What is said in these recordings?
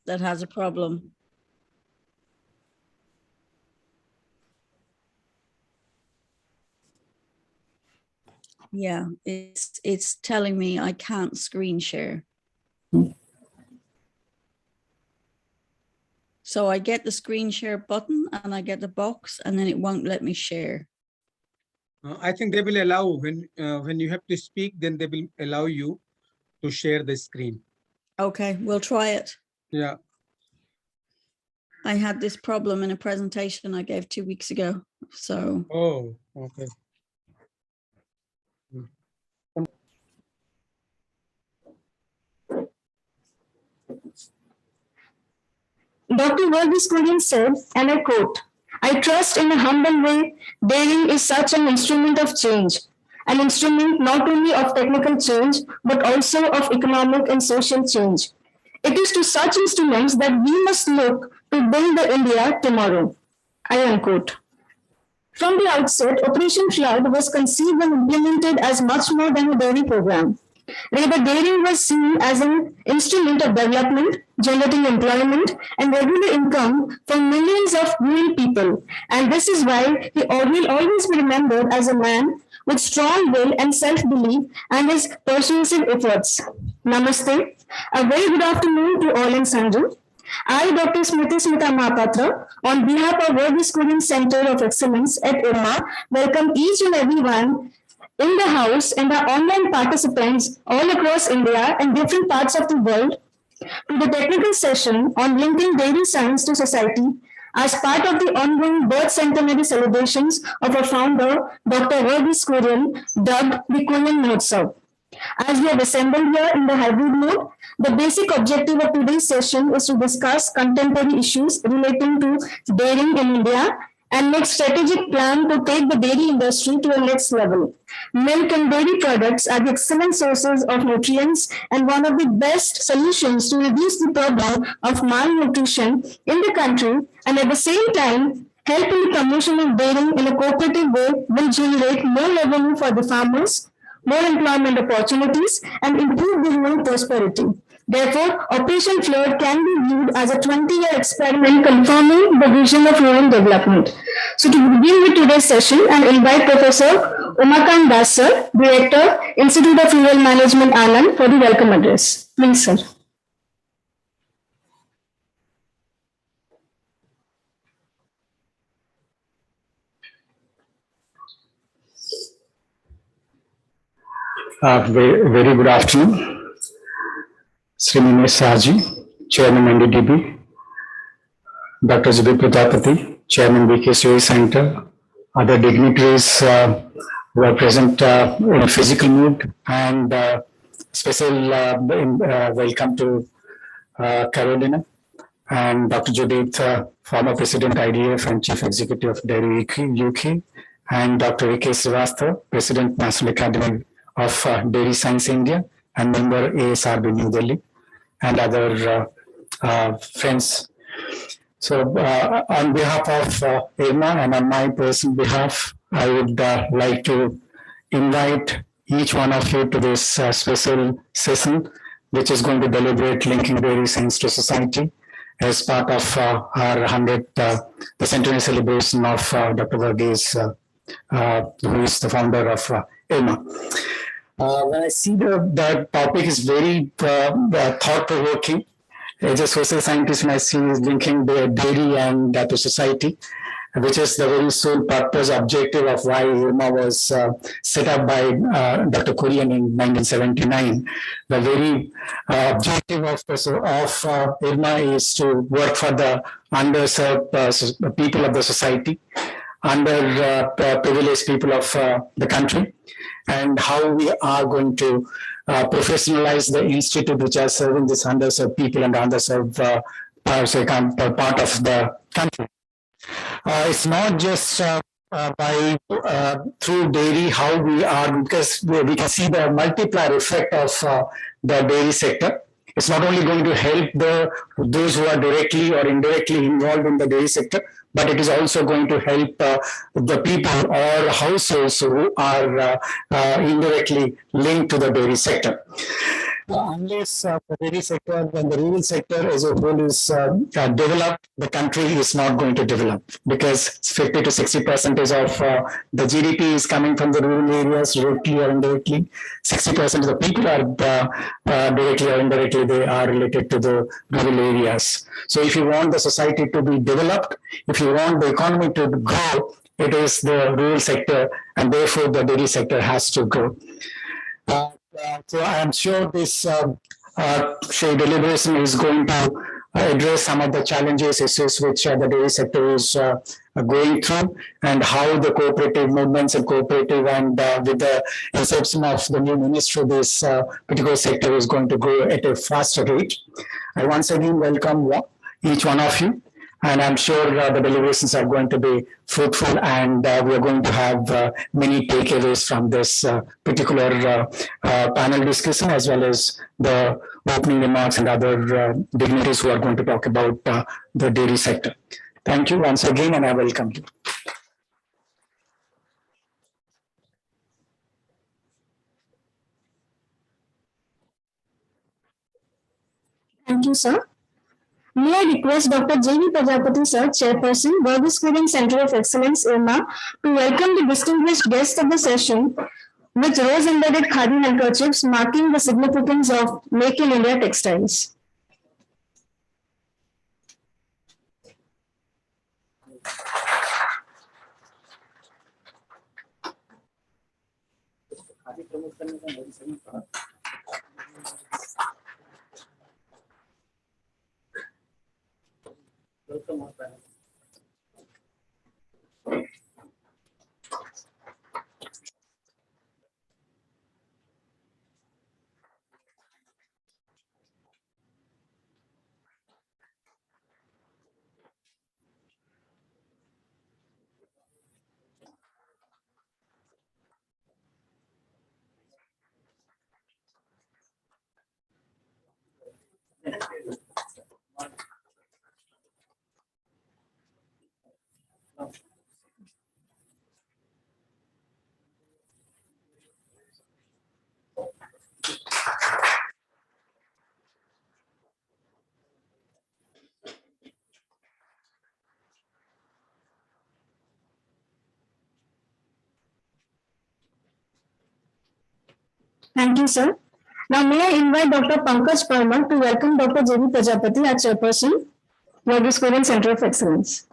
that has a problem. Yeah, it's telling me I can't screen share. So I get the screen share button and I get the box and then it won't let me share. I think they will allow when you have to speak, then they will allow you to share the screen. Okay, we'll try it. Yeah. I had this problem in a presentation I gave 2 weeks ago. So. Oh, okay. Dr. Verghese Kurian said, and I quote, "I trust in a humble way, dairy is such an instrument of change, an instrument not only of technical change, but also of economic and social change. It is to such instruments that we must look to build the India tomorrow." I unquote. From the outset, Operation Flood was conceived and implemented as much more than a dairy program. Rather, dairy was seen as an instrument of development, generating employment and regular income for millions of rural people. And this is why he will always be remembered as a man with strong will and self-belief and his persuasive efforts. Namaste. A very good afternoon to all and sundry. I, Dr. Smriti Smita Mahapatra, on behalf of Verghese Kurian Center of Excellence at IRMA, welcome each and everyone in the house and the online participants all across India and different parts of the world to the technical session on linking dairy science to society as part of the ongoing birth centenary celebrations of our founder, Dr. Verghese Kurian, dubbed the Kurian Mahotsav. As we have assembled here in the hybrid mode, the basic objective of today's session is to discuss contemporary issues relating to dairying in India and make strategic plan to take the dairy industry to a next level. Milk and dairy products are the excellent sources of nutrients and one of the best solutions to reduce the problem of malnutrition in the country, and at the same time, help in the promotion of dairying in a cooperative way will generate more revenue for the farmers, more employment opportunities, and improve the rural prosperity. Therefore, Operation Flood can be viewed as a 20-year experiment confirming the vision of rural development. So to begin with today's session, I invite Professor Umakant Das sir, Director, Institute of Rural Management, Anand, for the welcome address. Please, sir. Very good afternoon. Sri Nimesh Saji, Chairman NDDB, Dr. Zubair Prajapati, Chairman VKCOE Center, other dignitaries who are present in a physical mood, and special welcome to Carolina and Dr. Judith, former President IDF and Chief Executive of Dairy UK, and Dr. A.K. Srivastava, President National Academy of Dairy Science India and member ASRB New Delhi, and other friends. So on behalf of IRMA and on my personal behalf, I would like to invite each one of you to this special session, which is going to deliberate linking dairy science to society as part of our 100th, the centenary celebration of Dr. Verghese, who is the founder of IRMA. When I see the topic is very thought-provoking, as a social scientist, when I see is linking the dairy and to society, which is the very sole purpose, objective of why IRMA was set up by Dr. Kurian in 1979. The very objective of IRMA is to work for the underserved people of the society, underprivileged people of the country, and how we are going to professionalize the institute which are serving this underserved people and underserved part of the country. It's not just through dairy how we are, because we can see the multiplier effect of the dairy sector. It's not only going to help those who are directly or indirectly involved in the dairy sector, but it is also going to help the people or households who are indirectly linked to the dairy sector. Unless the dairy sector and the rural sector as a whole is developed, the country is not going to develop because 50 to 60% of the GDP is coming from the rural areas, directly or indirectly. 60% of the people are directly or indirectly, they are related to the rural areas. So if you want the society to be developed, if you want the economy to grow, it is the rural sector, and therefore the dairy sector has to grow. So I am sure this deliberation is going to address some of the challenges, issues which the dairy sector is going through, and how the cooperative movements and cooperative and with the inception of the new ministry, this particular sector is going to grow at a faster rate. I once again welcome each one of you. And I'm sure the deliberations are going to be fruitful, and we are going to have many takeaways from this particular panel discussion, as well as the opening remarks and other dignitaries who are going to talk about the dairy sector. Thank you once again, and I welcome you. Thank you, sir. May I request Dr. J.V. Prajapati, sir, Chairperson, World Schooling Center of Excellence, IRMA, to welcome the distinguished guest of the session with rose-embedded khadi handkerchiefs marking the significance of Make in India textiles. Thank you, sir. Now, may I invite Dr. Pankaj Parmar to welcome Dr. J.V. Prajapati, our Chairperson, World Schooling Center of Excellence.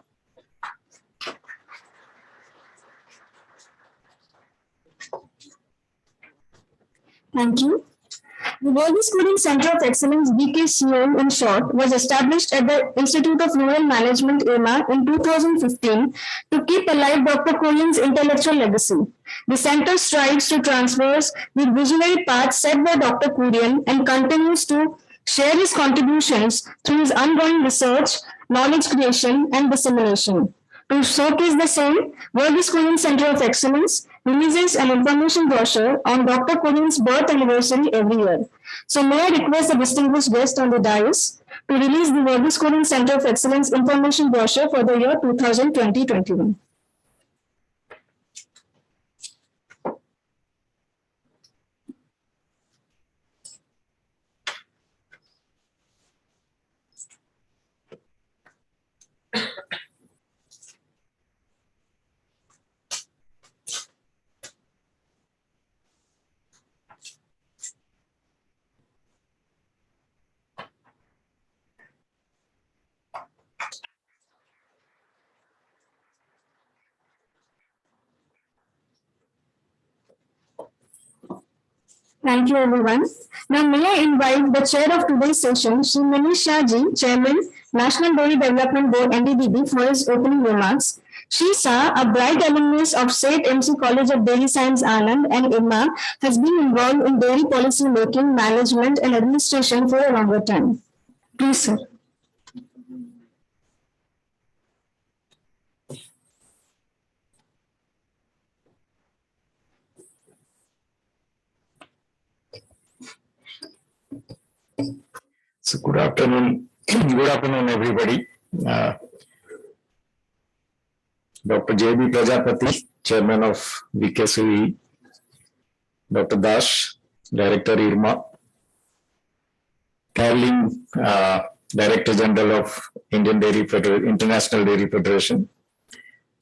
Thank you. The World Schooling Center of Excellence, WKCE in short, was established at the Institute of Rural Management, IRMA, in 2015 to keep alive Dr. Kurian's intellectual legacy. The center strives to transverse the visionary path set by Dr. Kurian and continues to share his contributions through his ongoing research, knowledge creation, and dissemination. To showcase the same, World Schooling Center of Excellence releases an information brochure on Dr. Kurian's birth anniversary every year. So may I request the distinguished guest on the dais to release the World Schooling Center of Excellence information brochure for the year 2020-21. Thank you, everyone. Now, may I invite the chair of today's session, Shri Manish Shah Ji, Chairman, National Dairy Development Board, NDDB, for his opening remarks. Shri Shah, a bright alumnus of St. MC College of Dairy Science, Anand, and IRMA, has been involved in dairy policy making, management, and administration for a longer time. Please, sir. So good afternoon, everybody. Dr. J.B. Prajapati, Chairman of WKCE, Dr. Dash, Director IRMA, Caroline, Director General of International Dairy Federation,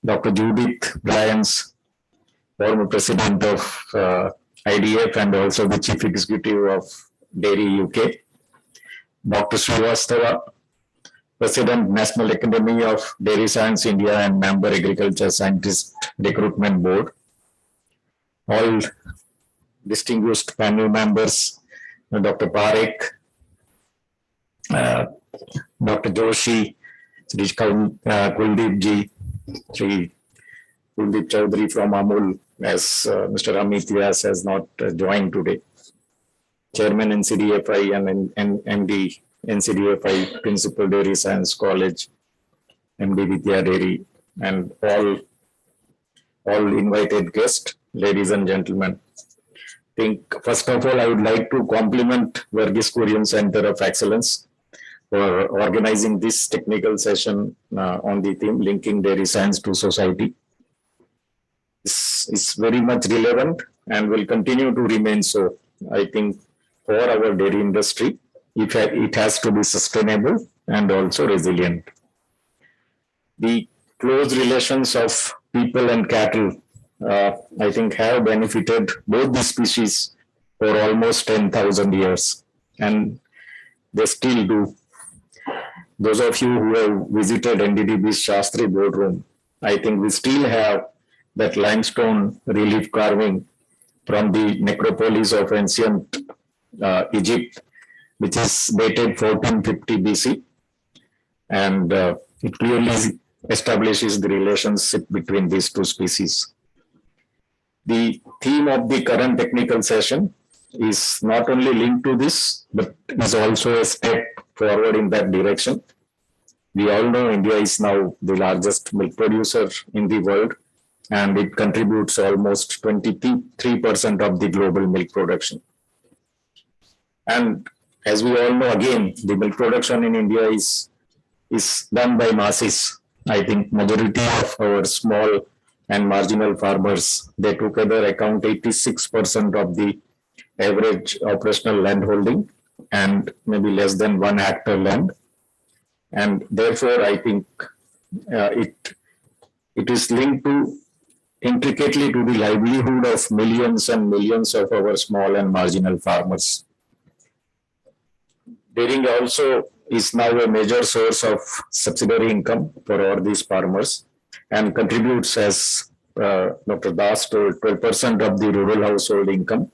Dr. Judith Bryans, former President of IDF and also the Chief Executive of Dairy UK, Dr. Srivastava, President, National Academy of Dairy Science India and Member Agriculture Scientist Recruitment Board, all distinguished panel members, Dr. Parekh, Dr. Joshi, Sri Kuldeep Ji, Sri Kuldeep Chaudhary from Amul, as Mr. Amit Vyas has not joined today. Chairman NCDFI and MD NCDFI, Principal Dairy Science College, MD Vidya Dairy, and all invited guests, ladies and gentlemen. I think first of all, I would like to compliment Verghese Kurian Center of Excellence for organizing this technical session on the theme linking dairy science to society. This is very much relevant and will continue to remain so. I think for our dairy industry, it has to be sustainable and also resilient. The close relations of people and cattle, I think, have benefited both the species for almost 10,000 years, and they still do. Those of you who have visited NDDB's Shastri boardroom, I think we still have that limestone relief carving from the necropolis of ancient Egypt, which is dated 1450 BC, and it clearly establishes the relationship between these two species. The theme of the current technical session is not only linked to this, but is also a step forward in that direction. We all know India is now the largest milk producer in the world, and it contributes almost 23% of the global milk production. And as we all know, again, the milk production in India is done by masses. I think majority of our small and marginal farmers, they together account 86% of the average operational land holding and maybe less than 1 hectare land. And therefore, I think it is linked to intricately to the livelihood of millions and millions of our small and marginal farmers. Dairying also is now a major source of subsidiary income for all these farmers and contributes, as Dr. Das told, 12% of the rural household income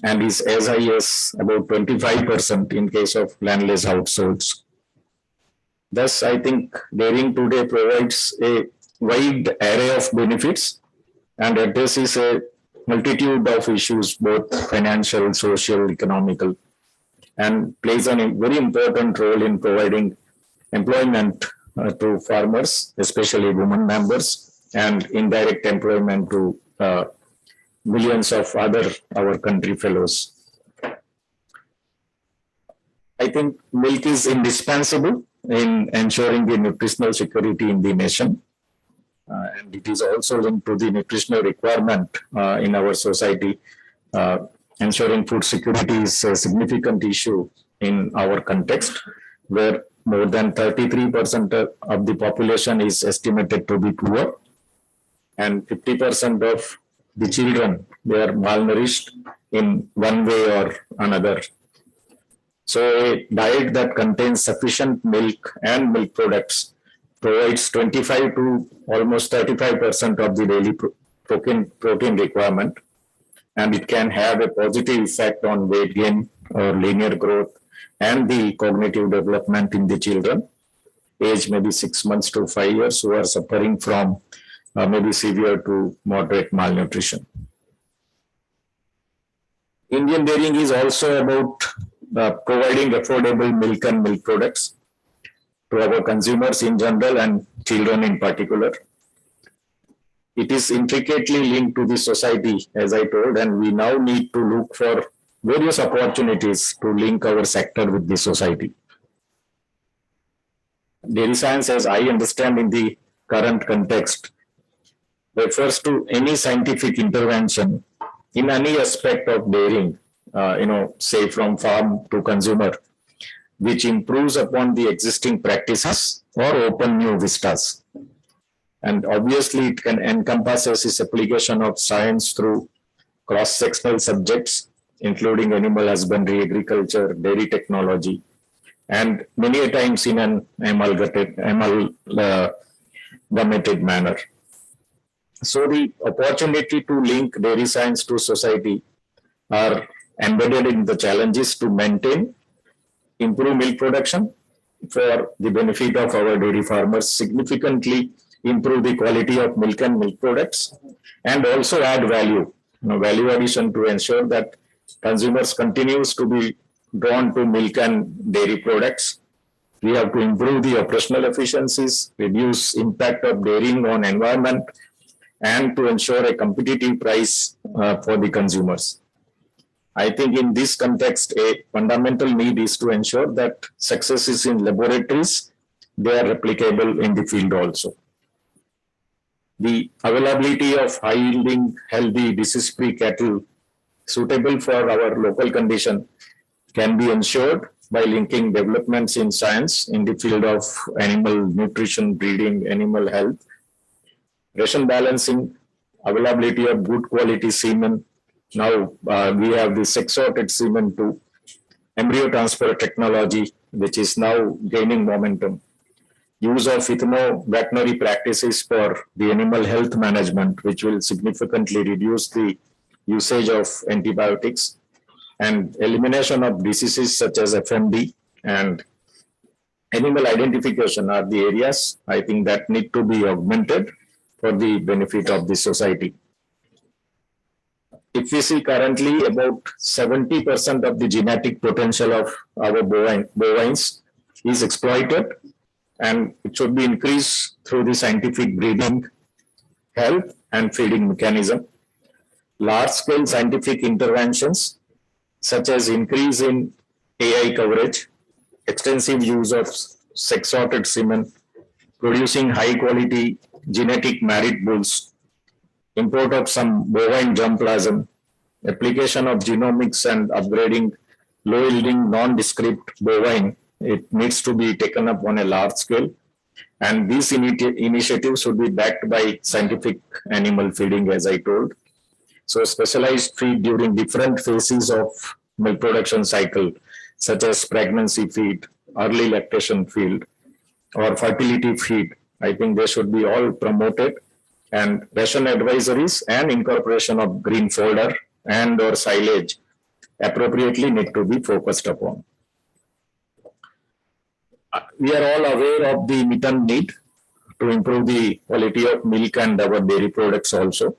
and is as high as about 25% in case of landless households. Thus, I think dairying today provides a wide array of benefits and addresses a multitude of issues, both financial, social, economical, and plays a very important role in providing employment to farmers, especially women members, and indirect employment to millions of our country fellows. I think milk is indispensable in ensuring the nutritional security in the nation. And it is also linked to the nutritional requirement in our society. Ensuring food security is a significant issue in our context, where more than 33% of the population is estimated to be poor, and 50% of the children, they are malnourished in one way or another. So a diet that contains sufficient milk and milk products provides 25 to almost 35% of the daily protein requirement, and it can have a positive effect on weight gain or linear growth and the cognitive development in the children, age maybe 6 months to 5 years, who are suffering from maybe severe to moderate malnutrition. Indian dairying is also about providing affordable milk and milk products to our consumers in general and children in particular. It is intricately linked to the society, as I told, and we now need to look for various opportunities to link our sector with the society. Dairy science, as I understand in the current context, refers to any scientific intervention in any aspect of dairying say from farm to consumer, which improves upon the existing practices or open new vistas. And obviously it can encompasses its application of science through cross-sectional subjects, including animal husbandry, agriculture, dairy technology, and many a times in an amalgamated manner. So the opportunity to link dairy science to society are embedded in the challenges to maintain, improve milk production for the benefit of our dairy farmers, significantly improve the quality of milk and milk products, and also add value, value addition to ensure that consumers continues to be drawn to milk and dairy products. We have to improve the operational efficiencies, reduce impact of dairying on environment, and to ensure a competitive price for the consumers. I think in this context, a fundamental need is to ensure that successes in laboratories, they are replicable in the field also. The availability of high-yielding, healthy, disease-free cattle suitable for our local condition can be ensured by linking developments in science in the field of animal nutrition, breeding, animal health, ration balancing, availability of good quality semen. Now we have the sex-sorted semen too, embryo transfer technology, which is now gaining momentum, use of veterinary practices for the animal health management, which will significantly reduce the usage of antibiotics, and elimination of diseases such as FMD and animal identification are the areas I think that need to be augmented for the benefit of the society. If we see currently about 70% of the genetic potential of our bovines is exploited, and it should be increased through the scientific breeding, health, and feeding mechanism. Large-scale scientific interventions, such as increase in AI coverage, extensive use of sex-sorted semen, producing high-quality genetic merit bulls, import of some bovine germplasm, application of genomics and upgrading low-yielding non-descript bovine, it needs to be taken up on a large scale. And these initiatives should be backed by scientific animal feeding, as I told. So specialized feed during different phases of milk production cycle, such as pregnancy feed, early lactation feed, or fertility feed, I think they should be all promoted, and ration advisories and incorporation of green fodder and or silage appropriately need to be focused upon. We are all aware of the midterm need to improve the quality of milk and our dairy products also.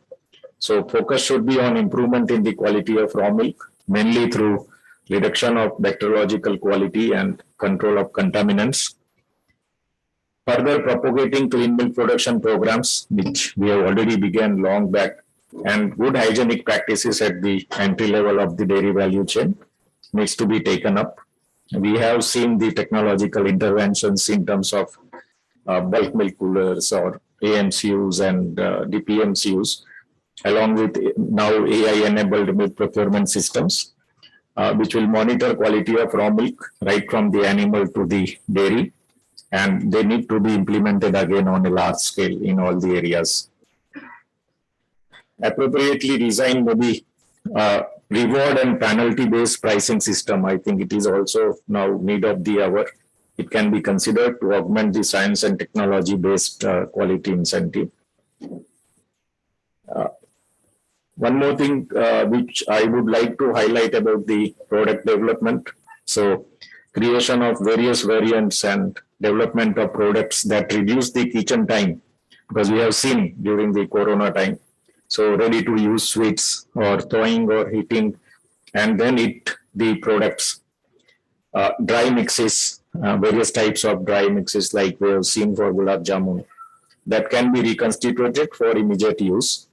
So focus should be on improvement in the quality of raw milk, mainly through reduction of bacteriological quality and control of contaminants. Further propagating clean milk production programs, which we have already begun long back, and good hygienic practices at the entry level of the dairy value chain needs to be taken up. We have seen the technological interventions in terms of bulk milk coolers or AMCUs and DPMCUs, along with now AI-enabled milk procurement systems, which will monitor quality of raw milk right from the animal to the dairy, and they need to be implemented again on a large scale in all the areas. Appropriately designed maybe reward and penalty-based pricing system, I think it is also now need of the hour. It can be considered to augment the science and technology-based quality incentive. One more thing which I would like to highlight about the product development. So creation of various variants and development of products that reduce the kitchen time, because we have seen during the Corona time. So ready to use sweets or thawing or heating and then eat the products. Dry mixes, various types of dry mixes like we have seen for gulab jamun that can be reconstituted for immediate use.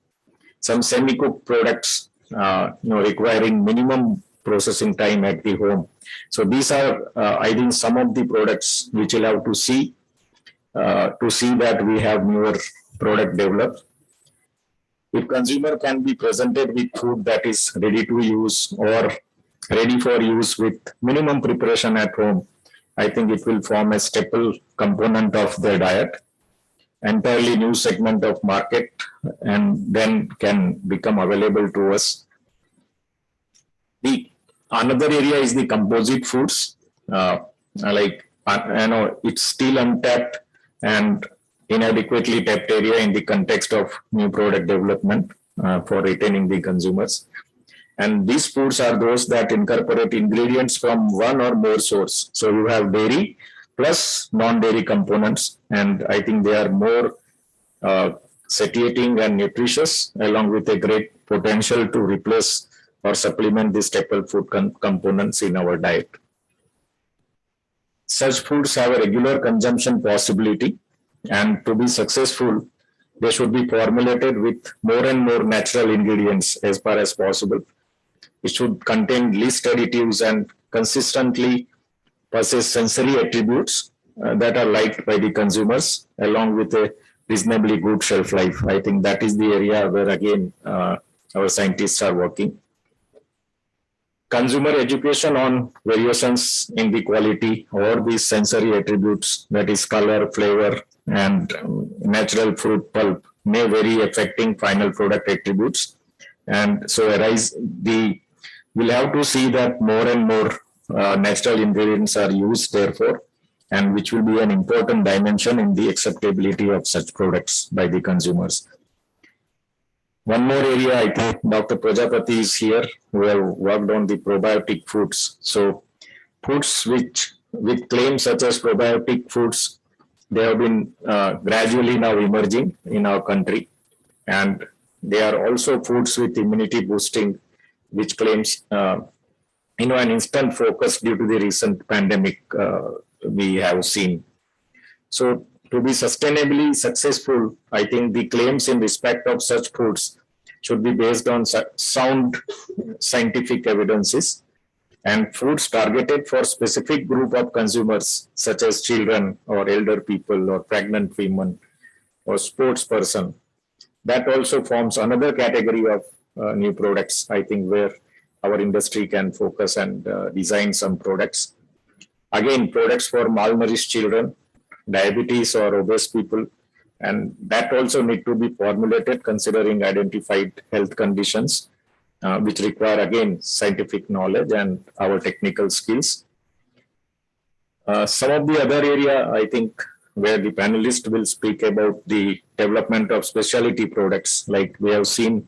Some semi-cooked products requiring minimum processing time at the home. So these are, I think, some of the products which will have to see that we have newer product developed. If consumer can be presented with food that is ready to use or ready for use with minimum preparation at home, I think it will form a staple component of their diet, entirely new segment of market, and then can become available to us. The another area is the composite foods. It's still untapped and inadequately tapped area in the context of new product development for retaining the consumers. And these foods are those that incorporate ingredients from one or more source. So you have dairy plus non-dairy components, and I think they are more satiating and nutritious, along with a great potential to replace or supplement the staple food components in our diet. Such foods have a regular consumption possibility, and to be successful, they should be formulated with more and more natural ingredients as far as possible. It should contain least additives and consistently possess sensory attributes that are liked by the consumers, along with a reasonably good shelf life. I think that is the area where, again, our scientists are working. Consumer education on variations in the quality or the sensory attributes, that is color, flavor, and natural fruit pulp, may vary, affecting final product attributes. And so we'll have to see that more and more natural ingredients are used, therefore, and which will be an important dimension in the acceptability of such products by the consumers. One more area, I think Dr. Prajapati is here, who have worked on the probiotic foods. So foods with claims such as probiotic foods, they have been gradually now emerging in our country. And they are also foods with immunity boosting, which claims an instant focus due to the recent pandemic we have seen. So to be sustainably successful, I think the claims in respect of such foods should be based on sound scientific evidences, and foods targeted for specific group of consumers, such as children or elder people or pregnant women or sports person. That also forms another category of new products, I think, where our industry can focus and design some products. Again, products for malnourished children, diabetes or obese people, and that also need to be formulated considering identified health conditions, which require, again, scientific knowledge and our technical skills. Some of the other area, I think, where the panelist will speak about the development of specialty products, like we have seen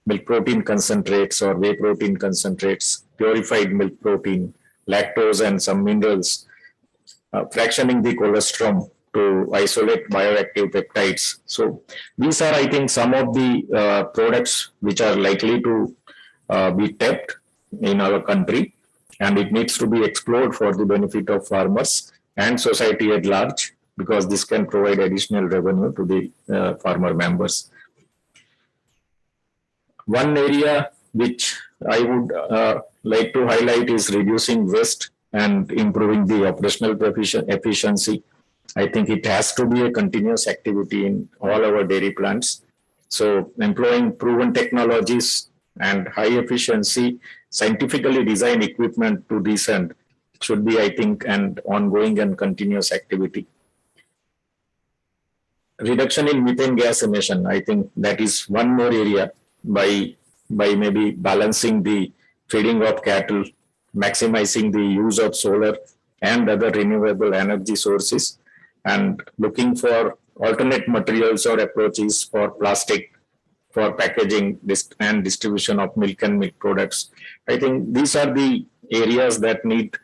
milk protein concentrates or whey protein concentrates, purified milk protein, lactose and some minerals, fractioning the colostrum to isolate bioactive peptides. So these are, I think, some of the products which are likely to be tapped in our country, and it needs to be explored for the benefit of farmers and society at large, because this can provide additional revenue to the farmer members. One area which I would like to highlight is reducing waste and improving the operational efficiency. I think it has to be a continuous activity in all our dairy plants. So employing proven technologies and high efficiency, scientifically designed equipment to this end should be, I think, an ongoing and continuous activity. Reduction in methane gas emission, I think that is one more area by maybe balancing the feeding of cattle, maximizing the use of solar and other renewable energy sources, and looking for alternate materials or approaches for plastic for packaging and distribution of milk and milk products. I think these are the areas that need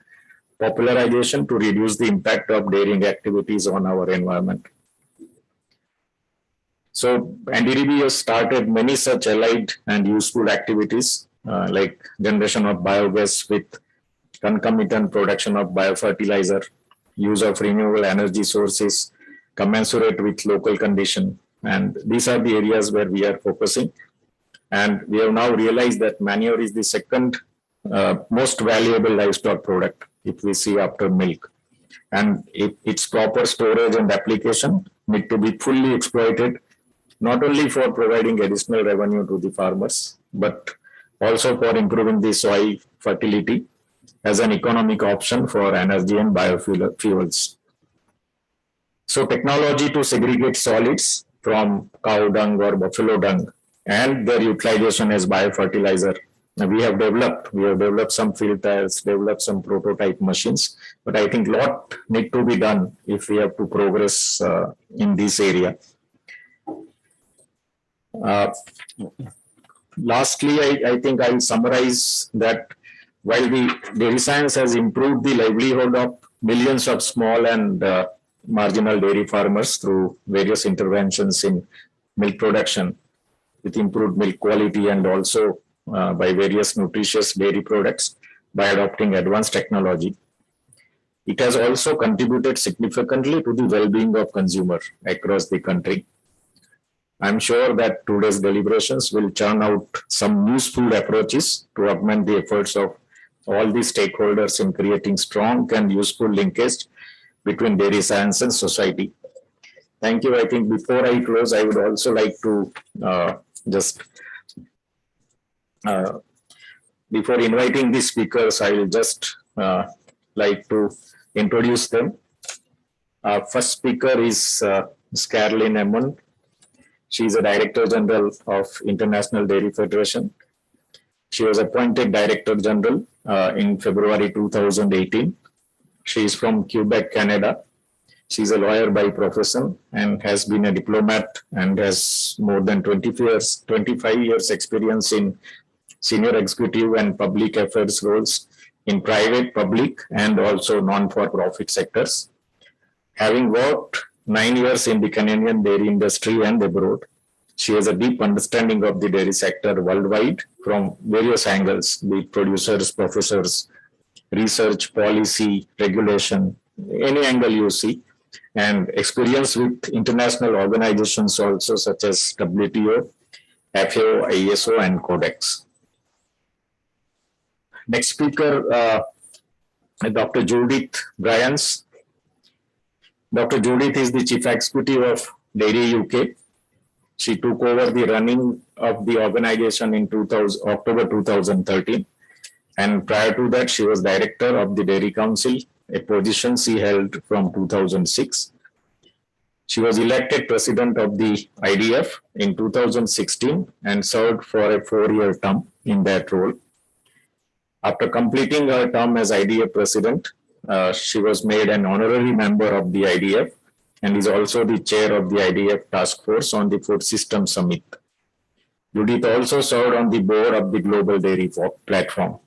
popularization to reduce the impact of dairying activities on our environment. So NDDB has started many such allied and useful activities like generation of biogas with concomitant production of biofertilizer, use of renewable energy sources commensurate with local condition. And these are the areas where we are focusing. And we have now realized that manure is the second most valuable livestock product, if we see after milk. And its proper storage and application need to be fully exploited, not only for providing additional revenue to the farmers, but also for improving the soil fertility as an economic option for energy and biofuels. So technology to segregate solids from cow dung or buffalo dung and their utilization as biofertilizer. We have developed some field trials, developed some prototype machines, but I think a lot need to be done if we have to progress in this area. Lastly, I think I'll summarize that while the dairy science has improved the livelihood of millions of small and marginal dairy farmers through various interventions in milk production with improved milk quality and also by various nutritious dairy products by adopting advanced technology, it has also contributed significantly to the well-being of consumers across the country. I'm sure that today's deliberations will churn out some useful approaches to augment the efforts of all the stakeholders in creating strong and useful linkage between dairy science and society. Thank you. I think before I close, I would also like to before inviting the speakers, I will just like to introduce them. First speaker is Ms. Caroline Emmond. She is a Director General of International Dairy Federation. She was appointed Director General in February 2018. She is from Quebec, Canada. She is a lawyer by profession and has been a diplomat and has more than 25 years experience in senior executive and public affairs roles in private, public, and also non-for-profit sectors. Having worked 9 years in the Canadian dairy industry and abroad, she has a deep understanding of the dairy sector worldwide from various angles, be it producers, processors, research, policy, regulation, any angle you see, and experience with international organizations also such as WTO, FAO, ISO, and Codex. Next speaker, Dr. Judith Bryans. Dr. Judith is the Chief Executive of Dairy UK. She took over the running of the organization in October 2013. And prior to that, she was Director of the Dairy Council, a position she held from 2006. She was elected President of the IDF in 2016 and served for a 4-year term in that role. After completing her term as IDF President, she was made an honorary member of the IDF and is also the chair of the IDF Task Force on the Food System Summit. Judith also served on the board of the Global Dairy Platform.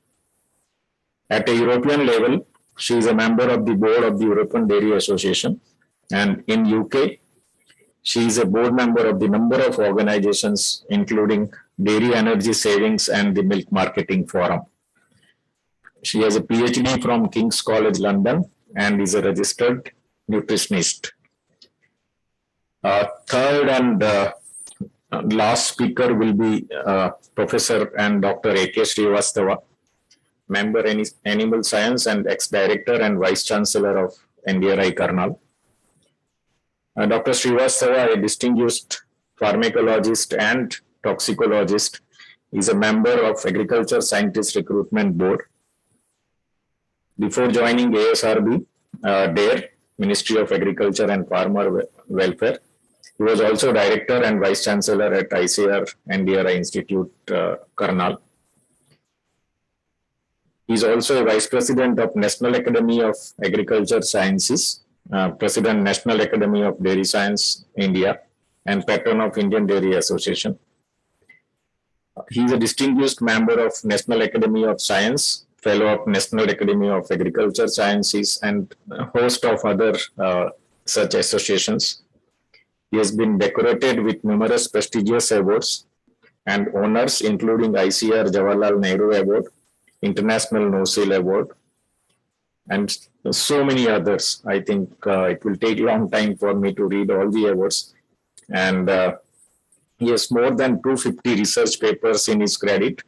At a European level, she is a member of the board of the European Dairy Association, and in UK, she is a board member of the number of organizations including Dairy Energy Savings and the Milk Marketing Forum. She has a PhD from King's College London and is a registered nutritionist. Third and last speaker will be Professor and Dr. A.K. Srivastava, member in Animal Science and ex-director and Vice Chancellor of NDRI Karnal. Dr. Srivastava, a distinguished pharmacologist and toxicologist, is a member of Agriculture Scientist Recruitment Board. Before joining ASRB, DARE, Ministry of Agriculture and Farmer Welfare, he was also Director and Vice Chancellor at ICAR NDRI Institute, Karnal. He is also a Vice President of National Academy of Agriculture Sciences, President National Academy of Dairy Science, India, and Patron of Indian Dairy Association. He is a distinguished member of National Academy of Science, Fellow of National Academy of Agriculture Sciences, and a host of other such associations. He has been decorated with numerous prestigious awards and honors, including ICAR Jawaharlal Nehru Award, International No-Seal Award, and so many others. I think it will take a long time for me to read all the awards. And he has more than 250 research papers in his credit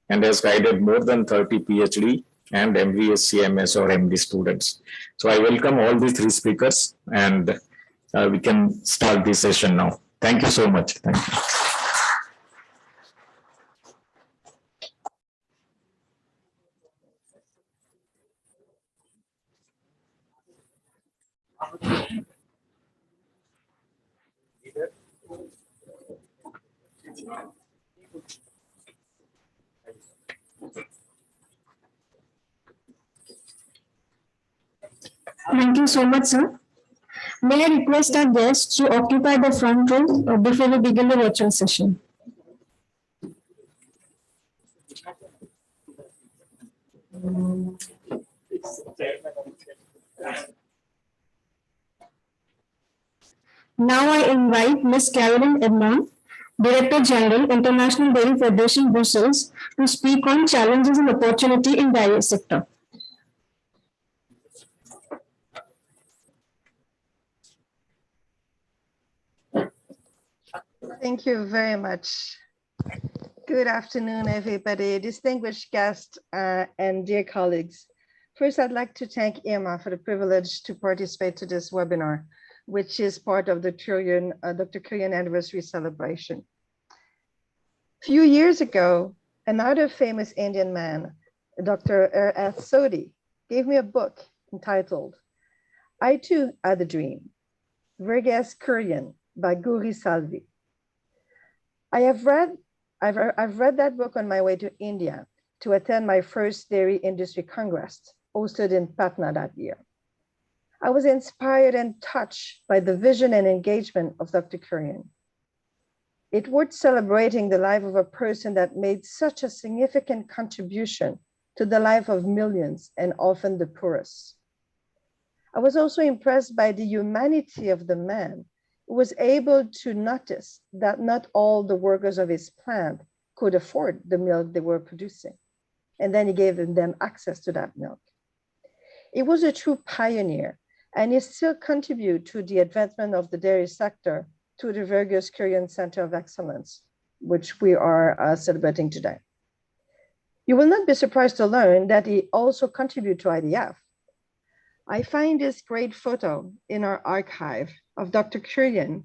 and has guided more than 30 PhD and MVS, CMS or MD students. So I welcome all these three speakers and we can start this session now. Thank you so much. Thank you. Thank you so much, sir. May I request our guests to occupy the front row before we begin the virtual session? Now I invite Ms. Carolyn Edmond, Director General, International Dairy Federation, Brussels, to speak on challenges and opportunity in dairy sector. Thank you very much. Good afternoon, everybody, distinguished guests and dear colleagues. First, I'd like to thank Irma for the privilege to participate to this webinar, which is part of the Dr. Kurian anniversary celebration. A few years ago, another famous Indian man, Dr. R.S. Sodhi, gave me a book entitled, I Too Had a Dream, Verghese Kurian by Gauri Salvi. I've read that book on my way to India to attend my first Dairy Industry Congress hosted in Patna that year. I was inspired and touched by the vision and engagement of Dr. Kurian. It worth celebrating the life of a person that made such a significant contribution to the life of millions and often the poorest. I was also impressed by the humanity of the man who was able to notice that not all the workers of his plant could afford the milk they were producing. And then he gave them access to that milk. He was a true pioneer, and he still contributes to the advancement of the dairy sector through the Verghese Kurian Center of Excellence, which we are celebrating today. You will not be surprised to learn that he also contributes to IDF. I find this great photo in our archive of Dr. Kurian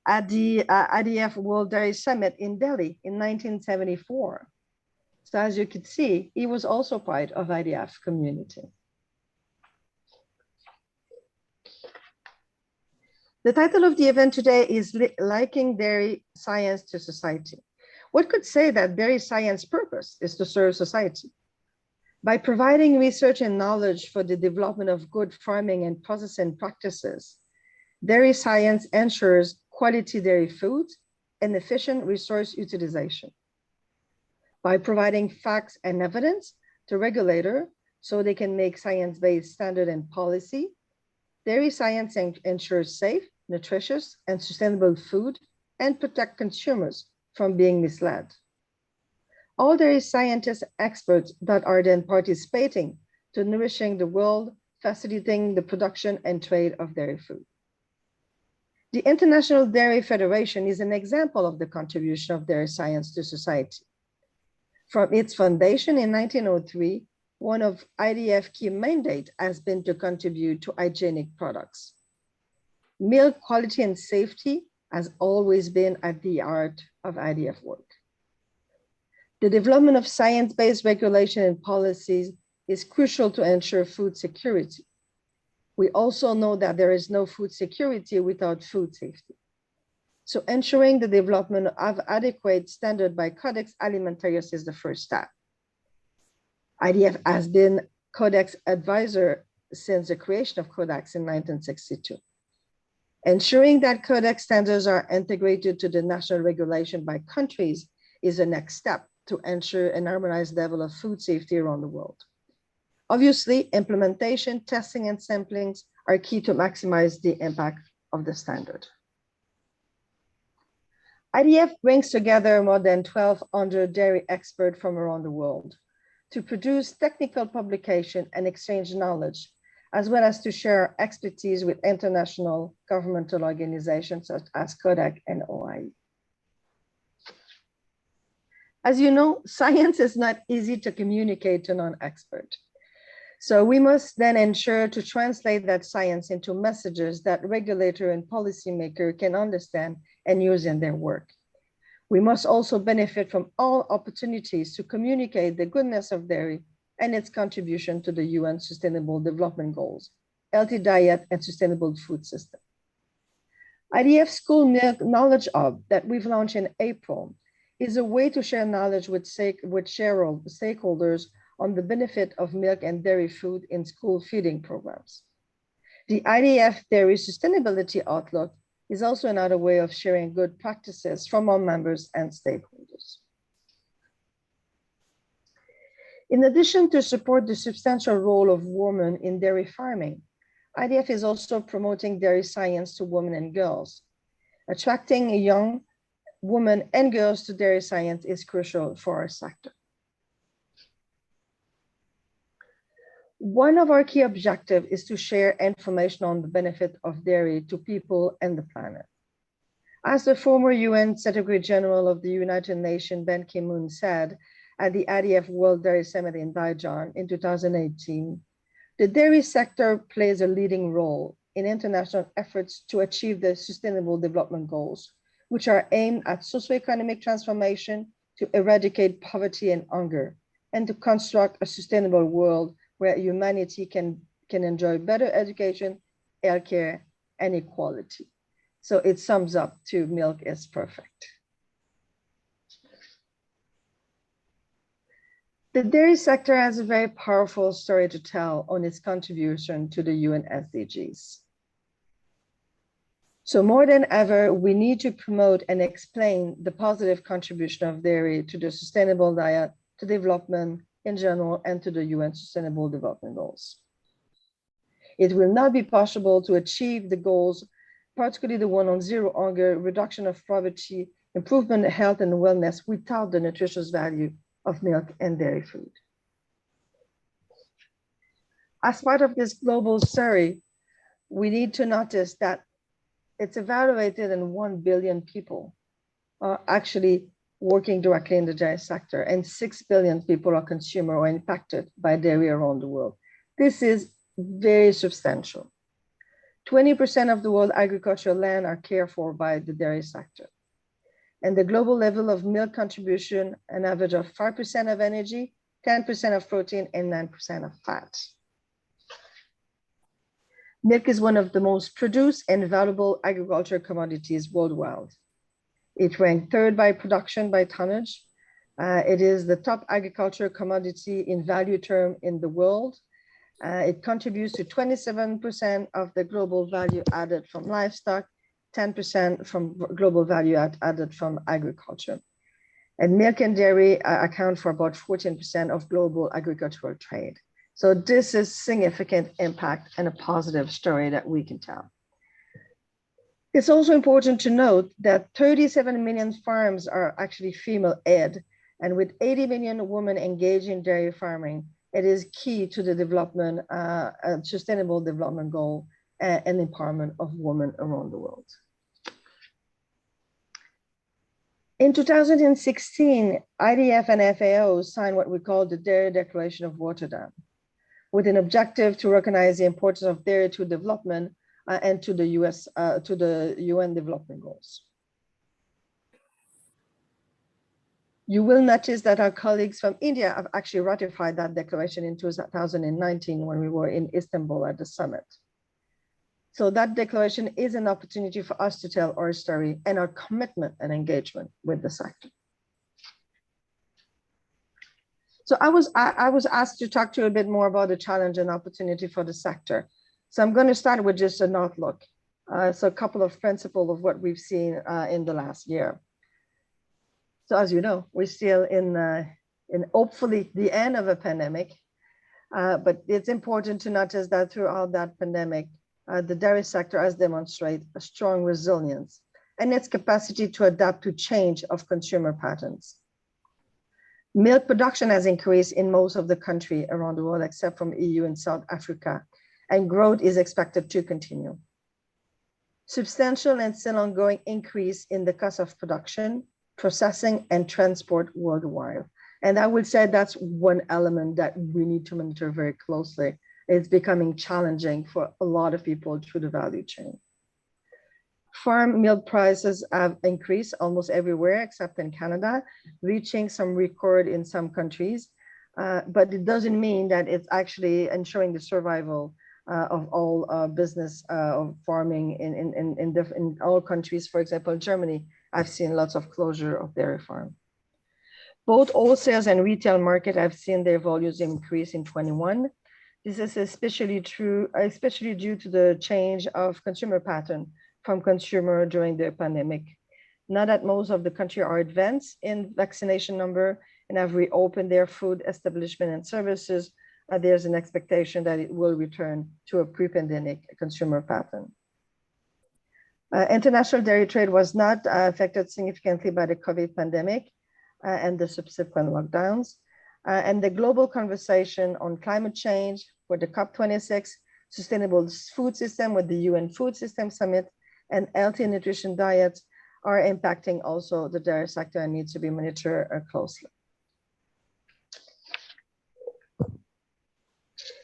at the IDF World Dairy Summit in Delhi in 1974. So as you could see, he was also part of IDF community. The title of the event today is Linking Dairy Science to Society. One could say that dairy science purpose is to serve society. By providing research and knowledge for the development of good farming and processing practices, dairy science ensures quality dairy foods and efficient resource utilization. By providing facts and evidence to regulator so they can make science-based standard and policy, dairy science ensures safe, nutritious, and sustainable food and protect consumers from being misled. All dairy scientists and experts that are then participating to nourishing the world, facilitating the production and trade of dairy food. The International Dairy Federation is an example of the contribution of dairy science to society. From its foundation in 1903, one of IDF key mandate has been to contribute to hygienic products. Milk quality and safety has always been at the heart of IDF work. The development of science-based regulation and policies is crucial to ensure food security. We also know that there is no food security without food safety. So ensuring the development of adequate standard by Codex Alimentarius is the first step. IDF has been Codex advisor since the creation of Codex in 1962. Ensuring that Codex standards are integrated to the national regulation by countries is the next step to ensure an harmonized level of food safety around the world. Obviously, implementation, testing, and samplings are key to maximize the impact of the standard. IDF brings together more than 1,200 dairy experts from around the world to produce technical publication and exchange knowledge, as well as to share expertise with international governmental organizations such as CODAC and OIE. As you know, science is not easy to communicate to non-expert. So we must then ensure to translate that science into messages that regulator and policymaker can understand and use in their work. We must also benefit from all opportunities to communicate the goodness of dairy and its contribution to the UN Sustainable Development Goals, healthy diet and sustainable food system. IDF School Milk Knowledge Hub that we've launched in April is a way to share knowledge with stakeholders on the benefit of milk and dairy food in school feeding programs. The IDF Dairy Sustainability Outlook is also another way of sharing good practices from our members and stakeholders. In addition to support the substantial role of women in dairy farming, IDF is also promoting dairy science to women and girls. Attracting young women and girls to dairy science is crucial for our sector. One of our key objectives is to share information on the benefit of dairy to people and the planet. As the former UN Secretary General of the United Nations, Ban Ki-moon, said at the IDF World Dairy Summit in Daejeon in 2018, the dairy sector plays a leading role in international efforts to achieve the Sustainable Development Goals, which are aimed at socioeconomic transformation, to eradicate poverty and hunger, and to construct a sustainable world where humanity can enjoy better education, healthcare, and equality. So it sums up to milk is perfect. The dairy sector has a very powerful story to tell on its contribution to the UN SDGs. So more than ever, we need to promote and explain the positive contribution of dairy to the sustainable diet, to development in general, and to the UN Sustainable Development Goals. It will not be possible to achieve the goals, particularly the one on zero hunger, reduction of poverty, improvement of health and wellness, without the nutritious value of milk and dairy food. As part of this global story, we need to notice that it's evaluated in 1 billion people are actually working directly in the dairy sector, and 6 billion people are consumer or impacted by dairy around the world. This is very substantial. 20% of the world agricultural land are cared for by the dairy sector. And the global level of milk contribution, an average of 5% of energy, 10% of protein, and 9% of fat. Milk is one of the most produced and valuable agricultural commodities worldwide. It ranked third by production by tonnage. It is the top agricultural commodity in value term in the world. It contributes to 27% of the global value added from livestock, 10% from global value added from agriculture. And milk and dairy account for about 14% of global agricultural trade. So this is significant impact and a positive story that we can tell. It's also important to note that 37 million farms are actually female-led, and with 80 million women engaged in dairy farming, it is key to the development, sustainable development goal and empowerment of women around the world. In 2016, IDF and FAO signed what we call the Dairy Declaration of Rotterdam, with an objective to recognize the importance of dairy to development and to the UN Development Goals. You will notice that our colleagues from India have actually ratified that declaration in 2019 when we were in Istanbul at the summit. So that declaration is an opportunity for us to tell our story and our commitment and engagement with the sector. So I was asked to talk to you a bit more about the challenge and opportunity for the sector. So I'm going to start with just an outlook. So a couple of principles of what we've seen in the last year. So as you know, we're still in hopefully the end of a pandemic, but it's important to notice that throughout that pandemic, the dairy sector has demonstrated a strong resilience and its capacity to adapt to change of consumer patterns. Milk production has increased in most of the country around the world, except from EU and South Africa, and growth is expected to continue. Substantial and still ongoing increase in the cost of production, processing, and transport worldwide. And I would say that's one element that we need to monitor very closely. It's becoming challenging for a lot of people through the value chain. Farm milk prices have increased almost everywhere except in Canada, reaching some record in some countries, but it doesn't mean that it's actually ensuring the survival of all business of farming in all countries. For example, Germany, I've seen lots of closure of dairy farm. Both wholesale and retail market, I've seen their volumes increase in 21. This is especially true, especially due to the change of consumer pattern from consumer during the pandemic. Now that most of the country are advanced in vaccination number and have reopened their food establishment and services, there's an expectation that it will return to a pre-pandemic consumer pattern. International dairy trade was not affected significantly by the COVID pandemic and the subsequent lockdowns. And the global conversation on climate change for the COP26, sustainable food system with the UN Food System Summit, and healthy nutrition diets are impacting also the dairy sector and needs to be monitored closely.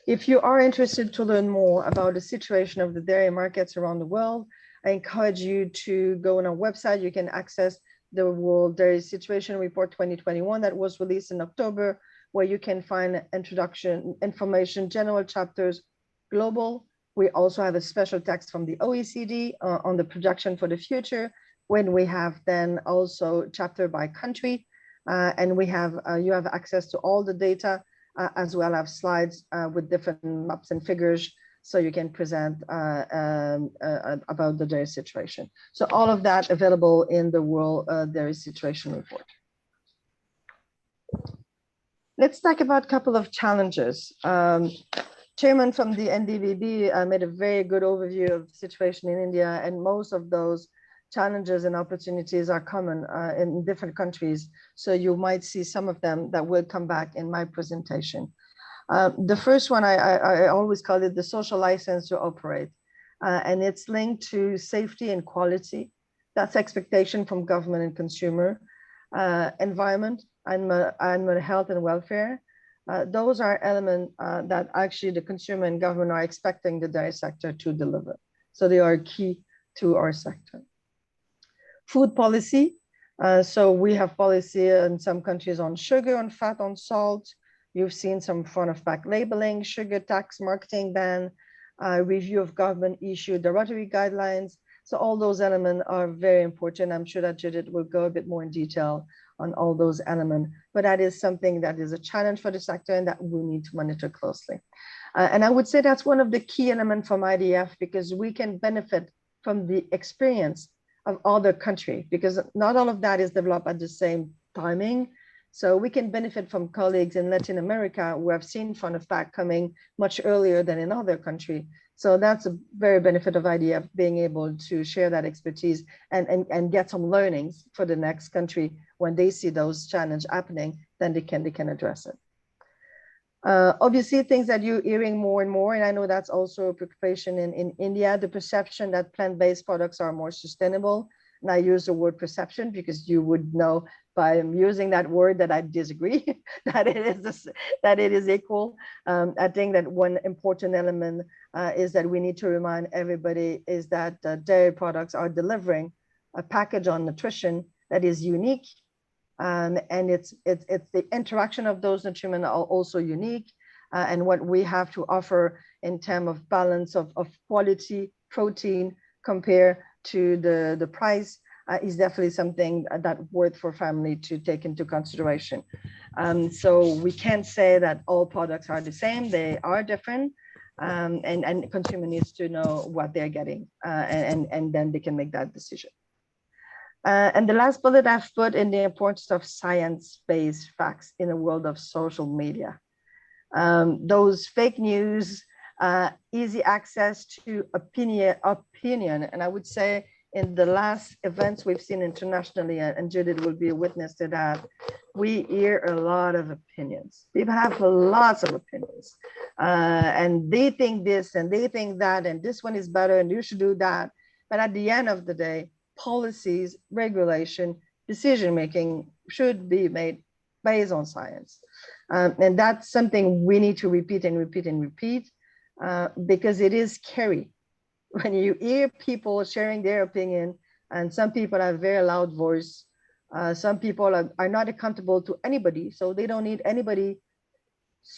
If you are interested to learn more about the situation of the dairy markets around the world, I encourage you to go on our website. You can access the World Dairy Situation Report 2021 that was released in October, where you can find introduction, information, general chapters, global. We also have a special text from the OECD on the projection for the future, when we have then also chapter by country, and we have you have access to all the data as well as slides with different maps and figures, so you can present about the dairy situation. So all of that available in the World Dairy Situation Report. Let's talk about a couple of challenges. Chairman from the NDBB made a very good overview of the situation in India, and most of those challenges and opportunities are common in different countries. So you might see some of them that will come back in my presentation. The first one, I always call it the social license to operate. And it's linked to safety and quality. That's expectation from government and consumer, environment, animal health and welfare. Those are elements that actually the consumer and government are expecting the dairy sector to deliver. So they are key to our sector. Food policy. So we have policy in some countries on sugar, on fat, on salt. You've seen some front of pack labeling, sugar tax, marketing ban, review of government issued derogatory guidelines. So all those elements are very important. I'm sure that Judith will go a bit more in detail on all those elements, but that is something that is a challenge for the sector and that we need to monitor closely. And I would say that's one of the key elements from IDF, because we can benefit from the experience of other countries, because not all of that is developed at the same timing. So we can benefit from colleagues in Latin America who have seen front of pack coming much earlier than in other countries. So that's a very benefit of IDF, being able to share that expertise and get some learnings for the next country. When they see those challenges happening, then they can address it. Obviously, things that you're hearing more and more, and I know that's also a preoccupation in India, the perception that plant-based products are more sustainable. And I use the word perception because you would know by using that word that I disagree, that it is equal. I think that one important element is that we need to remind everybody is that dairy products are delivering a package on nutrition that is unique. And it's the interaction of those nutrients are also unique, and what we have to offer in terms of balance of quality, protein, compared to the price is definitely something that worth for family to take into consideration. So we can't say that all products are the same, they are different, and consumer needs to know what they're getting, and then they can make that decision. And the last bullet I've put in the importance of science-based facts in a world of social media. Those fake news, easy access to opinion. And I would say in the last events we've seen internationally, and Judith will be a witness to that, we hear a lot of opinions. People have lots of opinions. And they think this and they think that, and this one is better and you should do that. But at the end of the day, policies, regulation, decision-making should be made based on science. And that's something we need to repeat and repeat and repeat, because it is scary when you hear people sharing their opinion, and some people have very loud voice. Some people are not accountable to anybody, so they don't need anybody's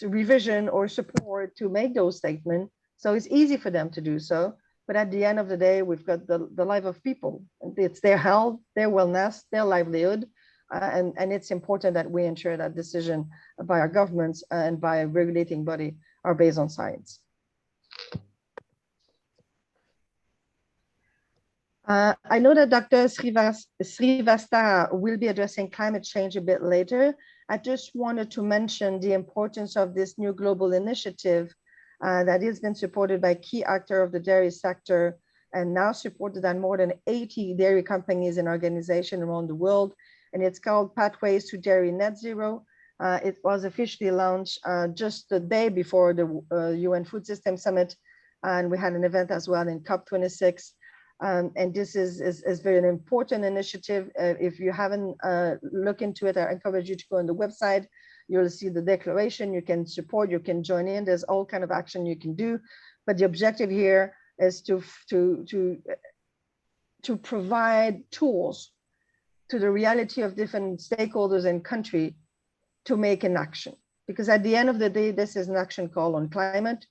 revision or support to make those statements. So it's easy for them to do so. But at the end of the day, we've got the life of people. It's their health, their wellness, their livelihood. And it's important that we ensure that decision by our governments and by a regulating body are based on science. I know that Dr. Srivastava will be addressing climate change a bit later. I just wanted to mention the importance of this new global initiative that has been supported by key actors of the dairy sector and now supported by more than 80 dairy companies and organizations around the world. And it's called Pathways to Dairy Net Zero. It was officially launched just the day before the UN Food System Summit. And we had an event as well in COP26. And this is very important initiative. If you haven't looked into it, I encourage you to go on the website. You'll see the declaration. You can support, you can join in. There's all kind of action you can do. But the objective here is to provide tools to the reality of different stakeholders and country to make an action. Because at the end of the day, this is an action call on climate.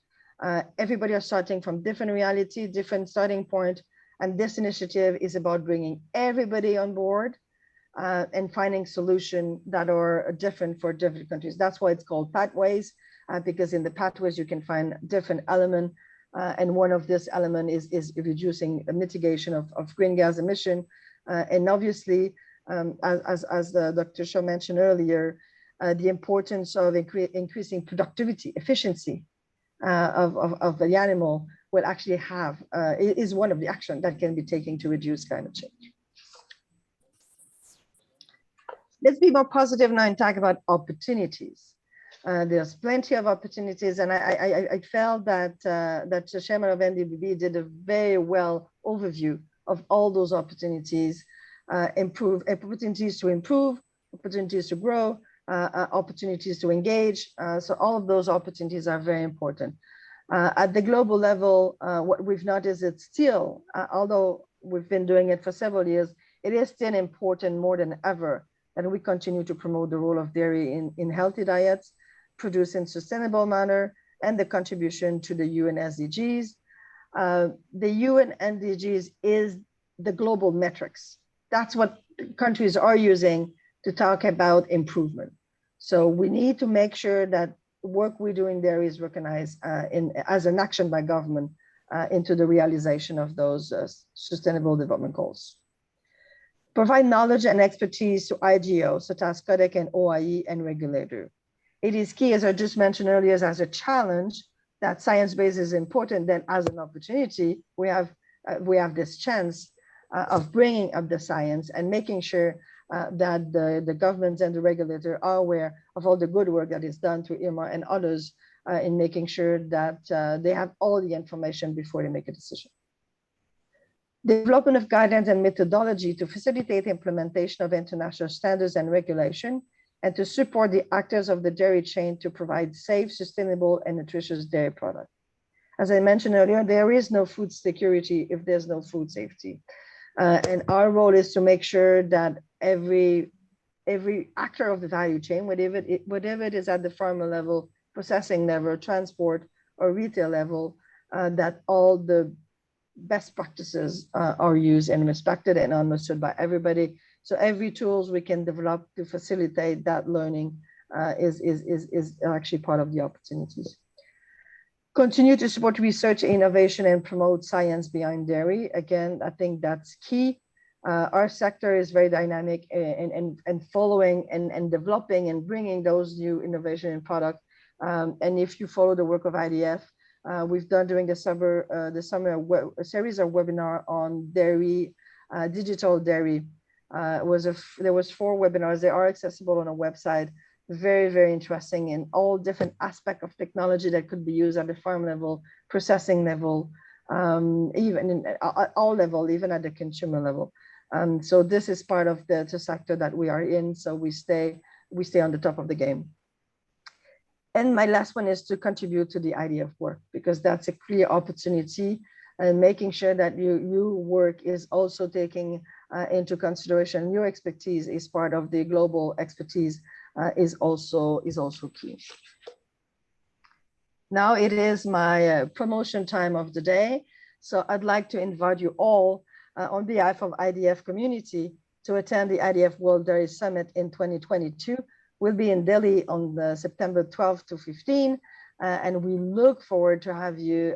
Everybody are starting from different reality, different starting point. And this initiative is about bringing everybody on board and finding solutions that are different for different countries. That's why it's called Pathways, because in the pathways you can find different elements. And one of this element is reducing a mitigation of green gas emission. And obviously, as Dr. Shaw mentioned earlier, the importance of increasing productivity, efficiency of the animal will actually have, is one of the actions that can be taken to reduce climate change. Let's be more positive now and talk about opportunities. There's plenty of opportunities, and I felt that the chairman of NDDB did a very well overview of all those opportunities, opportunities to improve, opportunities to grow, opportunities to engage. So all of those opportunities are very important. At the global level, what we've noticed is still, although we've been doing it for several years, it is still important more than ever that we continue to promote the role of dairy in healthy diets, produced in sustainable manner, and the contribution to the UN SDGs. The UN SDGs is the global metrics. That's what countries are using to talk about improvement. So we need to make sure that work we do in dairy is recognized as an action by government into the realization of those sustainable development goals. Provide knowledge and expertise to IGO, such as CODEC and OIE and regulator. It is key, as I just mentioned earlier, as a challenge that science-based is important, then as an opportunity, we have this chance of bringing up the science and making sure that the governments and the regulator are aware of all the good work that is done through IRMA and others in making sure that they have all the information before they make a decision. Development of guidance and methodology to facilitate implementation of international standards and regulation, and to support the actors of the dairy chain to provide safe, sustainable, and nutritious dairy products. As I mentioned earlier, there is no food security if there's no food safety. And our role is to make sure that every actor of the value chain, whatever it is at the farmer level, processing level, transport, or retail level, that all the best practices are used and respected and understood by everybody. So every tools we can develop to facilitate that learning is actually part of the opportunities. Continue to support research, innovation, and promote science behind dairy. Again, I think that's key. Our sector is very dynamic and following and developing and bringing those new innovation and product. And if you follow the work of IDF, we've done during the summer a series of webinar on dairy, digital dairy. There was 4 webinars. They are accessible on our website. Very, very interesting in all different aspects of technology that could be used at the farm level, processing level, even in all level, even at the consumer level. So this is part of the sector that we are in. So we stay on the top of the game. And my last one is to contribute to the IDF work, because that's a clear opportunity, and making sure that your work is also taking into consideration your expertise is part of the global expertise is also key. Now it is my promotion time of the day. So I'd like to invite you all on behalf of IDF community to attend the IDF World Dairy Summit in 2022. We'll be in Delhi on September 12th to 15, and we look forward to have you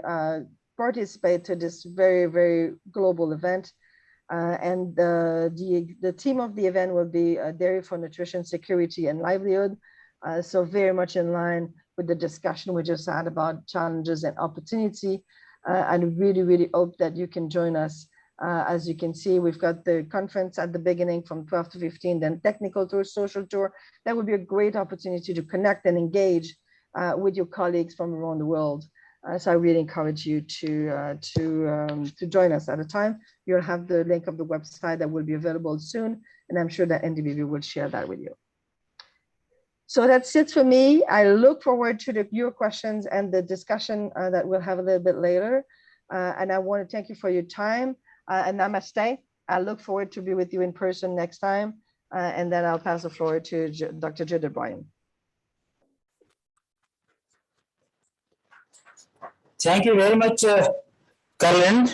participate to this very, very global event. And the theme of the event will be Dairy for Nutrition, Security, and Livelihood. So very much in line with the discussion we just had about challenges and opportunity. And really, really hope that you can join us. As you can see, we've got the conference at the beginning from 12 to 15, then technical tour, social tour. That would be a great opportunity to connect and engage with your colleagues from around the world. So I really encourage you to join us at a time. You'll have the link of the website that will be available soon, and I'm sure that NDBV will share that with you. So that's it for me. I look forward to your questions and the discussion that we'll have a little bit later. And I want to thank you for your time, and namaste. I look forward to be with you in person next time. And then I'll pass the floor to Dr. Judith Bryan. Thank you very much, Caroline,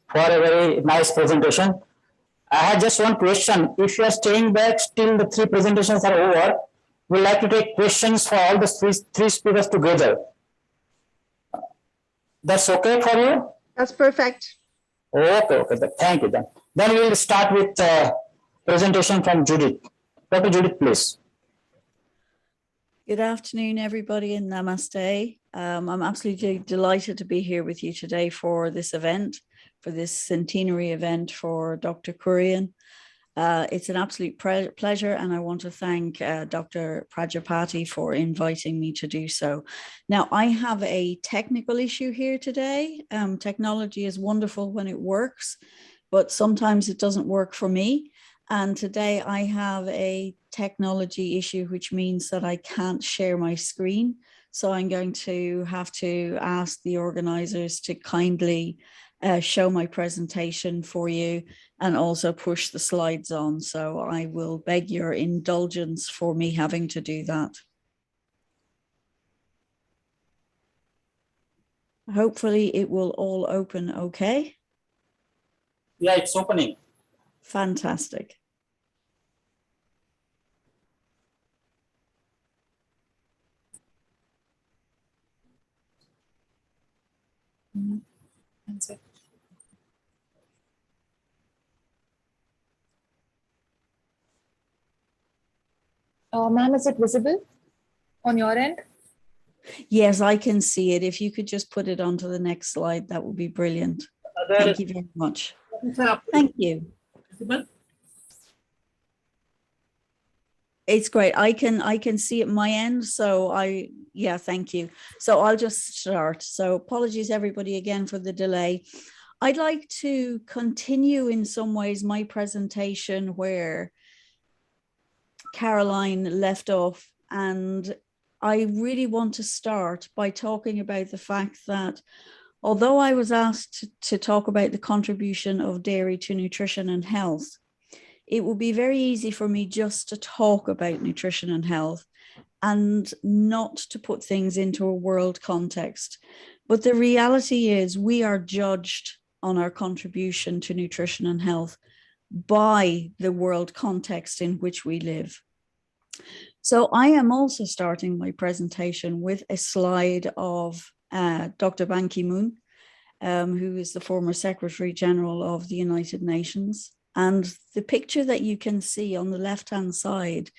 for a very nice presentation. I have just one question. If you are staying back till the 3 presentations are over, we'd like to take questions for all the three speakers together. That's okay for you? That's perfect. Okay. Thank you then. Then we will start with presentation from Judith. Dr. Judith, please. Good afternoon, everybody, and namaste. I'm absolutely delighted to be here with you today for this event, for this centenary event for Dr. Kurian. It's an absolute pleasure, and I want to thank Dr. Prajapati for inviting me to do so. Now, I have a technical issue here today. Technology is wonderful when it works, but sometimes it doesn't work for me. And today I have a technology issue, which means that I can't share my screen. So I'm going to have to ask the organizers to kindly show my presentation for you and also push the slides on. So I will beg your indulgence for me having to do that. Hopefully it will all open okay. Yeah, it's opening. Fantastic. Ma'am, is it visible on your end? Yes, I can see it. If you could just put it onto the next slide, that would be brilliant. Thank you very much. Thank you. It's great. I can see it my end. So thank you. So I'll just start. So apologies everybody again for the delay. I'd like to continue in some ways my presentation where Caroline left off, and I really want to start by talking about the fact that although I was asked to talk about the contribution of dairy to nutrition and health, it would be very easy for me just to talk about nutrition and health and not to put things into a world context. But the reality is we are judged on our contribution to nutrition and health by the world context in which we live. So I am also starting my presentation with a slide of Dr. Ban Ki-moon, who is the former Secretary General of the United Nations. And the picture that you can see on the left-hand side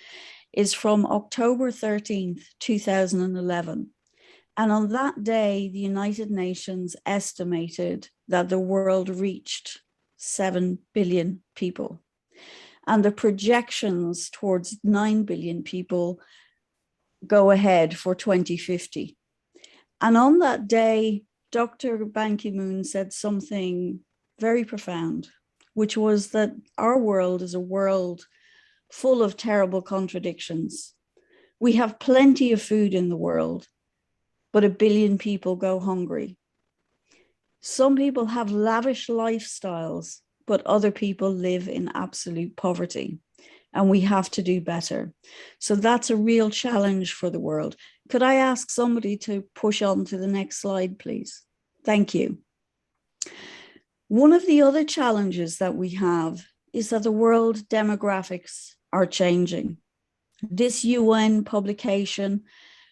is from October 13th, 2011. And on that day, the United Nations estimated that the world reached 7 billion people. And the projections towards 9 billion people go ahead for 2050. And on that day, Dr. Ban Ki-moon said something very profound, which was that our world is a world full of terrible contradictions. We have plenty of food in the world, but 1 billion people go hungry. Some people have lavish lifestyles, but other people live in absolute poverty, and we have to do better. So that's a real challenge for the world. Could I ask somebody to push on to the next slide, please? Thank you. One of the other challenges that we have is that the world demographics are changing. This UN publication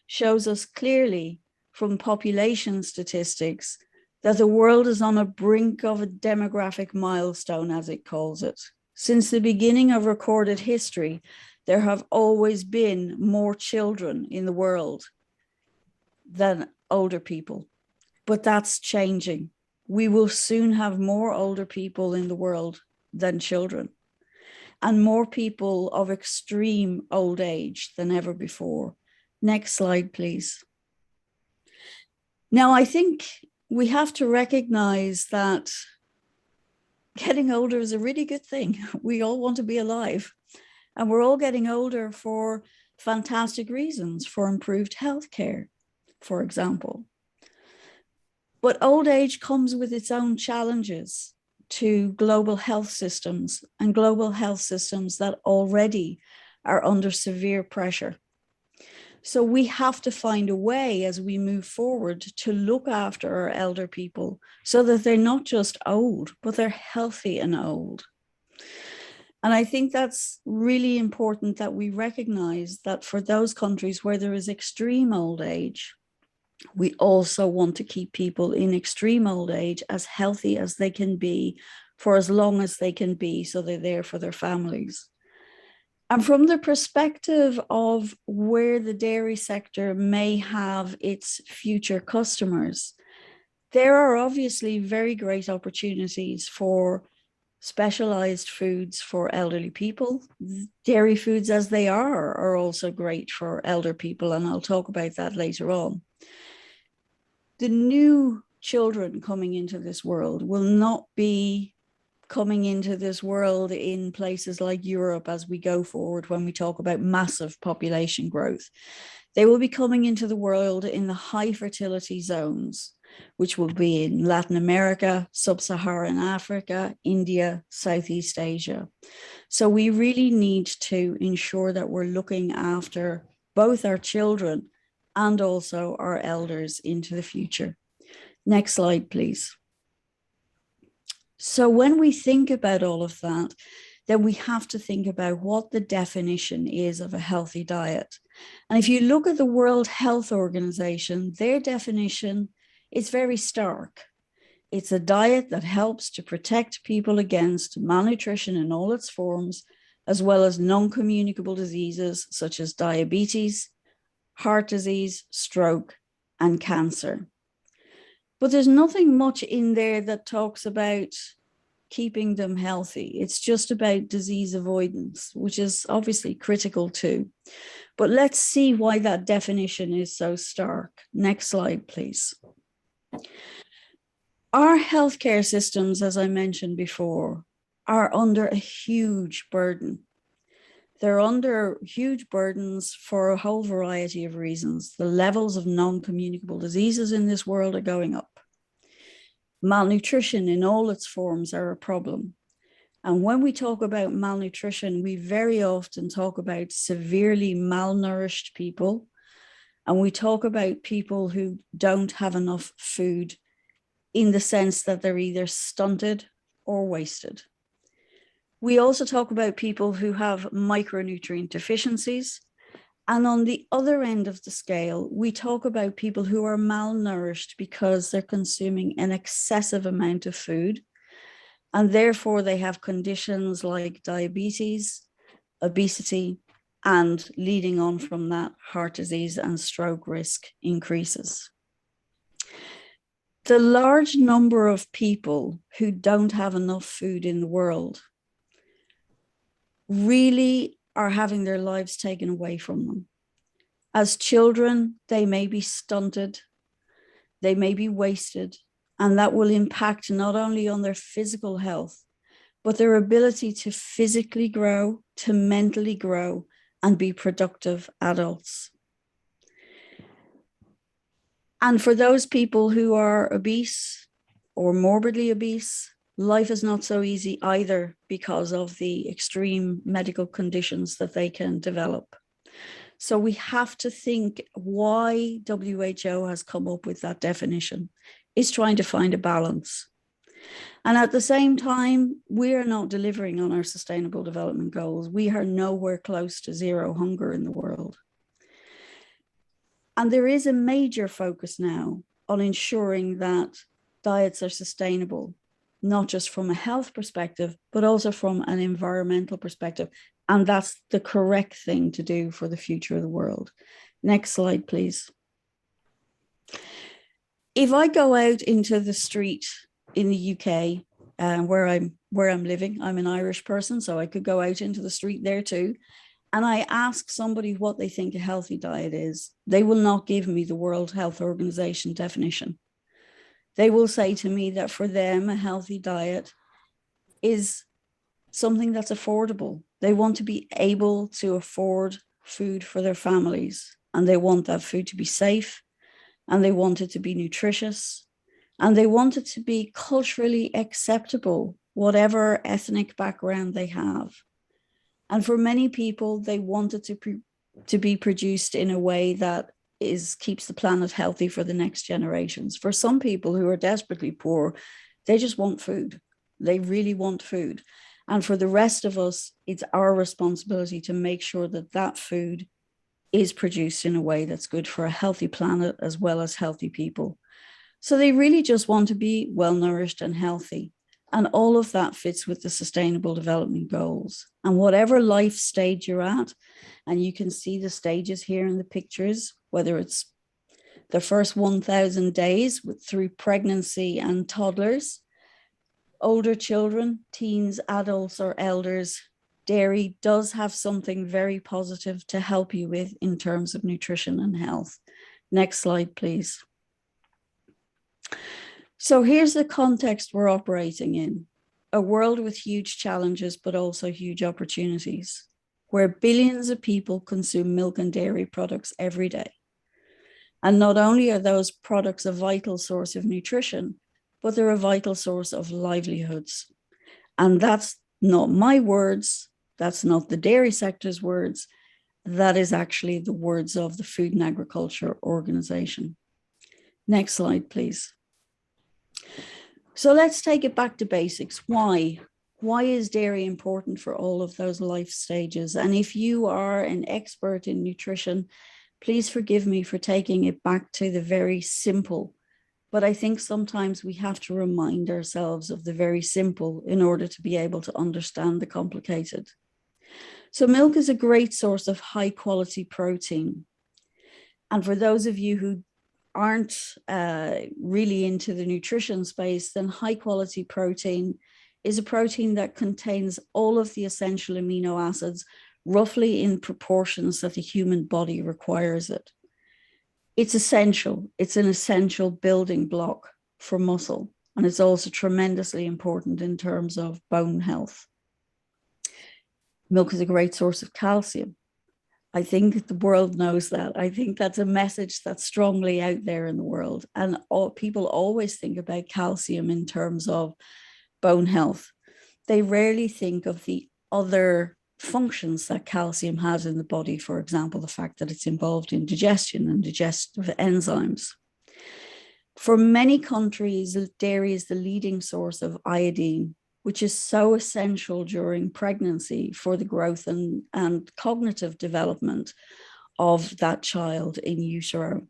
shows us clearly from population statistics that the world is on a brink of a demographic milestone, as it calls it. Since the beginning of recorded history, there have always been more children in the world than older people, but that's changing. We will soon have more older people in the world than children, and more people of extreme old age than ever before. Next slide, please. Now, I think we have to recognize that getting older is a really good thing. We all want to be alive, and we're all getting older for fantastic reasons, for improved healthcare, for example. But old age comes with its own challenges to global health systems, and global health systems that already are under severe pressure. So we have to find a way as we move forward to look after our elder people so that they're not just old, but they're healthy and old. And I think that's really important that we recognize that for those countries where there is extreme old age, we also want to keep people in extreme old age as healthy as they can be for as long as they can be, so they're there for their families. And from the perspective of where the dairy sector may have its future customers, there are obviously very great opportunities for specialized foods for elderly people. Dairy foods as they are also great for elder people, and I'll talk about that later on. The new children coming into this world will not be coming into this world in places like Europe as we go forward when we talk about massive population growth. They will be coming into the world in the high fertility zones, which will be in Latin America, Sub-Saharan Africa, India, Southeast Asia. So we really need to ensure that we're looking after both our children and also our elders into the future. Next slide, please. So when we think about all of that, then we have to think about what the definition is of a healthy diet. And if you look at the World Health Organization, their definition is very stark. It's a diet that helps to protect people against malnutrition in all its forms, as well as non-communicable diseases such as diabetes, heart disease, stroke, and cancer. But there's nothing much in there that talks about keeping them healthy. It's just about disease avoidance, which is obviously critical too. But let's see why that definition is so stark. Next slide, please. Our healthcare systems, as I mentioned before, are under a huge burden. They're under huge burdens for a whole variety of reasons. The levels of non-communicable diseases in this world are going up. Malnutrition in all its forms are a problem. And when we talk about malnutrition, we very often talk about severely malnourished people. And we talk about people who don't have enough food in the sense that they're either stunted or wasted. We also talk about people who have micronutrient deficiencies. And on the other end of the scale, we talk about people who are malnourished because they're consuming an excessive amount of food. And therefore they have conditions like diabetes, obesity, and leading on from that, heart disease and stroke risk increases. The large number of people who don't have enough food in the world really are having their lives taken away from them. As children, they may be stunted, they may be wasted, and that will impact not only on their physical health, but their ability to physically grow, to mentally grow, and be productive adults. And for those people who are obese or morbidly obese, life is not so easy either because of the extreme medical conditions that they can develop. So we have to think why WHO has come up with that definition. It's trying to find a balance. And at the same time, we are not delivering on our sustainable development goals. We are nowhere close to zero hunger in the world. And there is a major focus now on ensuring that diets are sustainable, not just from a health perspective, but also from an environmental perspective. And that's the correct thing to do for the future of the world. Next slide, please. If I go out into the street in the UK, where I'm living, I'm an Irish person, so I could go out into the street there too, and I ask somebody what they think a healthy diet is, they will not give me the World Health Organization definition. They will say to me that for them, a healthy diet is something that's affordable. They want to be able to afford food for their families, and they want that food to be safe, and they want it to be nutritious, and they want it to be culturally acceptable, whatever ethnic background they have. And for many people, they want it to be produced in a way that keeps the planet healthy for the next generations. For some people who are desperately poor, they just want food. They really want food. And for the rest of us, it's our responsibility to make sure that that food is produced in a way that's good for a healthy planet as well as healthy people. So they really just want to be well-nourished and healthy. And all of that fits with the Sustainable Development Goals. And whatever life stage you're at, and you can see the stages here in the pictures, whether it's the first 1,000 days through pregnancy and toddlers, older children, teens, adults, or elders, dairy does have something very positive to help you with in terms of nutrition and health. Next slide, please. So here's the context we're operating in: a world with huge challenges, but also huge opportunities, where billions of people consume milk and dairy products every day. And not only are those products a vital source of nutrition, but they're a vital source of livelihoods. And that's not my words, that's not the dairy sector's words, that is actually the words of the Food and Agriculture Organization. Next slide, please. So let's take it back to basics. Why? Why is dairy important for all of those life stages? And if you are an expert in nutrition, please forgive me for taking it back to the very simple. But I think sometimes we have to remind ourselves of the very simple in order to be able to understand the complicated. So milk is a great source of high quality protein. And for those of you who aren't really into the nutrition space, then high quality protein is a protein that contains all of the essential amino acids roughly in proportions that the human body requires it. It's essential. It's an essential building block for muscle, and it's also tremendously important in terms of bone health. Milk is a great source of calcium. I think the world knows that. I think that's a message that's strongly out there in the world. And people always think about calcium in terms of bone health. They rarely think of the other functions that calcium has in the body. For example, the fact that it's involved in digestion and digestive enzymes. For many countries, dairy is the leading source of iodine, which is so essential during pregnancy for the growth and cognitive development of that child in utero.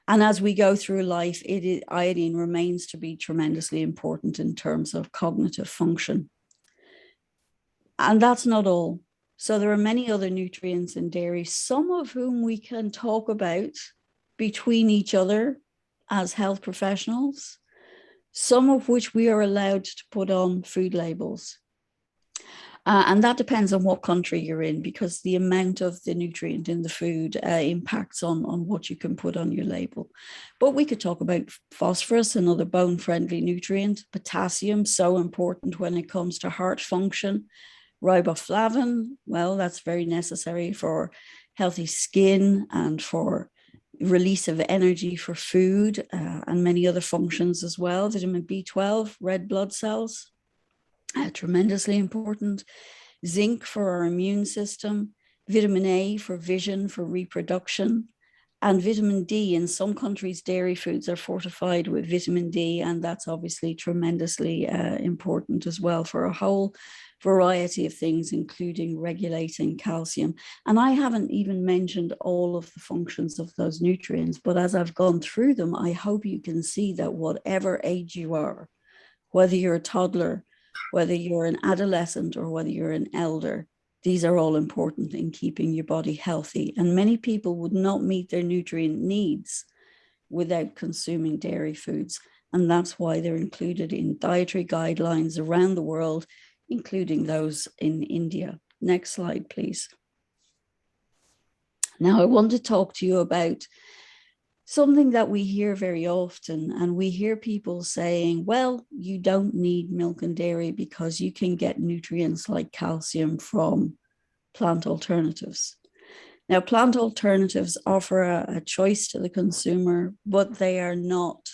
And as we go through life, iodine remains to be tremendously important in terms of cognitive function. And that's not all. So there are many other nutrients in dairy, some of whom we can talk about between each other as health professionals, some of which we are allowed to put on food labels. And that depends on what country you're in, because the amount of the nutrient in the food impacts on what you can put on your label. But we could talk about phosphorus, another bone-friendly nutrient, potassium, so important when it comes to heart function, riboflavin, well, that's very necessary for healthy skin and for release of energy for food and many other functions as well. Vitamin B12, red blood cells, tremendously important. Zinc for our immune system, vitamin A for vision, for reproduction, and vitamin D. In some countries, dairy foods are fortified with vitamin D, and that's obviously tremendously important as well for a whole variety of things, including regulating calcium. And I haven't even mentioned all of the functions of those nutrients, but as I've gone through them, I hope you can see that whatever age you are, whether you're a toddler, whether you're an adolescent, or whether you're an elder, these are all important in keeping your body healthy. And many people would not meet their nutrient needs without consuming dairy foods. And that's why they're included in dietary guidelines around the world, including those in India. Next slide, please. Now, I want to talk to you about something that we hear very often, and we hear people saying, well, you don't need milk and dairy because you can get nutrients like calcium from plant alternatives. Now, plant alternatives offer a choice to the consumer, but they are not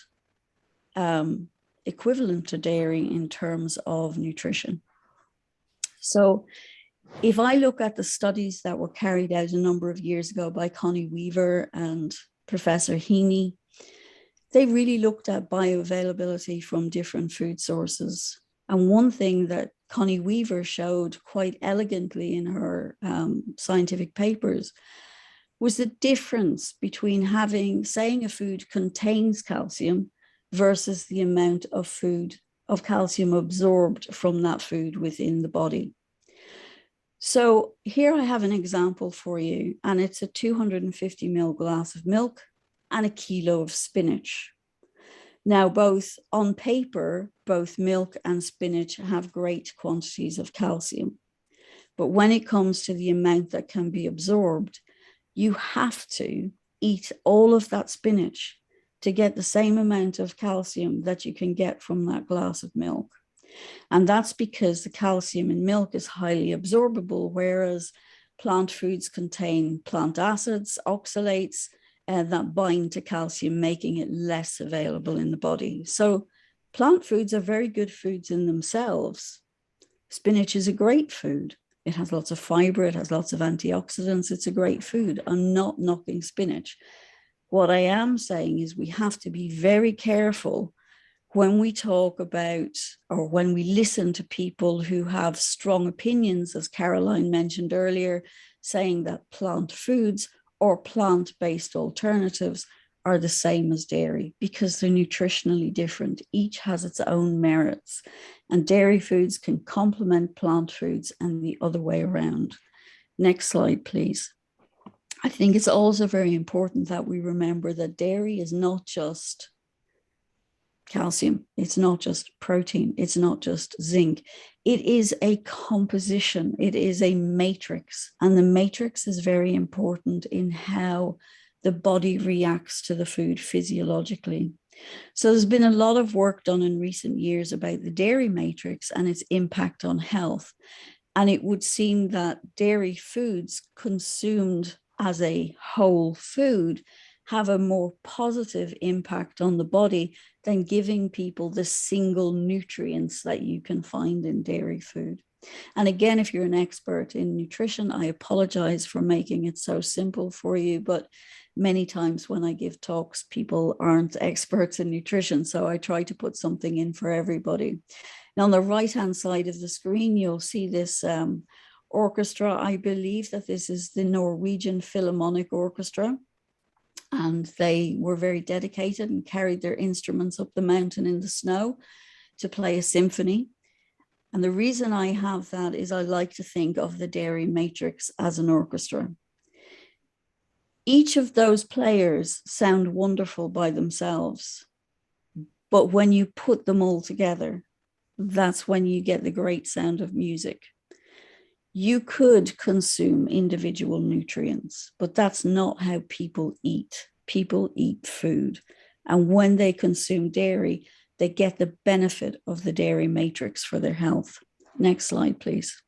equivalent to dairy in terms of nutrition. So if I look at the studies that were carried out a number of years ago by Connie Weaver and Professor Heaney, they really looked at bioavailability from different food sources. And one thing that Connie Weaver showed quite elegantly in her scientific papers was the difference between saying a food contains calcium versus the amount of calcium absorbed from that food within the body. So here I have an example for you, and it's a 250 ml glass of milk and a kilo of spinach. Now, both on paper, both milk and spinach have great quantities of calcium. But when it comes to the amount that can be absorbed, you have to eat all of that spinach to get the same amount of calcium that you can get from that glass of milk. And that's because the calcium in milk is highly absorbable, whereas plant foods contain plant acids, oxalates, that bind to calcium, making it less available in the body. So plant foods are very good foods in themselves. Spinach is a great food. It has lots of fiber, it has lots of antioxidants. It's a great food. I'm not knocking spinach. What I am saying is we have to be very careful when we talk about, or when we listen to people who have strong opinions, as Caroline mentioned earlier, saying that plant foods or plant-based alternatives are the same as dairy, because they're nutritionally different. Each has its own merits, and dairy foods can complement plant foods and the other way around. Next slide, please. I think it's also very important that we remember that dairy is not just calcium, it's not just protein, it's not just zinc. It is a composition, it is a matrix, and the matrix is very important in how the body reacts to the food physiologically. So there's been a lot of work done in recent years about the dairy matrix and its impact on health. And it would seem that dairy foods consumed as a whole food have a more positive impact on the body than giving people the single nutrients that you can find in dairy food. And again, if you're an expert in nutrition, I apologize for making it so simple for you, but many times when I give talks, people aren't experts in nutrition, so I try to put something in for everybody. Now, on the right-hand side of the screen, you'll see this orchestra. I believe that this is the Norwegian Philharmonic Orchestra, and they were very dedicated and carried their instruments up the mountain in the snow to play a symphony. And the reason I have that is I like to think of the dairy matrix as an orchestra. Each of those players sound wonderful by themselves, but when you put them all together, that's when you get the great sound of music. You could consume individual nutrients, but that's not how people eat. People eat food. And when they consume dairy, they get the benefit of the dairy matrix for their health. Next slide, please.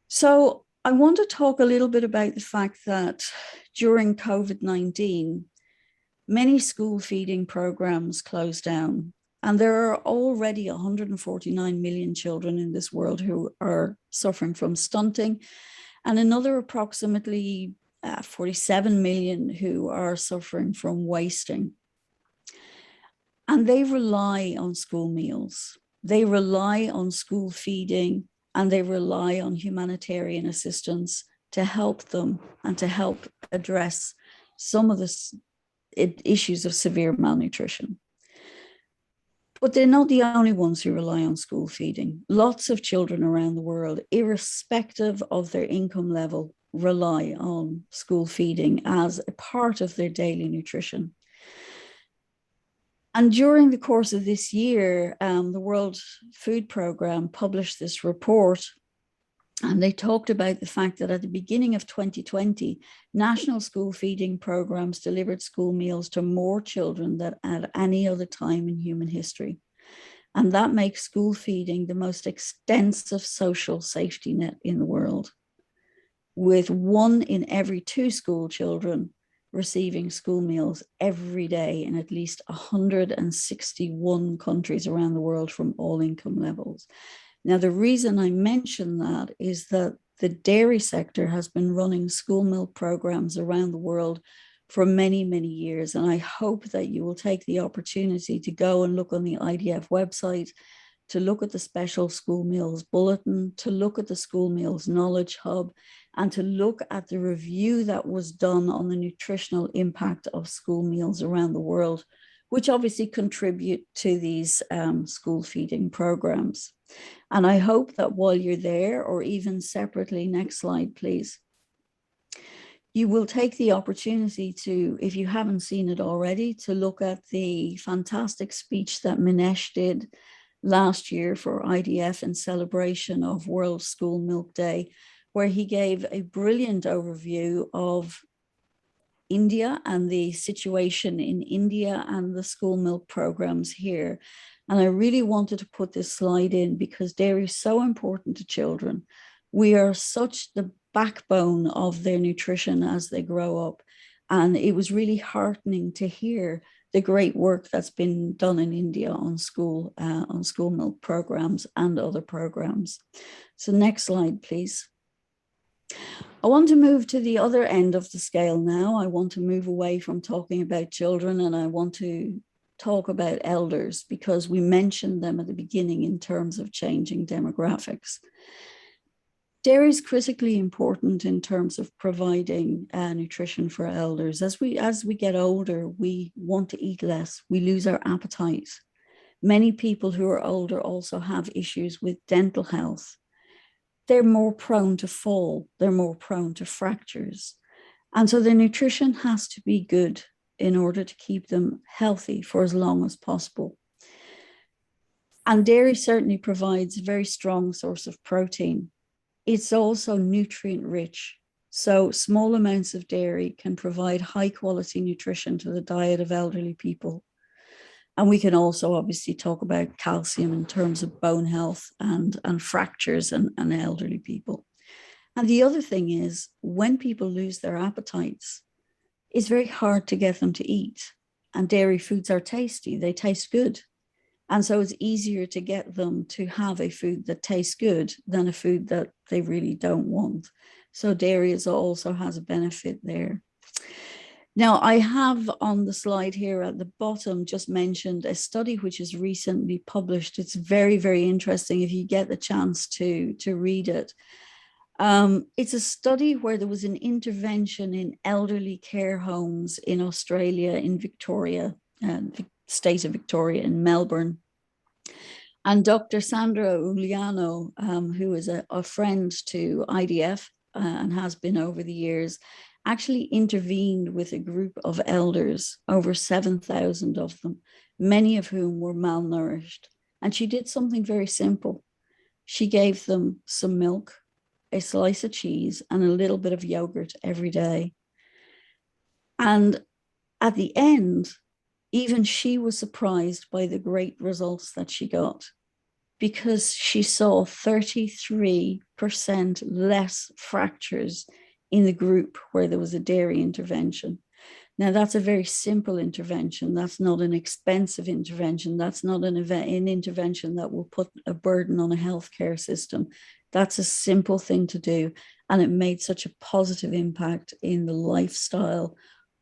So I want to talk a little bit about the fact that during COVID-19, many school feeding programs closed down. And there are already 149 million children in this world who are suffering from stunting. and another approximately 47 million who are suffering from wasting. And they rely on school meals. They rely on school feeding, and they rely on humanitarian assistance to help them and to help address some of the issues of severe malnutrition. But they're not the only ones who rely on school feeding. Lots of children around the world, irrespective of their income level, rely on school feeding as a part of their daily nutrition. And during the course of this year, the World Food Programme published this report, and they talked about the fact that at the beginning of 2020, national school feeding programs delivered school meals to more children than at any other time in human history. And that makes school feeding the most extensive social safety net in the world, with 1 in every 2 school children receiving school meals every day in at least 161 countries around the world from all income levels. Now, the reason I mention that is that the dairy sector has been running school milk programs around the world for many, many years. And I hope that you will take the opportunity to go and look on the IDF website, to look at the Special School Meals Bulletin, to look at the School Meals Knowledge Hub, and to look at the review that was done on the nutritional impact of school meals around the world, which obviously contribute to these school feeding programs. And I hope that while you're there, or even separately, next slide, please, you will take the opportunity to, if you haven't seen it already, to look at the fantastic speech that Minesh did last year for IDF in celebration of World School Milk Day, where he gave a brilliant overview of India and the situation in India and the school milk programs here. And I really wanted to put this slide in because dairy is so important to children. We are such the backbone of their nutrition as they grow up. And it was really heartening to hear the great work that's been done in India on school milk programs and other programs. So next slide, please. I want to move to the other end of the scale now. I want to move away from talking about children, and I want to talk about elders, because we mentioned them at the beginning in terms of changing demographics. Dairy is critically important in terms of providing nutrition for elders. As we get older, we want to eat less. We lose our appetite. Many people who are older also have issues with dental health. They're more prone to fall. They're more prone to fractures. And so their nutrition has to be good in order to keep them healthy for as long as possible. And dairy certainly provides a very strong source of protein. It's also nutrient rich. So small amounts of dairy can provide high quality nutrition to the diet of elderly people. And we can also obviously talk about calcium in terms of bone health and fractures and elderly people. And the other thing is, when people lose their appetites, it's very hard to get them to eat. And dairy foods are tasty, they taste good. And so it's easier to get them to have a food that tastes good than a food that they really don't want. So dairy also has a benefit there. Now, I have on the slide here at the bottom just mentioned a study which is recently published. It's very, very interesting if you get the chance to read it. It's a study where there was an intervention in elderly care homes in Australia, in Victoria, the state of Victoria, in Melbourne. And Dr. Sandra Uliano, who is a friend to IDF and has been over the years, actually intervened with a group of elders, over 7,000 of them, many of whom were malnourished. And she did something very simple. She gave them some milk, a slice of cheese, and a little bit of yogurt every day. And at the end, even she was surprised by the great results that she got, because she saw 33% less fractures in the group where there was a dairy intervention. Now, that's a very simple intervention. That's not an expensive intervention. That's not an intervention that will put a burden on a healthcare system. That's a simple thing to do. And it made such a positive impact in the lifestyle,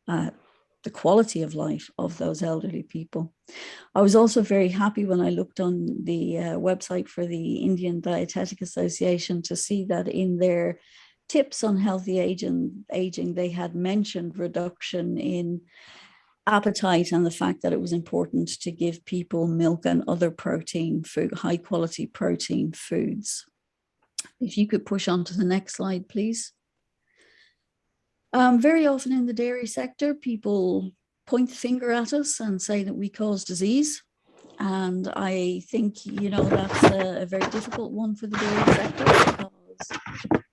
the quality of life of those elderly people. I was also very happy when I looked on the website for the Indian Dietetic Association to see that in their tips on healthy aging, they had mentioned reduction in appetite and the fact that it was important to give people milk and other protein food, high quality protein foods. If you could push on to the next slide, please. Very often in the dairy sector, people point the finger at us and say that we cause disease. And I think, you know, that's a very difficult one for the dairy sector, because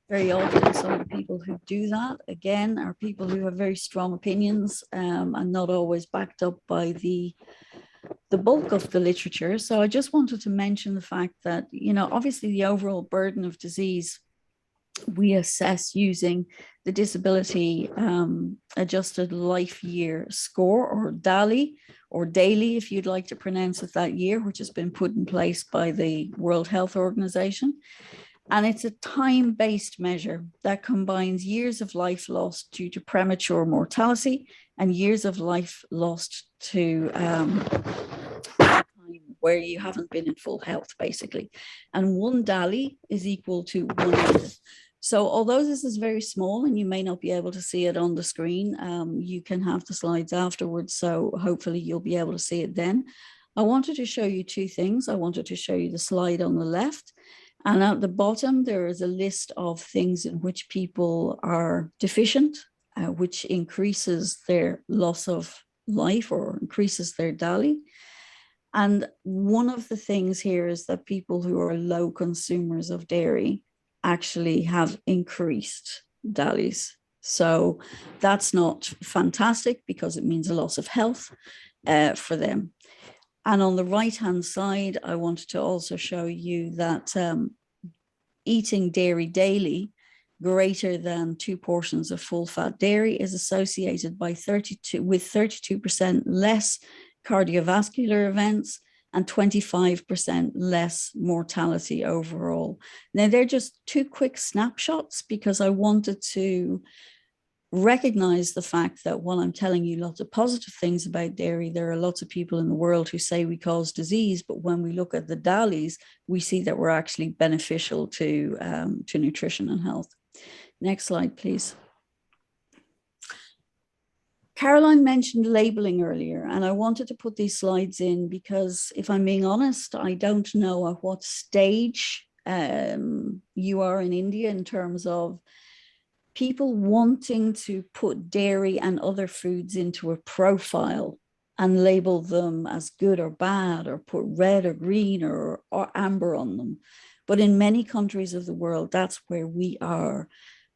very often some of the people who do that, again, are people who have very strong opinions and not always backed up by the bulk of the literature. So I just wanted to mention the fact that, you know, obviously the overall burden of disease we assess using the disability adjusted life year score, or DALY, or daily, if you'd like to pronounce it that year, which has been put in place by the World Health Organization. And it's a time-based measure that combines years of life lost due to premature mortality and years of life lost to time where you haven't been in full health, basically. And one DALY is equal to 1 year. So although this is very small and you may not be able to see it on the screen, you can have the slides afterwards. So hopefully you'll be able to see it then. I wanted to show you two things. I wanted to show you the slide on the left. And at the bottom, there is a list of things in which people are deficient, which increases their loss of life or increases their DALY. And one of the things here is that people who are low consumers of dairy actually have increased DALYs. So that's not fantastic because it means a loss of health for them. And on the right-hand side, I wanted to also show you that eating dairy daily greater than 2 portions of full-fat dairy is associated with 32% less cardiovascular events and 25% less mortality overall. Now, they're just two quick snapshots because I wanted to recognize the fact that while I'm telling you lots of positive things about dairy, there are lots of people in the world who say we cause disease, but when we look at the DALYs, we see that we're actually beneficial to nutrition and health. Next slide, please. Caroline mentioned labeling earlier, and I wanted to put these slides in because if I'm being honest, I don't know at what stage you are in India in terms of people wanting to put dairy and other foods into a profile and label them as good or bad, or put red or green or amber on them. But in many countries of the world, that's where we are.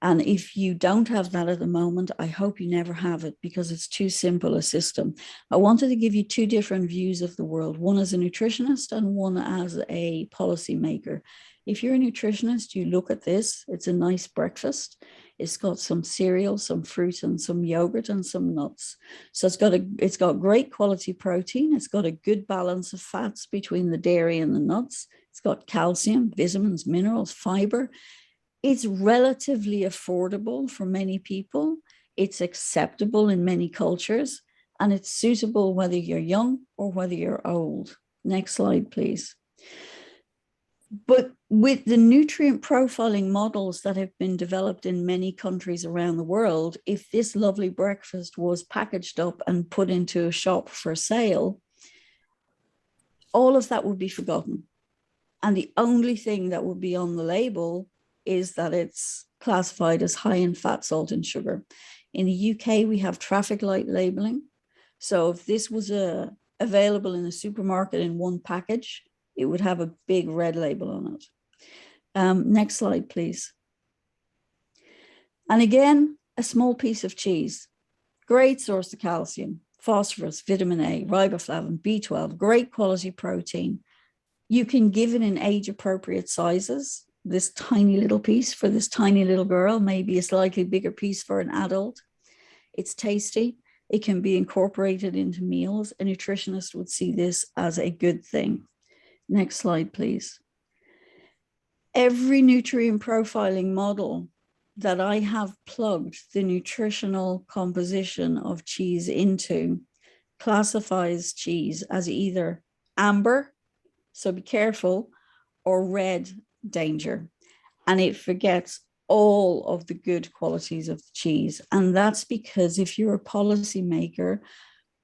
And if you don't have that at the moment, I hope you never have it because it's too simple a system. I wanted to give you two different views of the world, one as a nutritionist and one as a policymaker. If you're a nutritionist, you look at this, it's a nice breakfast. It's got some cereal, some fruit and some yogurt and some nuts. So it's got great quality protein. It's got a good balance of fats between the dairy and the nuts. It's got calcium, vitamins, minerals, fiber. It's relatively affordable for many people. It's acceptable in many cultures, and it's suitable whether you're young or whether you're old. Next slide, please. But with the nutrient profiling models that have been developed in many countries around the world, if this lovely breakfast was packaged up and put into a shop for sale, all of that would be forgotten. And the only thing that would be on the label is that it's classified as high in fat, salt, and sugar. In the UK, we have traffic light labeling. So if this was available in the supermarket in one package, it would have a big red label on it. Next slide, please. And again, a small piece of cheese, great source of calcium, phosphorus, vitamin A, riboflavin, B12, great quality protein. You can give it in age-appropriate sizes. This tiny little piece for this tiny little girl, maybe a slightly bigger piece for an adult. It's tasty. It can be incorporated into meals. A nutritionist would see this as a good thing. Next slide, please. Every nutrient profiling model that I have plugged the nutritional composition of cheese into classifies cheese as either amber, so be careful, or red, danger. And it forgets all of the good qualities of the cheese. And that's because if you're a policymaker,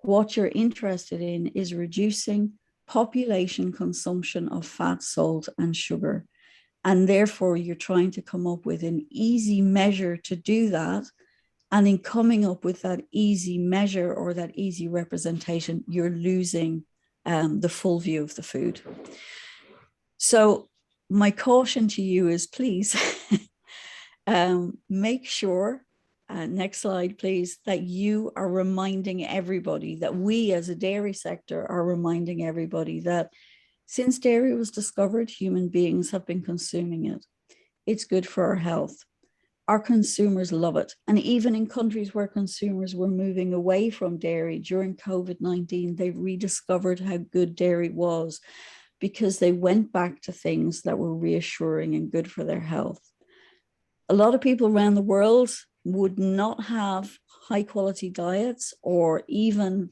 what you're interested in is reducing population consumption of fat, salt, and sugar. And therefore, you're trying to come up with an easy measure to do that. And in coming up with that easy measure or that easy representation, you're losing the full view of the food. So my caution to you is please make sure, next slide, please, that you are reminding everybody, that we as a dairy sector are reminding everybody that since dairy was discovered, human beings have been consuming it. It's good for our health. Our consumers love it. And even in countries where consumers were moving away from dairy during COVID-19, they rediscovered how good dairy was because they went back to things that were reassuring and good for their health. A lot of people around the world would not have high quality diets or even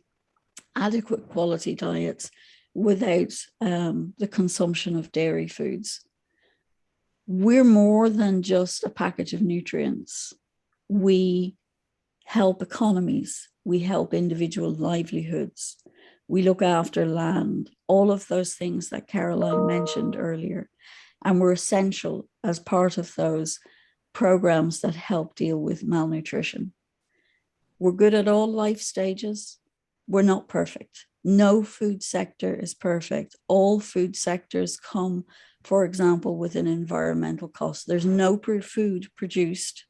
adequate quality diets without the consumption of dairy foods. We're more than just a package of nutrients. We help economies. We help individual livelihoods. We look after land, all of those things that Caroline mentioned earlier. And we're essential as part of those programs that help deal with malnutrition. We're good at all life stages. We're not perfect. No food sector is perfect. All food sectors come, for example, with an environmental cost. There's no food produced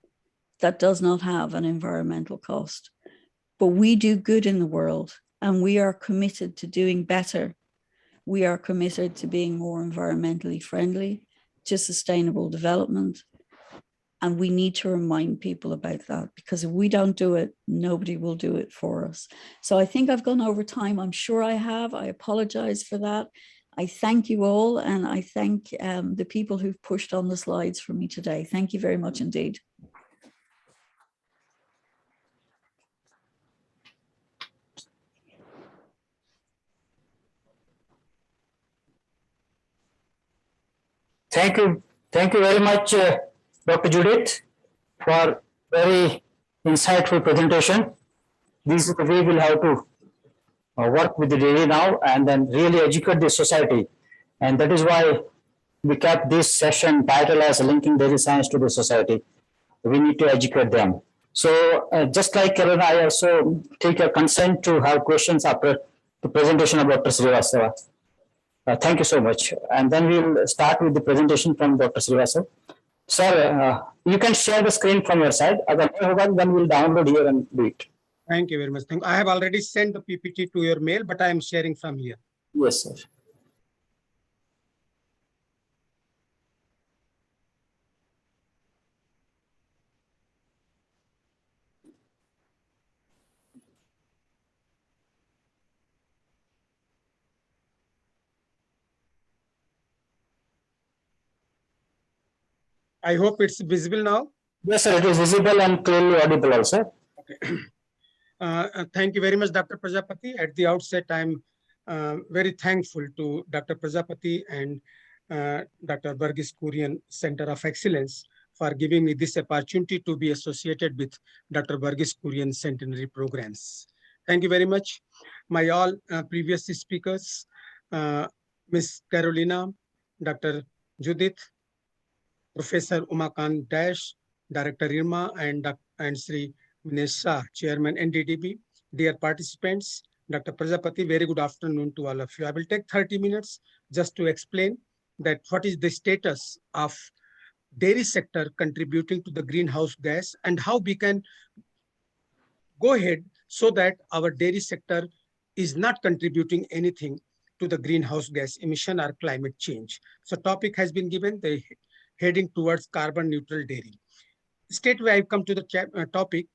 that does not have an environmental cost. But we do good in the world, and we are committed to doing better. We are committed to being more environmentally friendly, to sustainable development. And we need to remind people about that, because if we don't do it, nobody will do it for us. So I think I've gone over time. I'm sure I have. I apologize for that. I thank you all, and I thank the people who've pushed on the slides for me today. Thank you very much indeed. Thank you. Thank you very much, Dr. Judith, for very insightful presentation. This is the way we'll have to work with the dairy now and then really educate the society. And that is why we kept this session titled as Linking Dairy Science to the Society. We need to educate them. So just like Karen, I also take a consent to have questions after the presentation of Dr. Srivastava. Thank you so much. And then we'll start with the presentation from Dr. Srivastava. Sir, you can share the screen from your side. Then we'll download here and do it. Thank you very much. I have already sent the PPT to your mail, but I am sharing from here. Yes, sir. I hope it's visible now. Yes, sir. It is visible and clearly audible also. Okay. Thank you very much, Dr. Prajapati. At the outset, I'm very thankful to Dr. Prajapati and Dr. Varghese Kurian Center of Excellence for giving me this opportunity to be associated with Dr. Varghese Kurian Centenary Programs. Thank you very much. My all previous speakers, Ms. Carolina, Dr. Judith, Professor Umakant Dash, Director Irma, and Sri Minesh Shah, Chairman NDDB, dear participants, Dr. Prajapati, very good afternoon to all of you. I will take 30 minutes just to explain that what is the status of dairy sector contributing to the greenhouse gas and how we can go ahead so that our dairy sector is not contributing anything to the greenhouse gas emission or climate change. So topic has been given, the heading towards carbon neutral dairy. Straight away I come to the topic.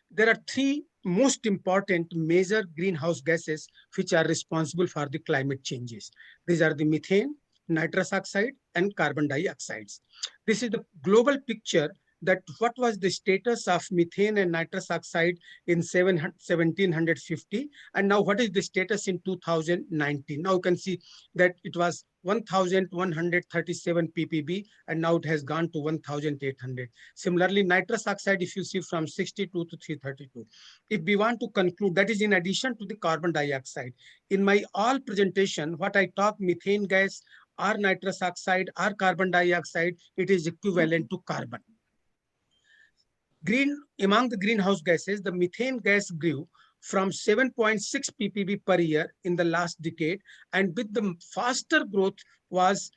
There are three most important major greenhouse gases which are responsible for the climate changes. These are the methane, nitrous oxide, and carbon dioxide. This is the global picture that what was the status of methane and nitrous oxide in 1750, and now what is the status in 2019. Now you can see that it was 1,137 ppb, and now it has gone to 1,800. Similarly, nitrous oxide, if you see, from 62 to 332. If we want to conclude, that is in addition to the carbon dioxide. In my all presentation, what I talk, methane gas or nitrous oxide or carbon dioxide, it is equivalent to carbon. Among the greenhouse gases, the methane gas grew from 7.6 ppb per year in the last decade, and with the faster growth was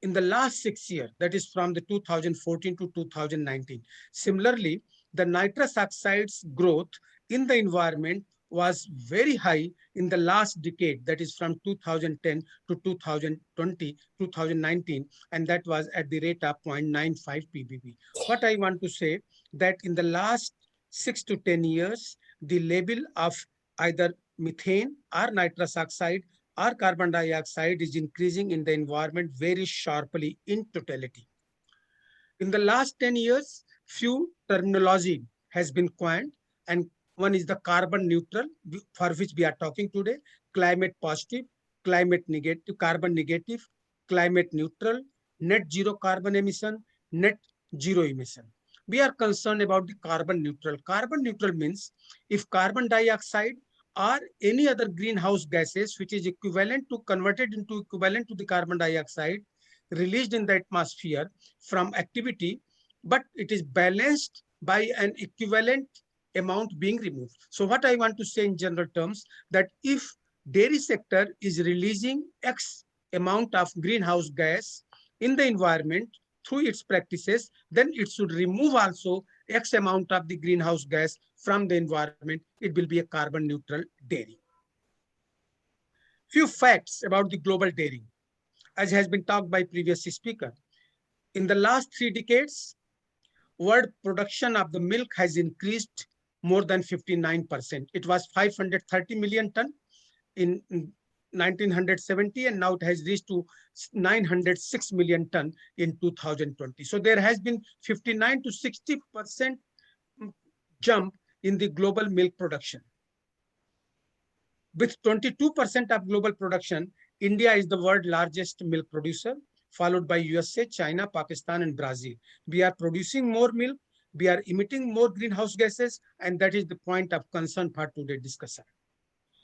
in the last 6 years, that is from the 2014 to 2019. Similarly, the nitrous oxides growth in the environment was very high in the last decade, that is from 2010 to 2019, and that was at the rate of 0.95 ppb. What I want to say, that in the last 6 to 10 years, the level of either methane or nitrous oxide or carbon dioxide is increasing in the environment very sharply in totality. In the last 10 years, few terminology has been coined, and one is the carbon neutral, for which we are talking today, climate positive, climate negative, carbon negative, climate neutral, net zero carbon emission, net zero emission. We are concerned about the carbon neutral. Carbon neutral means if carbon dioxide or any other greenhouse gases which is converted into equivalent to the carbon dioxide released in the atmosphere from activity, but it is balanced by an equivalent amount being removed. So what I want to say in general terms, that if dairy sector is releasing X amount of greenhouse gas in the environment through its practices, then it should remove also X amount of the greenhouse gas from the environment. It will be a carbon neutral dairy. Few facts about the global dairy, as has been talked by previous speaker. In the last 3 decades, world production of the milk has increased more than 59%. It was 530 million ton in 1970, and now it has reached to 906 million ton in 2020. So there has been 59 to 60% jump in the global milk production. With 22% of global production, India is the world's largest milk producer, followed by USA, China, Pakistan, and Brazil. We are producing more milk, we are emitting more greenhouse gases, and that is the point of concern for today's discussion.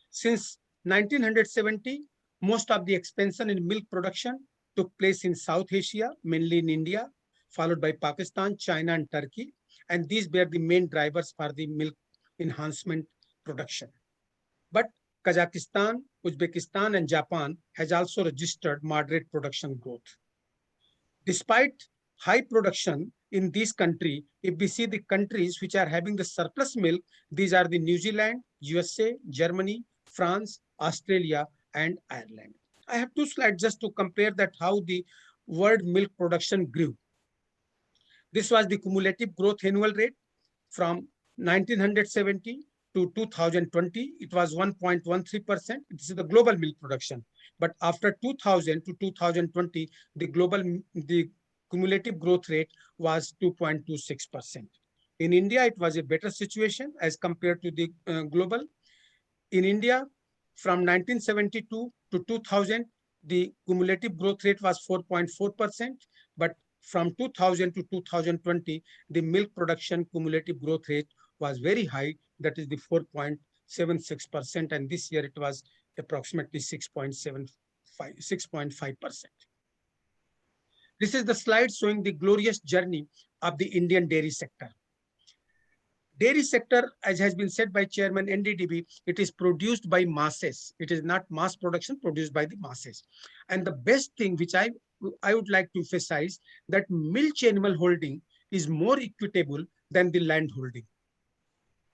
Since 1970, most of the expansion in milk production took place in South Asia, mainly in India, followed by Pakistan, China, and Turkey. And these were the main drivers for the milk enhancement production. But Kazakhstan, Uzbekistan, and Japan has also registered moderate production growth. Despite high production in this country, if we see the countries which are having the surplus milk, these are the New Zealand, USA, Germany, France, Australia, and Ireland. I have 2 slides just to compare that how the world milk production grew. This was the cumulative growth annual rate from 1970 to 2020. It was 1.13%. This is the global milk production. But after 2000 to 2020, the cumulative growth rate was 2.26%. In India, it was a better situation as compared to the global. In India, from 1972 to 2000, the cumulative growth rate was 4.4%, but from 2000 to 2020, the milk production cumulative growth rate was very high, that is the 4.76%, and this year it was approximately 6.5%. This is the slide showing the glorious journey of the Indian dairy sector. Dairy sector, as has been said by Chairman NDDB, it is produced by masses. It is not mass production, produced by the masses. And the best thing which I would like to emphasize, that milk animal holding is more equitable than the land holding.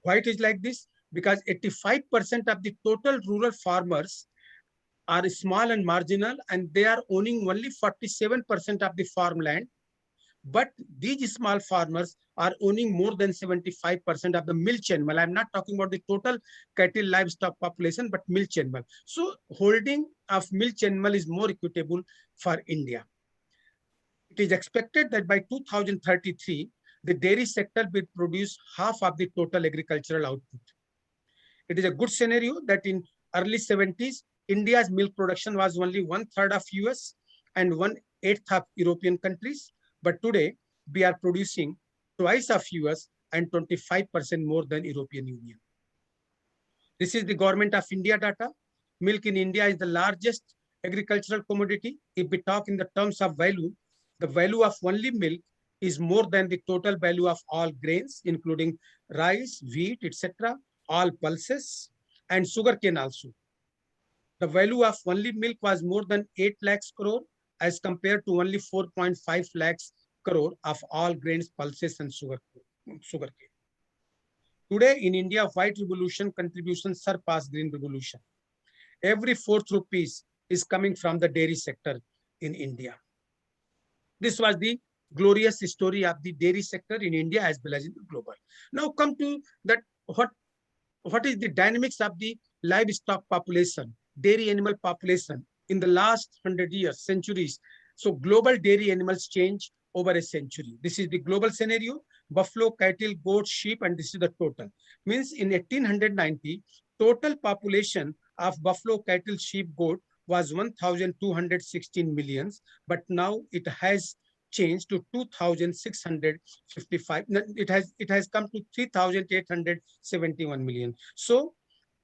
Why it is like this? Because 85% of the total rural farmers are small and marginal, and they are owning only 47% of the farmland. But these small farmers are owning more than 75% of the milk animal. I'm not talking about the total cattle livestock population, but milk animal. So holding of milk animal is more equitable for India. It is expected that by 2033, the dairy sector will produce half of the total agricultural output. It is a good scenario that in early 70s, India's milk production was only 1/3 of US and 1/8 of European countries. But today, we are producing twice of US and 25% more than European Union. This is the Government of India data. Milk in India is the largest agricultural commodity. If we talk in the terms of value, the value of only milk is more than the total value of all grains, including rice, wheat, etc., all pulses, and sugarcane also. The value of only milk was more than 8 lakhs crore as compared to only 4.5 lakhs crore of all grains, pulses, and sugarcane. Today in India, white revolution contribution surpassed green revolution. Every fourth rupees is coming from the dairy sector in India. This was the glorious story of the dairy sector in India as well as in the global. Now come to that, what is the dynamics of the livestock population, dairy animal population in the last 100 years, centuries. So global dairy animals change over a century. This is the global scenario: buffalo, cattle, goats, sheep, and this is the total. Means in 1890, total population of buffalo, cattle, sheep, goat was 1,216 millions, but now it has changed to 2,655. It has come to 3,871 million. So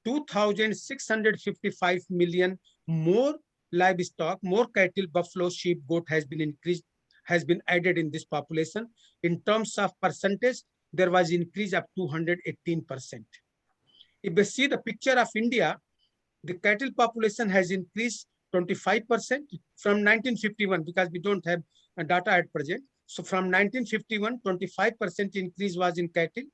2,655 million more livestock, more cattle, buffalo, sheep, goat has been increased, has been added in this population. In terms of percentage, there was increase of 218%. If we see the picture of India, the cattle population has increased 25% from 1951, because we don't have data at present. So from 1951, 25% increase was in cattle,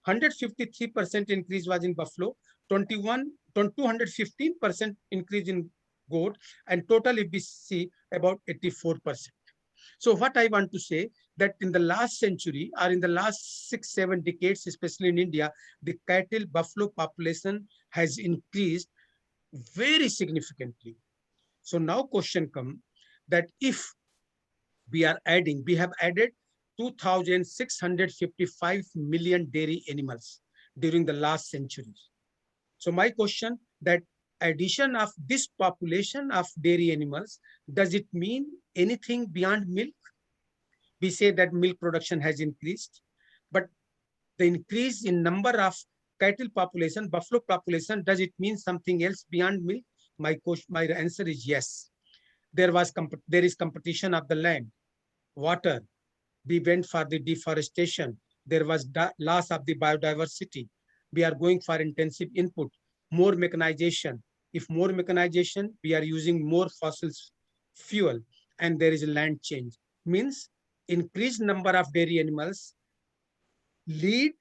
153% increase was in buffalo, 215% increase in goat, and total if we see about 84%. So what I want to say, that in the last century or in the last 6-7 decades, especially in India, the cattle buffalo population has increased very significantly. So now question comes that if we have added 2,655 million dairy animals during the last century. So my question, that addition of this population of dairy animals, does it mean anything beyond milk? We say that milk production has increased, but the increase in number of cattle population, buffalo population, does it mean something else beyond milk? My answer is yes. There is competition of the land, water. We went for the deforestation. There was loss of the biodiversity. We are going for intensive input, more mechanization. If more mechanization, we are using more fossil fuel, and there is a land change. Means increased number of dairy animals lead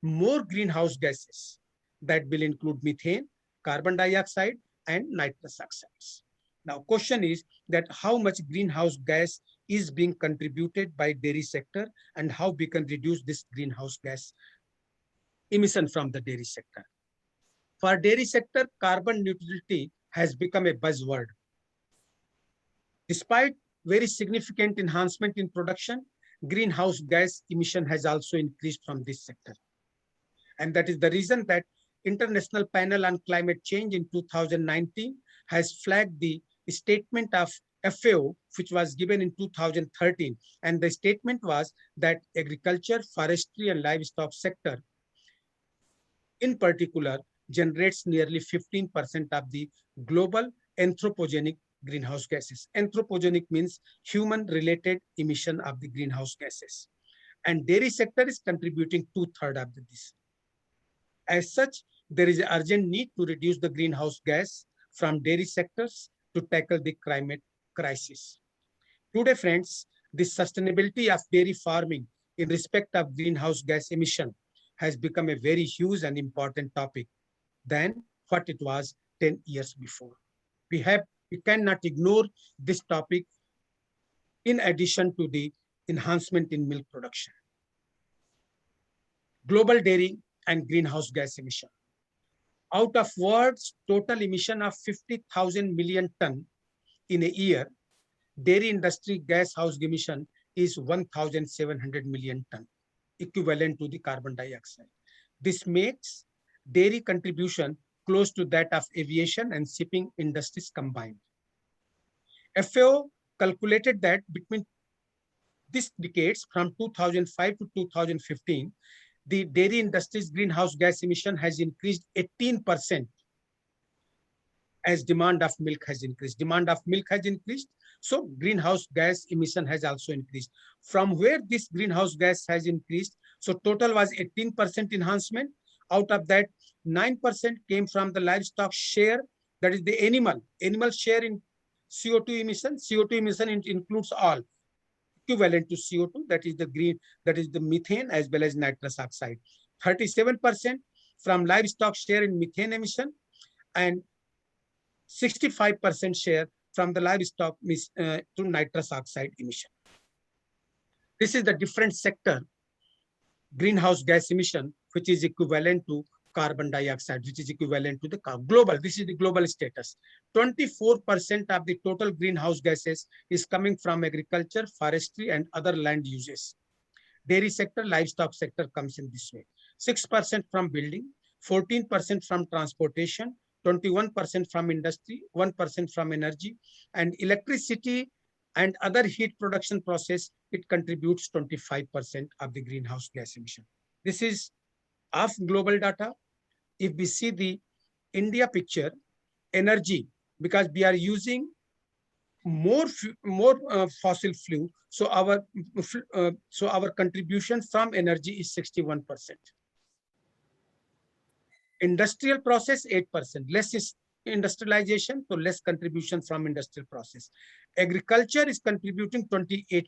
more greenhouse gases that will include methane, carbon dioxide, and nitrous oxides. Now, question is that how much greenhouse gas is being contributed by dairy sector, and how we can reduce this greenhouse gas emission from the dairy sector. For dairy sector, carbon neutrality has become a buzzword. Despite very significant enhancement in production, greenhouse gas emission has also increased from this sector. And that is the reason that International Panel on Climate Change in 2019 has flagged the statement of FAO, which was given in 2013. And the statement was that agriculture, forestry, and livestock sector in particular generates nearly 15% of the global anthropogenic greenhouse gases. Anthropogenic means human-related emission of the greenhouse gases. And dairy sector is contributing 2/3 of this. As such, there is an urgent need to reduce the greenhouse gas from dairy sectors to tackle the climate crisis. Today, friends, the sustainability of dairy farming in respect of greenhouse gas emission has become a very huge and important topic than what it was 10 years before. We cannot ignore this topic in addition to the enhancement in milk production. Global dairy and greenhouse gas emission. Out of world's total emission of 50,000 million ton in a year, dairy industry gas house emission is 1,700 million ton. equivalent to the carbon dioxide. This makes dairy contribution close to that of aviation and shipping industries combined. FAO calculated that between these decades, from 2005 to 2015, the dairy industry's greenhouse gas emission has increased 18% as demand of milk has increased. Demand of milk has increased, so greenhouse gas emission has also increased. From where this greenhouse gas has increased, so total was 18% enhancement. Out of that, 9% came from the livestock share, that is the animal share in CO2 emission. CO2 emission includes all equivalent to CO2, that is the methane as well as nitrous oxide. 37% from livestock share in methane emission, and 65% share from the livestock to nitrous oxide emission. This is the different sector greenhouse gas emission, which is equivalent to carbon dioxide, which is equivalent to the global. This is the global status. 24% of the total greenhouse gases is coming from agriculture, forestry, and other land uses. Dairy sector, livestock sector comes in this way. 6% from building, 14% from transportation, 21% from industry, 1% from energy, and electricity and other heat production process, it contributes 25% of the greenhouse gas emission. This is of global data. If we see the India picture, energy, because we are using more fossil fuel, so our contribution from energy is 61%. Industrial process 8%, less is industrialization, so less contribution from industrial process. Agriculture is contributing 28%,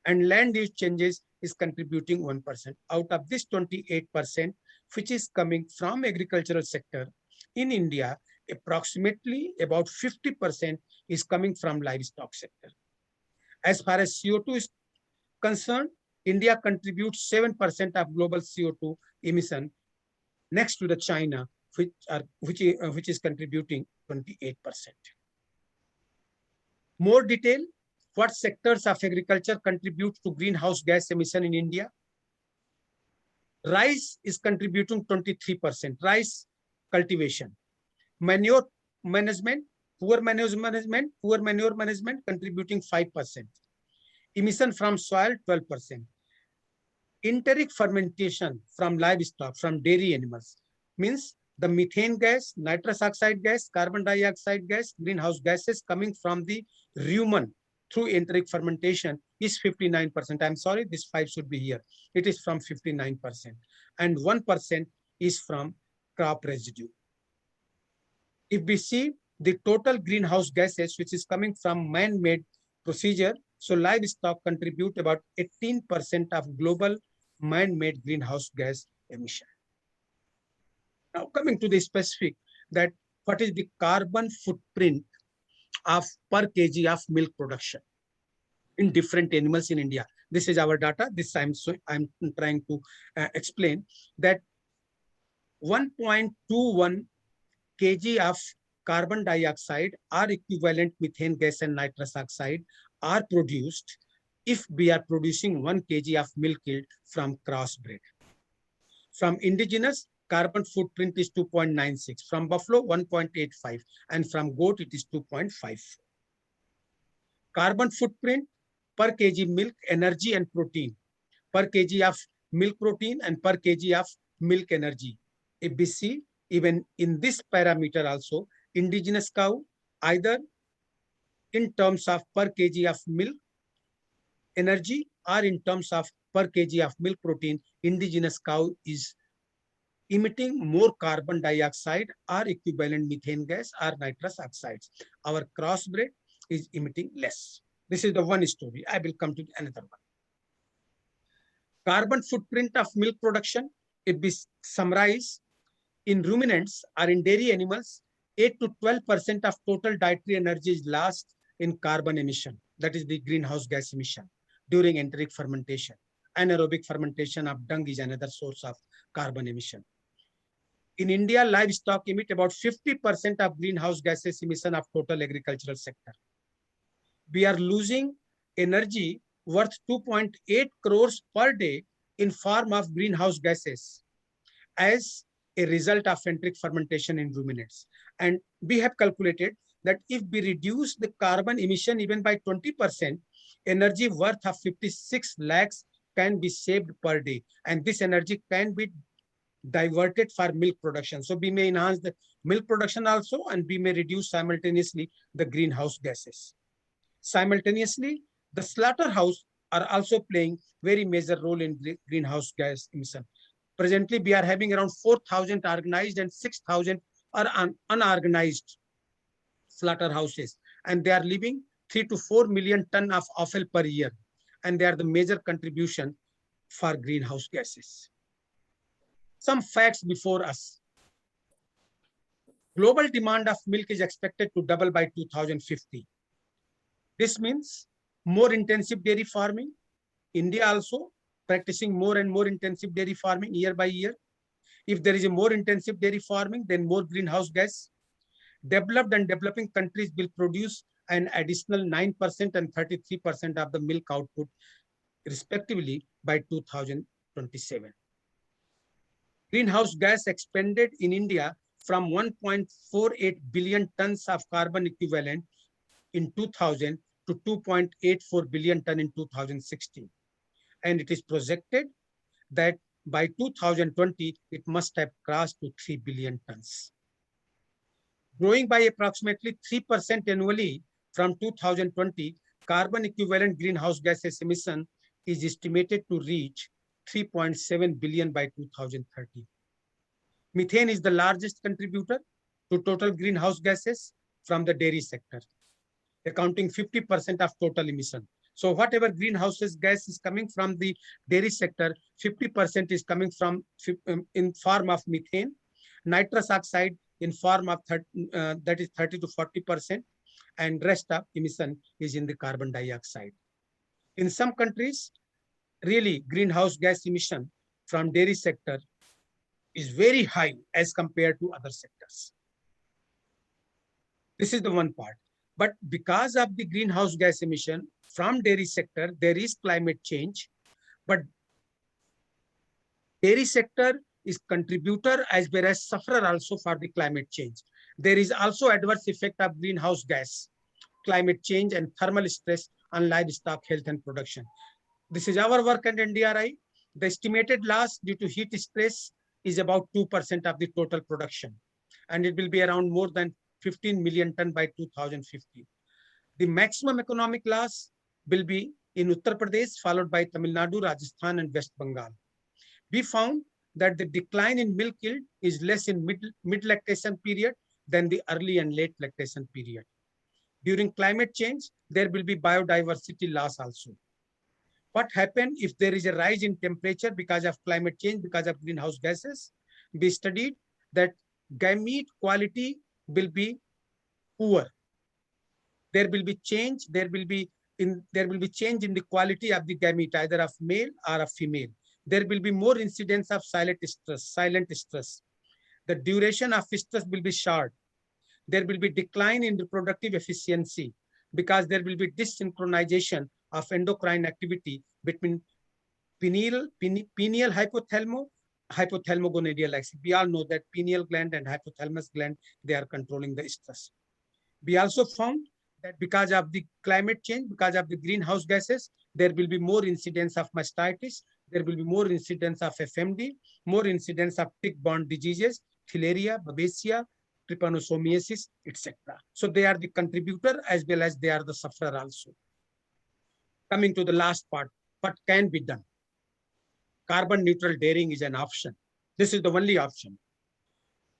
and land use changes is contributing 1%. Out of this 28%, which is coming from agricultural sector, in India, approximately about 50% is coming from livestock sector. As far as CO2 is concerned, India contributes 7% of global CO2 emission, next to the China, which is contributing 28%. More detail, what sectors of agriculture contribute to greenhouse gas emission in India? Rice is contributing 23%, rice cultivation. Manure management, poor manure management contributing 5%. Emission from soil 12%. Enteric fermentation from livestock, from dairy animals, means the methane gas, nitrous oxide gas, carbon dioxide gas, greenhouse gases coming from the rumen through enteric fermentation is 59%. I'm sorry, this 5 should be here. It is from 59%. And 1% is from crop residue. If we see the total greenhouse gases, which is coming from man-made procedure, so livestock contribute about 18% of global man-made greenhouse gas emission. Now coming to the specific, that what is the carbon footprint of per kg of milk production in different animals in India. This is our data. This I'm trying to explain that 1.21 kg of carbon dioxide or equivalent methane gas and nitrous oxide are produced if we are producing 1 kg of milk yield from crossbred. From indigenous, carbon footprint is 2.96, from buffalo 1.85, and from goat it is 2.54. Carbon footprint per kg milk, energy and protein, per kg of milk protein and per kg of milk energy. If we see, even in this parameter also, indigenous cow, either in terms of per kg of milk energy or in terms of per kg of milk protein, indigenous cow is emitting more carbon dioxide or equivalent methane gas or nitrous oxides. Our crossbred is emitting less. This is the one story. I will come to another one. Carbon footprint of milk production, if we summarize, in ruminants or in dairy animals, 8 to 12% of total dietary energy is lost in carbon emission. That is the greenhouse gas emission during enteric fermentation. Anaerobic fermentation of dung is another source of carbon emission. In India, livestock emit about 50% of greenhouse gases emission of total agricultural sector. We are losing energy worth 2.8 crores per day in form of greenhouse gases as a result of enteric fermentation in ruminants. And we have calculated that if we reduce the carbon emission even by 20%, energy worth of 56 lakhs can be saved per day. And this energy can be diverted for milk production. So we may enhance the milk production also, and we may reduce simultaneously the greenhouse gases. Simultaneously, the slaughterhouse are also playing very major role in greenhouse gas emission. Presently, we are having around 4,000 organized and 6,000 are unorganized slaughterhouses, and they are leaving 3 to 4 million ton of offal per year, and they are the major contribution for greenhouse gases. Some facts before us. Global demand of milk is expected to double by 2050. This means more intensive dairy farming. India also practicing more and more intensive dairy farming year by year. If there is a more intensive dairy farming, then more greenhouse gas. Developed and developing countries will produce an additional 9% and 33% of the milk output, respectively, by 2027. Greenhouse gas expended in India from 1.48 billion tons of carbon equivalent in 2000 to 2.84 billion ton in 2016. And it is projected that by 2020, it must have crossed to 3 billion tons. Growing by approximately 3% annually from 2020, carbon equivalent greenhouse gases emission is estimated to reach 3.7 billion by 2030. Methane is the largest contributor to total greenhouse gases from the dairy sector, accounting 50% of total emission. So whatever greenhouse gas is coming from the dairy sector, 50% is coming from in form of methane, nitrous oxide in form of that is 30 to 40%, and rest of emission is in the carbon dioxide. In some countries, really greenhouse gas emission from dairy sector is very high as compared to other sectors. This is the one part. But because of the greenhouse gas emission from dairy sector, there is climate change, but dairy sector is contributor as well as sufferer also for the climate change. There is also adverse effect of greenhouse gas, climate change and thermal stress on livestock health and production. This is our work at NDRI. The estimated loss due to heat stress is about 2% of the total production, and it will be around more than 15 million ton by 2050. The maximum economic loss will be in Uttar Pradesh, followed by Tamil Nadu, Rajasthan, and West Bengal. We found that the decline in milk yield is less in mid lactation period than the early and late lactation period. During climate change, there will be biodiversity loss also. What happens if there is a rise in temperature because of climate change, because of greenhouse gases? We studied that gamete quality will be poor. There will be change. There will be change in the quality of the gamete, either of male or of female. There will be more incidence of silent stress. The duration of stress will be short. There will be decline in reproductive efficiency because there will be dysynchronization of endocrine activity between pineal hypothalamo-gonadial axis. We all know that pineal gland and hypothalamus gland, they are controlling the stress. We also found that because of the climate change, because of the greenhouse gases, there will be more incidence of mastitis, there will be more incidence of FMD, more incidence of tick-borne diseases, filaria, babesia, trypanosomiasis, etc. So they are the contributor as well as they are the sufferer also. Coming to the last part, what can be done? Carbon neutral dairying is an option. This is the only option.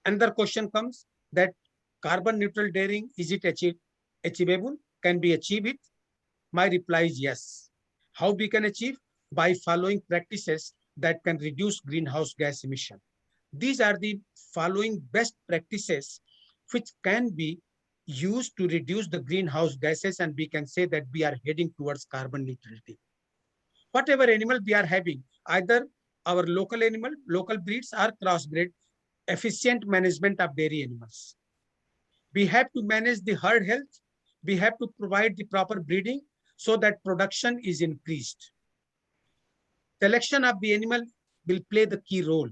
Another question comes that carbon neutral dairying, is it achievable? Can we achieve it? My reply is yes. How we can achieve? By following practices that can reduce greenhouse gas emission. These are the following best practices which can be used to reduce the greenhouse gases, and we can say that we are heading towards carbon neutrality. Whatever animal we are having, either our local animal, local breeds or crossbred, efficient management of dairy animals. We have to manage the herd health. We have to provide the proper breeding so that production is increased. Selection of the animal will play the key role.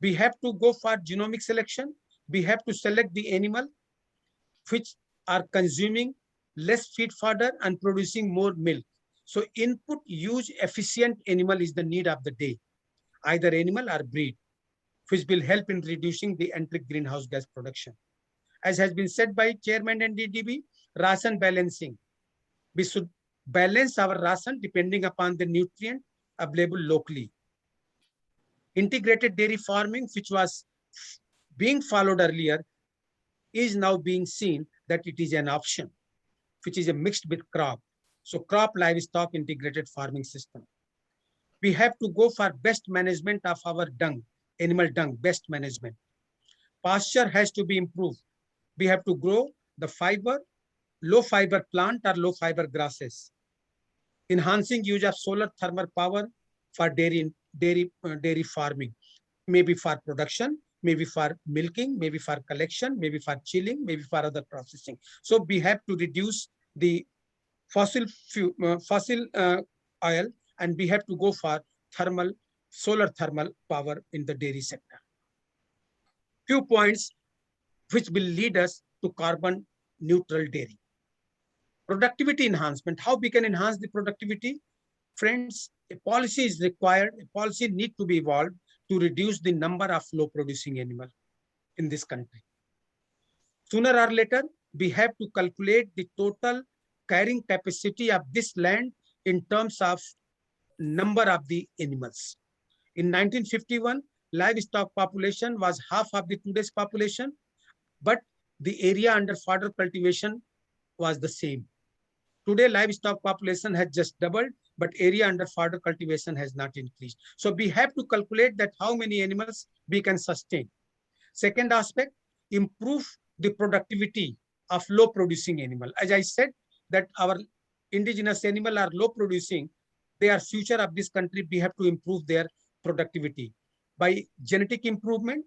We have to go for genomic selection. We have to select the animal which are consuming less feed fodder and producing more milk. So input use efficient animal is the need of the day, either animal or breed, which will help in reducing the enteric greenhouse gas production. As has been said by Chairman NDDB, ration balancing. We should balance our ration depending upon the nutrient available locally. Integrated dairy farming, which was being followed earlier, is now being seen that it is an option, which is a mixed with crop. So crop livestock integrated farming system. We have to go for best management of our dung, animal dung, best management. Pasture has to be improved. We have to grow the fiber, low fiber plant or low fiber grasses. Enhancing use of solar thermal power for dairy farming, maybe for production, maybe for milking, maybe for collection, maybe for chilling, maybe for other processing. So we have to reduce the fossil oil, and we have to go for solar thermal power in the dairy sector. Few points which will lead us to carbon neutral dairy. Productivity enhancement, how we can enhance the productivity? Friends, a policy is required, a policy needs to be evolved to reduce the number of low producing animals in this country. Sooner or later, we have to calculate the total carrying capacity of this land in terms of number of the animals. In 1951, livestock population was half of the today's population, but the area under fodder cultivation was the same. Today, livestock population has just doubled, but area under fodder cultivation has not increased. So we have to calculate that how many animals we can sustain. Second aspect, improve the productivity of low producing animal. As I said, that our indigenous animal are low producing, they are future of this country. We have to improve their productivity by genetic improvement,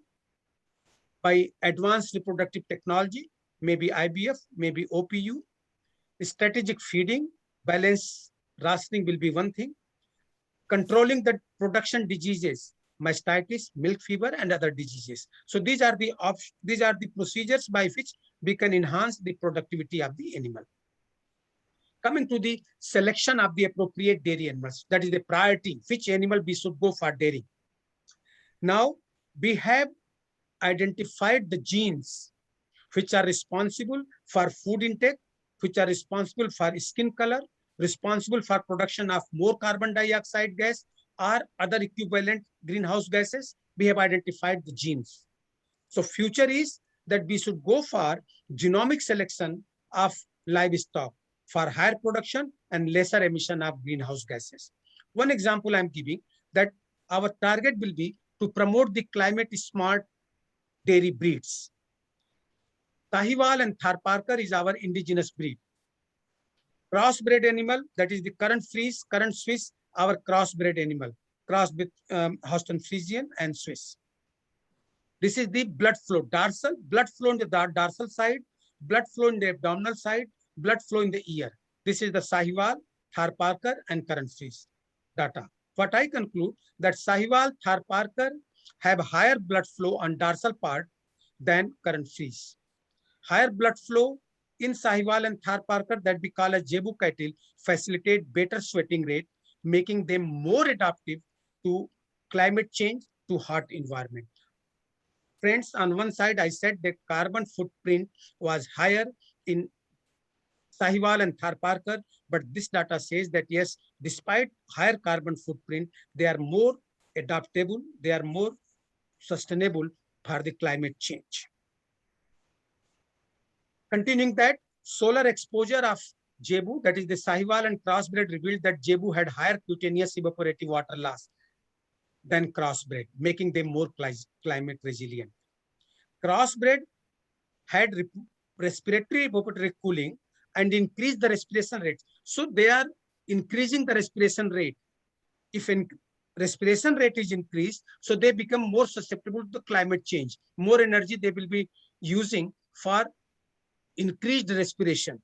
by advanced reproductive technology, maybe IVF, maybe OPU, strategic feeding, balance rationing will be one thing, controlling the production diseases, mastitis, milk fever, and other diseases. So these are the procedures by which we can enhance the productivity of the animal. Coming to the selection of the appropriate dairy animals, that is the priority, which animal we should go for dairy. Now, we have identified the genes which are responsible for food intake, which are responsible for skin color, responsible for production of more carbon dioxide gas or other equivalent greenhouse gases. We have identified the genes. So future is that we should go for genomic selection of livestock for higher production and lesser emission of greenhouse gases. One example I'm giving, that our target will be to promote the climate smart dairy breeds. Sahiwal and Tharparkar is our indigenous breed. Crossbred animal, that is the current Swiss, our crossbred animal, crossed with Holstein Friesian and Swiss. This is the blood flow, blood flow in the dorsal side, blood flow in the abdominal side, blood flow in the ear. This is the Sahiwal, Tharparkar, and current Swiss data. What I conclude that Sahiwal, Tharparkar have higher blood flow on dorsal part than current Swiss. Higher blood flow in Sahiwal and Tharparkar, that we call as Zebu cattle, facilitate better sweating rate, making them more adaptive to climate change, to hot environment. Friends, on one side, I said that carbon footprint was higher in Sahiwal and Tharparkar, but this data says that yes, despite higher carbon footprint, they are more adaptable, they are more sustainable for the climate change. Continuing that, solar exposure of Zebu, that is the Sahiwal and crossbred, revealed that Zebu had higher cutaneous evaporative water loss than crossbred, making them more climate resilient. Crossbred had respiratory evaporative cooling and increased the respiration rate. So they are increasing the respiration rate. If respiration rate is increased, so they become more susceptible to climate change. More energy they will be using for increased respiration.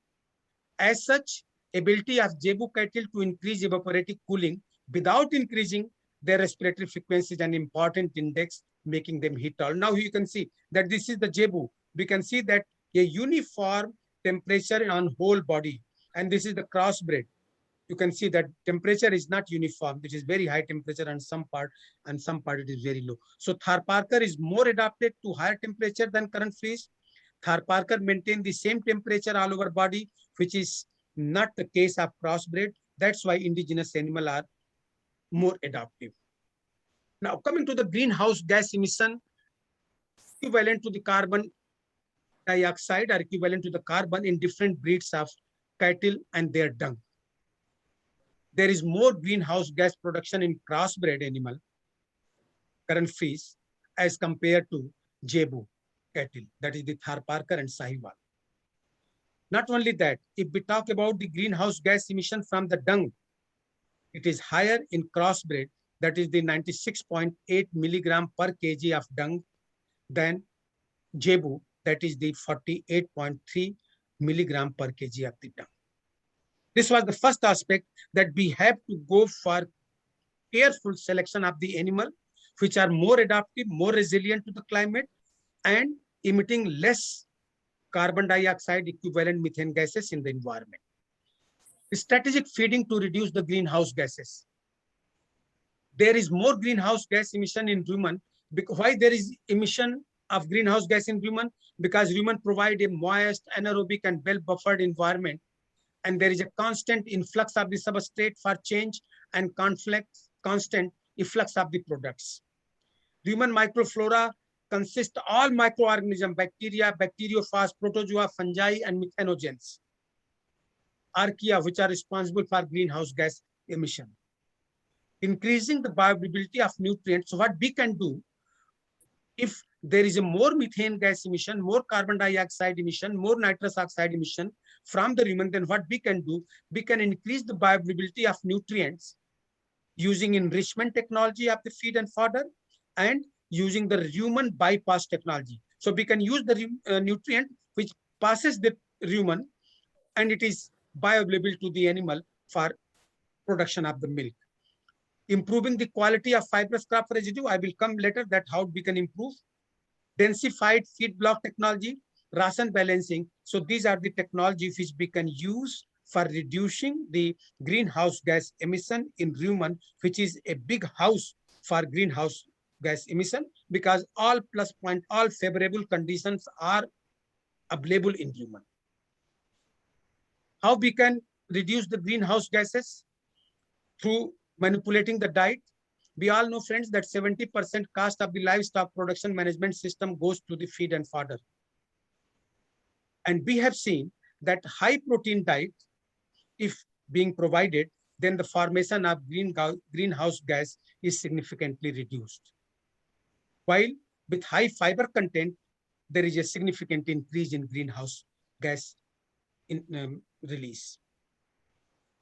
As such, ability of Zebu cattle to increase evaporative cooling without increasing their respiratory frequency is an important index, making them heat tolerant. Now you can see that this is the JEBU. We can see that a uniform temperature on whole body, and this is the crossbred. You can see that temperature is not uniform. It is very high temperature on some part, and some part it is very low. So Tharparkar is more adapted to higher temperature than current freeze. Tharparkar maintain the same temperature all over body, which is not the case of crossbred. That's why indigenous animal are more adaptive. Now coming to the greenhouse gas emission, equivalent to the carbon dioxide or equivalent to the carbon in different breeds of cattle and their dung. There is more greenhouse gas production in crossbred animal, current freeze, as compared to JEBU cattle, that is the Tharparkar and Sahiwal. Not only that, if we talk about the greenhouse gas emission from the dung, it is higher in crossbred, that is the 96.8 milligram per kg of dung, than JEBU, that is the 48.3 milligram per kg of the dung. This was the first aspect, that we have to go for careful selection of the animal which are more adaptive, more resilient to the climate, and emitting less carbon dioxide equivalent methane gases in the environment. Strategic feeding to reduce the greenhouse gases. There is more greenhouse gas emission in rumen. Why there is emission of greenhouse gas in rumen? Because rumen provide a moist, anaerobic, and well-buffered environment, and there is a constant influx of the substrate for change and constant efflux of the products. Rumen microflora consists all microorganisms, bacteria, bacteriophage, protozoa, fungi, and methanogens, archaea, which are responsible for greenhouse gas emission. Increasing the bioavailability of nutrients. So what we can do, if there is a more methane gas emission, more carbon dioxide emission, more nitrous oxide emission from the rumen, then what we can do, we can increase the bioavailability of nutrients using enrichment technology of the feed and fodder, and using the rumen bypass technology. So we can use the nutrient which passes the rumen, and it is bioavailable to the animal for production of the milk. Improving the quality of fibrous crop residue. I will come later that how we can improve. Densified feed block technology, ration balancing. So these are the technologies which we can use for reducing the greenhouse gas emission in rumen, which is a big house for greenhouse gas emission, because all plus point, all favorable conditions are available in rumen. How we can reduce the greenhouse gases? Through manipulating the diet. We all know, friends, that 70% cost of the livestock production management system goes to the feed and fodder. And we have seen that high protein diet, if being provided, then the formation of greenhouse gas is significantly reduced. While with high fiber content, there is a significant increase in greenhouse gas release.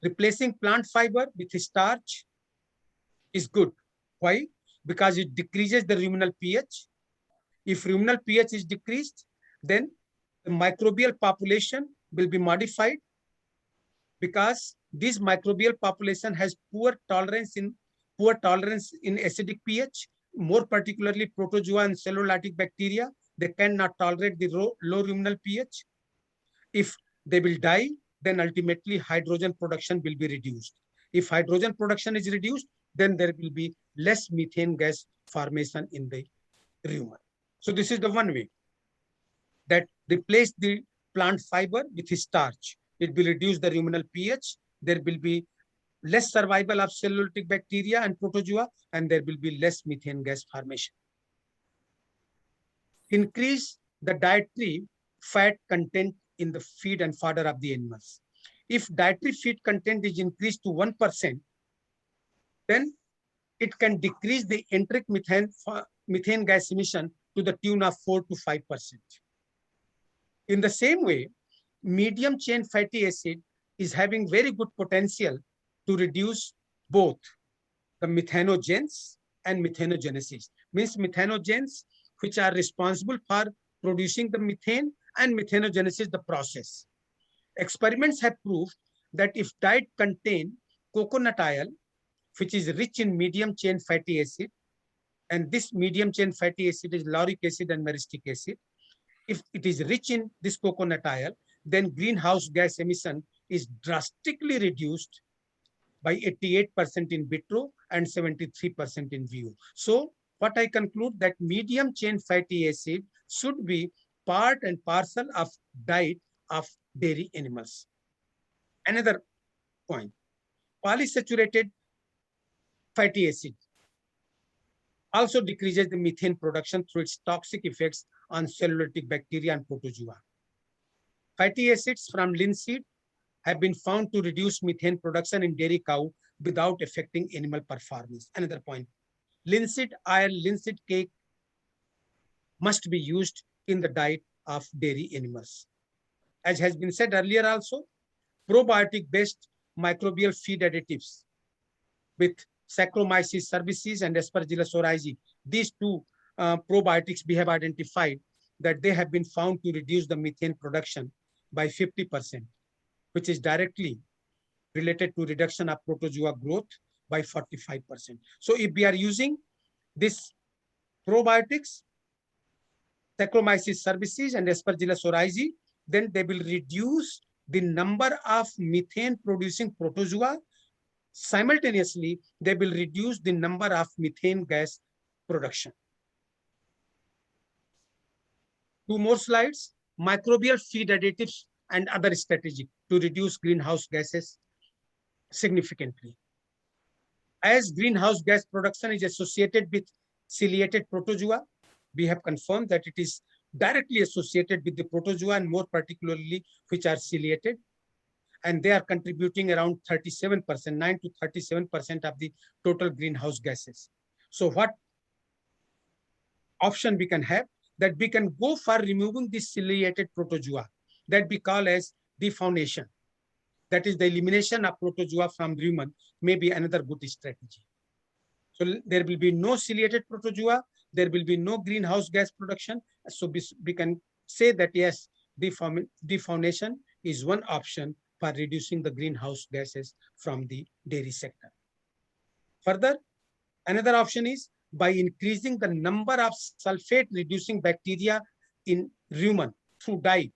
Replacing plant fiber with starch is good. Why? Because it decreases the ruminal pH. If ruminal pH is decreased, then the microbial population will be modified, because this microbial population has poor tolerance in acidic pH, more particularly protozoa and cellulolytic bacteria. They cannot tolerate the low ruminal pH. If they will die, then ultimately hydrogen production will be reduced. If hydrogen production is reduced, then there will be less methane gas formation in the rumen. So this is the one way, that replace the plant fiber with starch. It will reduce the ruminal pH. There will be less survival of cellulolytic bacteria and protozoa, and there will be less methane gas formation. Increase the dietary fat content in the feed and fodder of the animals. If dietary feed content is increased to 1%, then it can decrease the enteric methane gas emission to the tune of 4 to 5%. In the same way, medium chain fatty acid is having very good potential to reduce both the methanogens and methanogenesis. Means methanogens, which are responsible for producing the methane, and methanogenesis, the process. Experiments have proved that if diet contain coconut oil which is rich in medium chain fatty acid. And this medium chain fatty acid is lauric acid and myristic acid. If it is rich in this coconut oil, then greenhouse gas emission is drastically reduced by 88% in vitro and 73% in vivo. So what I conclude that medium chain fatty acid should be part and parcel of diet of dairy animals. Another point, polysaturated fatty acid also decreases the methane production through its toxic effects on cellulotic bacteria and protozoa. Fatty acids from linseed have been found to reduce methane production in dairy cow without affecting animal performance. Another point, linseed oil, linseed cake must be used in the diet of dairy animals. As has been said earlier also, probiotic-based microbial feed additives with Saccharomyces cerevisiae and Aspergillus oryzae, these two probiotics we have identified that they have been found to reduce the methane production by 50%, which is directly related to reduction of protozoa growth by 45%. So if we are using this probiotics, Saccharomyces cerevisiae and Aspergillus oryzae, then they will reduce the number of methane producing protozoa. Simultaneously, they will reduce the number of methane gas production. Two more slides, microbial feed additives and other strategies to reduce greenhouse gases significantly. As greenhouse gas production is associated with ciliated protozoa, we have confirmed that it is directly associated with the protozoa and more particularly which are ciliated. And they are contributing around 37%, 9 to 37% of the total greenhouse gases. So what option we can have? That we can go for removing the ciliated protozoa that we call as defaunation. That is the elimination of protozoa from rumen may be another good strategy. So there will be no ciliated protozoa, there will be no greenhouse gas production. So we can say that yes, defaunation is one option for reducing the greenhouse gases from the dairy sector. Further, another option is by increasing the number of sulfate reducing bacteria in rumen through diet.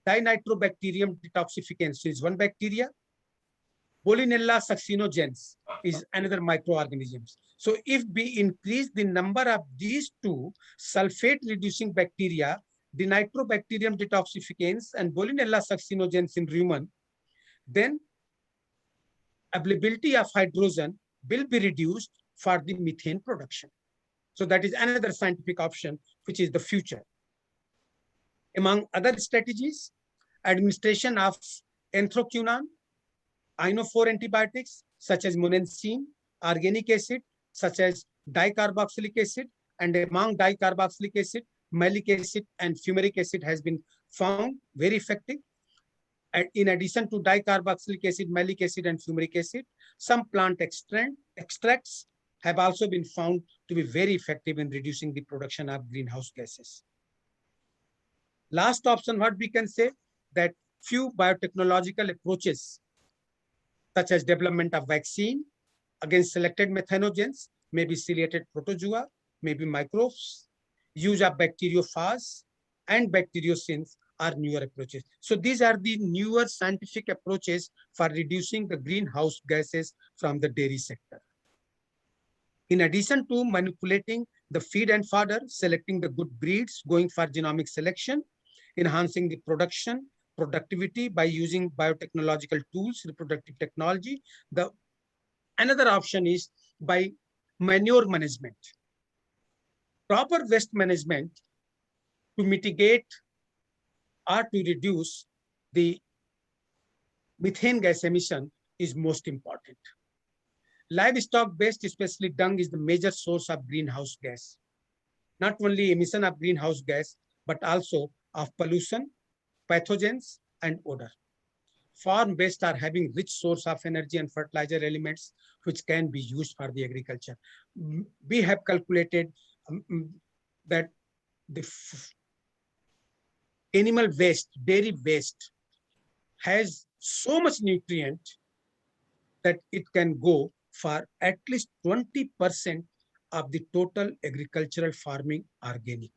Dinitrobacterium detoxificans is one bacteria. Bollinella succinogens is another microorganisms. So if we increase the number of these two sulfate reducing bacteria, Dinitrobacterium detoxificans and Bollinella succinogens in rumen, then availability of hydrogen will be reduced for the methane production. So that is another scientific option, which is the future. Among other strategies, administration of anthraquinone, inophore antibiotics such as monensine, organic acid such as dicarboxylic acid, and among dicarboxylic acid, malic acid and fumaric acid has been found very effective. And in addition to dicarboxylic acid, malic acid, and fumaric acid, some plant extracts have also been found to be very effective in reducing the production of greenhouse gases. Last option, what we can say, that few biotechnological approaches, such as development of vaccine against selected methanogens, maybe ciliated protozoa, maybe microbes, use of bacteriophage and bacteriocins are newer approaches. So these are the newer scientific approaches for reducing the greenhouse gases from the dairy sector. In addition to manipulating the feed and fodder, selecting the good breeds, going for genomic selection, enhancing the productivity by using biotechnological tools, reproductive technology, another option is by manure management. Proper waste management to mitigate or to reduce the methane gas emission is most important. Livestock-based, especially dung, is the major source of greenhouse gas. Not only emission of greenhouse gas, but also of pollution, pathogens, and odor. Farm-based are having rich source of energy and fertilizer elements which can be used for the agriculture. We have calculated that the animal waste, dairy waste, has so much nutrient that it can go for at least 20% of the total agricultural farming organic.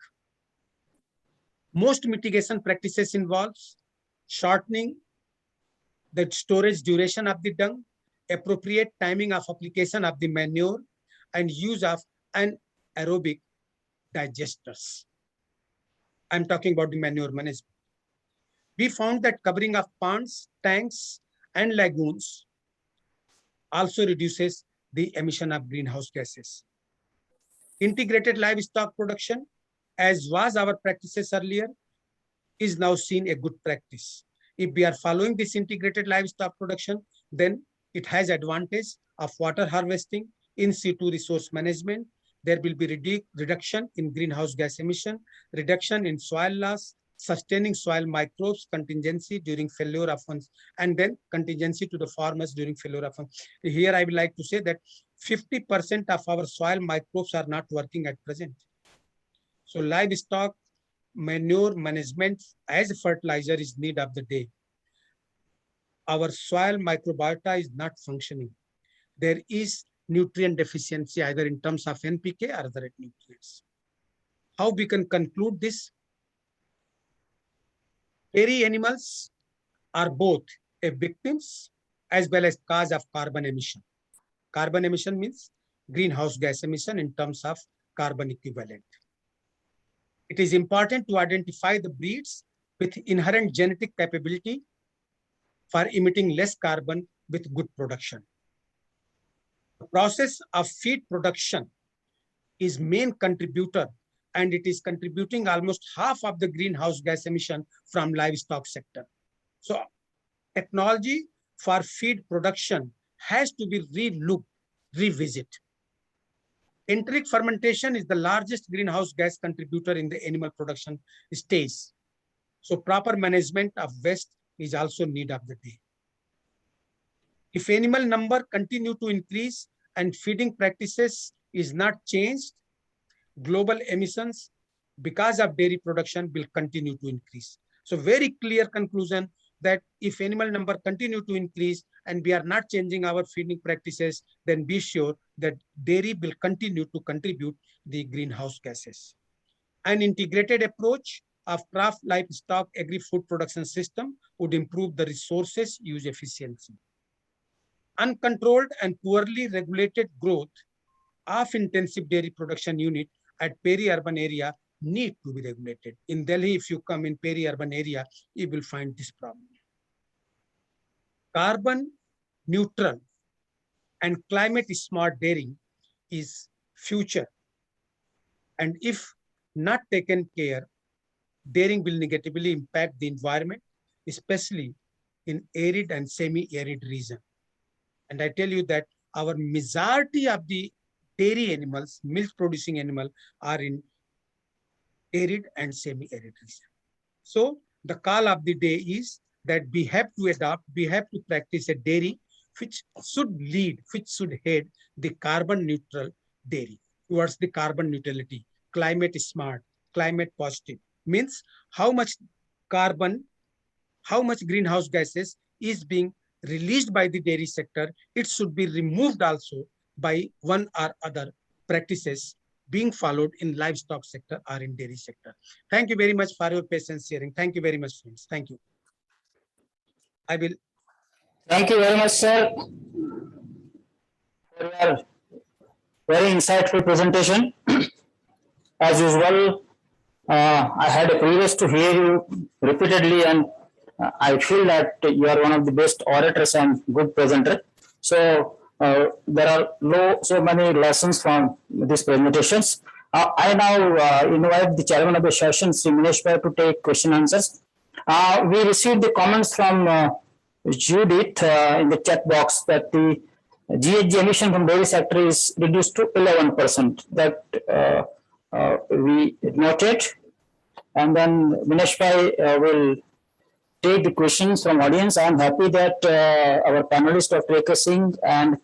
Most mitigation practices involves shortening the storage duration of the dung, appropriate timing of application of the manure, and use of anaerobic digesters. I'm talking about the manure management. We found that covering of ponds, tanks, and lagoons also reduces the emission of greenhouse gases. Integrated livestock production, as was our practices earlier, is now seen a good practice. If we are following this integrated livestock production, then it has advantage of water harvesting, in situ resource management. There will be reduction in greenhouse gas emission, reduction in soil loss, sustaining soil microbes, contingency during failure of funds, and then contingency to the farmers during failure of funds. Here I would like to say that 50% of our soil microbes are not working at present. So livestock manure management as a fertilizer is need of the day. Our soil microbiota is not functioning. There is nutrient deficiency either in terms of NPK or other nutrients. How we can conclude this? Dairy animals are both a victims as well as cause of carbon emission. Carbon emission means greenhouse gas emission in terms of carbon equivalent. It is important to identify the breeds with inherent genetic capability for emitting less carbon with good production. The process of feed production is main contributor, and it is contributing almost half of the greenhouse gas emission from livestock sector. So technology for feed production has to be revisit. Enteric fermentation is the largest greenhouse gas contributor in the animal production stage. So proper management of waste is also need of the day. If animal number continue to increase and feeding practices is not changed, global emissions because of dairy production will continue to increase. So very clear conclusion that if animal number continue to increase and we are not changing our feeding practices, then be sure that dairy will continue to contribute the greenhouse gases. An integrated approach of craft livestock agri-food production system would improve the resources use efficiency. Uncontrolled and poorly regulated growth of intensive dairy production unit at peri-urban area need to be regulated. In Delhi, if you come in peri-urban area, you will find this problem. Carbon neutral and climate smart dairying is future. And if not taken care, dairying will negatively impact the environment, especially in arid and semi-arid region. And I tell you that our majority of the dairy animals, milk producing animal, are in arid and semi-arid region. So the call of the day is that we have to adopt, we have to practice a dairy which should head the carbon neutral dairy towards the carbon neutrality, climate smart, climate positive. Means how much carbon, how much greenhouse gases is being released by the dairy sector, it should be removed also by one or other practices being followed in livestock sector or in dairy sector. Thank you very much for your patience sharing. Thank you very much, friends. Thank you. I will. Thank you very much, sir, for your very insightful presentation. As usual, I had a privilege to hear you repeatedly, and I feel that you are one of the best orators and good presenter. So there are so many lessons from these presentations. I now invite the chairman of the session, Sri Minesh Bhai, to take question answers. We received the comments from Judith in the chat box that the GHG emission from dairy sector is reduced to 11%. That we noted. And then Minesh Bhai will take the questions from audience. I am happy that our panelists, Dr. Ekar Singh and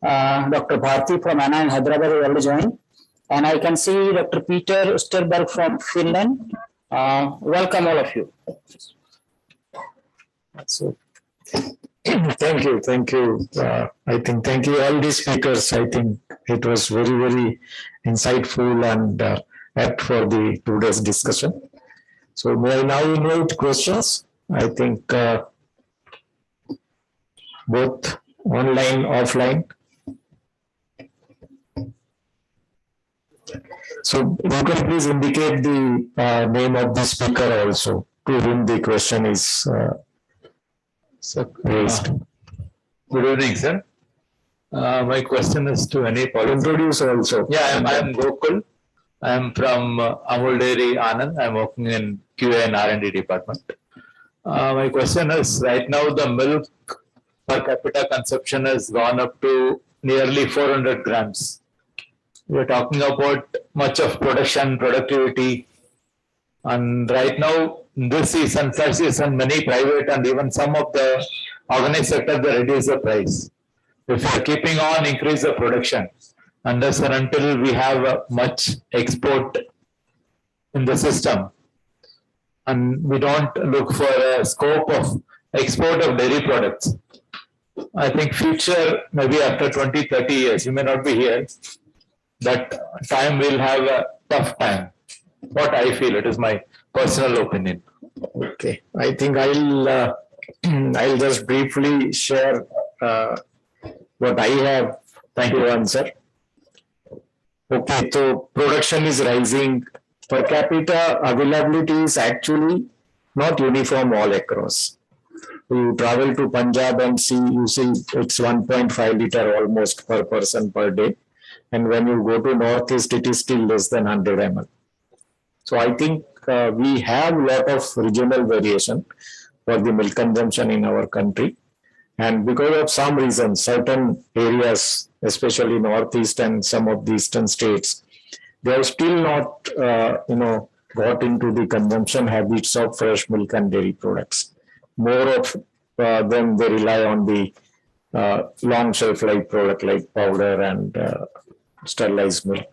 Dr. Bharti from Anna in Hyderabad have already joined. And I can see Dr. Peter Osterberg from Finland. Welcome all of you. So, Thank you, thank you. Thank you all these speakers. I think it was very, very insightful and apt for the today's discussion. So may I now invite questions? I think both online, offline. So you can please indicate the name of the speaker also, to whom the question is raised. Good evening, sir. My question is to any policy. Introduce also. Yeah, I'm Gokul. I'm from Amul Dairy Anand. I'm working in QA and R&D department. My question is, right now the milk per capita consumption has gone up to nearly 400 grams. We're talking about much of production, productivity. And right now, this season, first season, many private and even some of the organized sector, they reduce the price. If we are keeping on increase the production, unless and until we have much export in the system, and we don't look for a scope of export of dairy products, I think future, maybe after 20, 30 years, you may not be here, that time will have a tough time. What I feel, it is my personal opinion. Okay, I think I'll just briefly share what I have to answer. Okay, so production is rising. Per capita availability is actually not uniform all across. You travel to Punjab and you see it's 1.5 liter almost per person per day. And when you go to Northeast, it is still less than 100 ml. So I think we have a lot of regional variation for the milk consumption in our country. And because of some reasons, certain areas, especially Northeast and some of the eastern states, they have still not, got into the consumption habits of fresh milk and dairy products. More of them, they rely on the long shelf life product like powder and sterilized milk.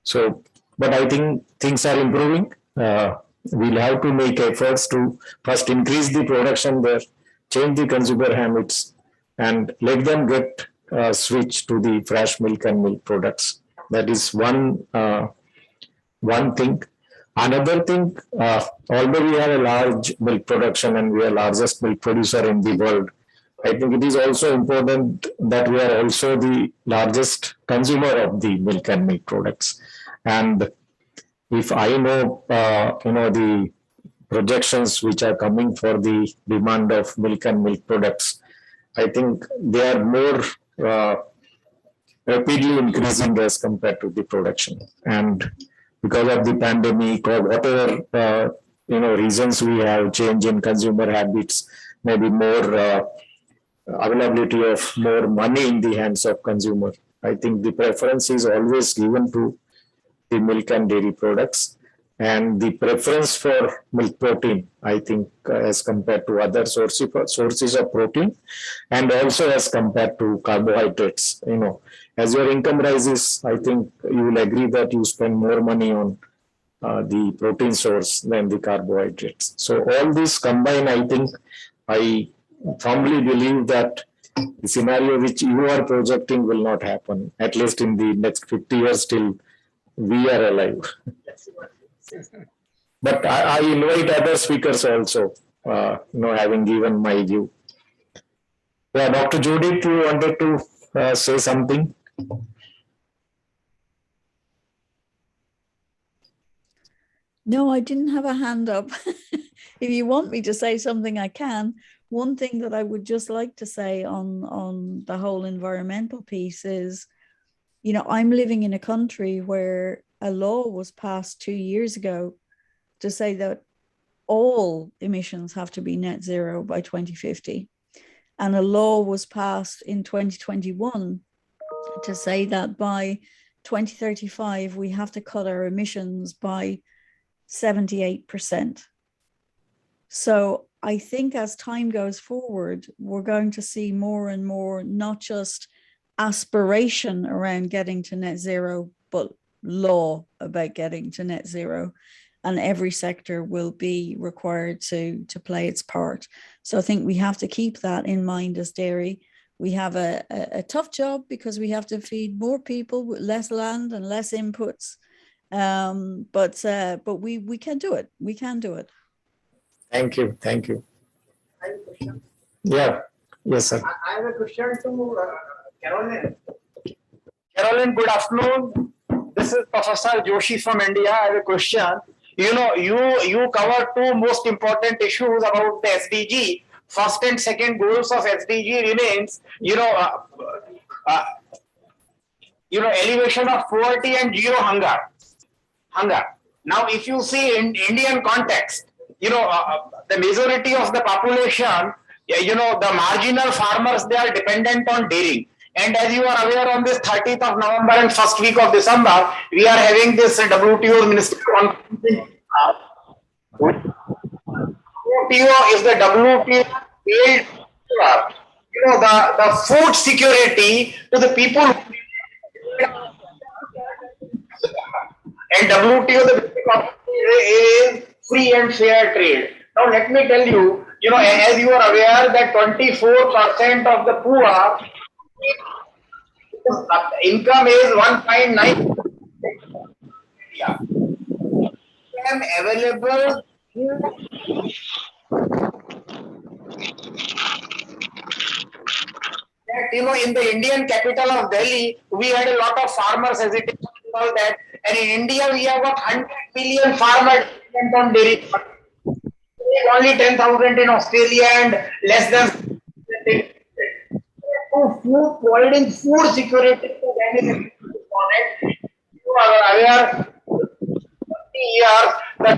So, but I think things are improving. We'll have to make efforts to first increase the production there, change the consumer habits, and let them get switch to the fresh milk and milk products. That is one thing. Another thing, although we have a large milk production and we are largest milk producer in the world, I think it is also important that we are also the largest consumer of the milk and milk products. And if I know, the projections which are coming for the demand of milk and milk products, I think they are more rapidly increasing as compared to the production. And because of the pandemic or whatever, reasons we have, change in consumer habits, maybe more availability of more money in the hands of consumer. I think the preference is always given to the milk and dairy products, and the preference for milk protein, I think, as compared to other sources of protein, and also as compared to carbohydrates. As your income rises, I think you will agree that you spend more money on the protein source than the carbohydrates. So all this combined, I think, I firmly believe that the scenario which you are projecting will not happen, at least in the next 50 years till we are alive. But I invite other speakers also, having given my view. Yeah, Dr. Judith, you wanted to say something? No, I didn't have a hand up. If you want me to say something, I can. One thing that I would just like to say on the whole environmental piece is, I'm living in a country where a law was passed 2 years ago to say that all emissions have to be net zero by 2050. And a law was passed in 2021 to say that by 2035, we have to cut our emissions by 78%. So I think as time goes forward, we're going to see more and more, not just aspiration around getting to net zero, but law about getting to net zero. and every sector will be required to play its part. So I think we have to keep that in mind as dairy. We have a tough job because we have to feed more people with less land and less inputs. But we can do it. We can do it. Thank you. Thank you. Yeah. Yes, sir. I have a question to Caroline. Caroline, good afternoon. This is Professor Joshi from India. I have a question. You know, you cover two most important issues about the SDG. First and second goals of SDG remains, elevation of poverty and zero hunger. Now, if you see in Indian context, the majority of the population, the marginal farmers, they are dependent on dairy. And as you are aware, on this 30th of November and first week of December, we are having this WTO Ministerial Conference. WTO is the WTO field, the food security to the people. And WTO, the is free and fair trade. Now, let me tell you, as you are aware that 24% of the poor income is 1.9. Yeah. Available. That, in the Indian capital of Delhi, we had a lot of farmers hesitation and all that. And in India, we have got 100 million farmers dependent on dairy. Only 10,000 in Australia and less than providing food security to them. You are aware, 30 years that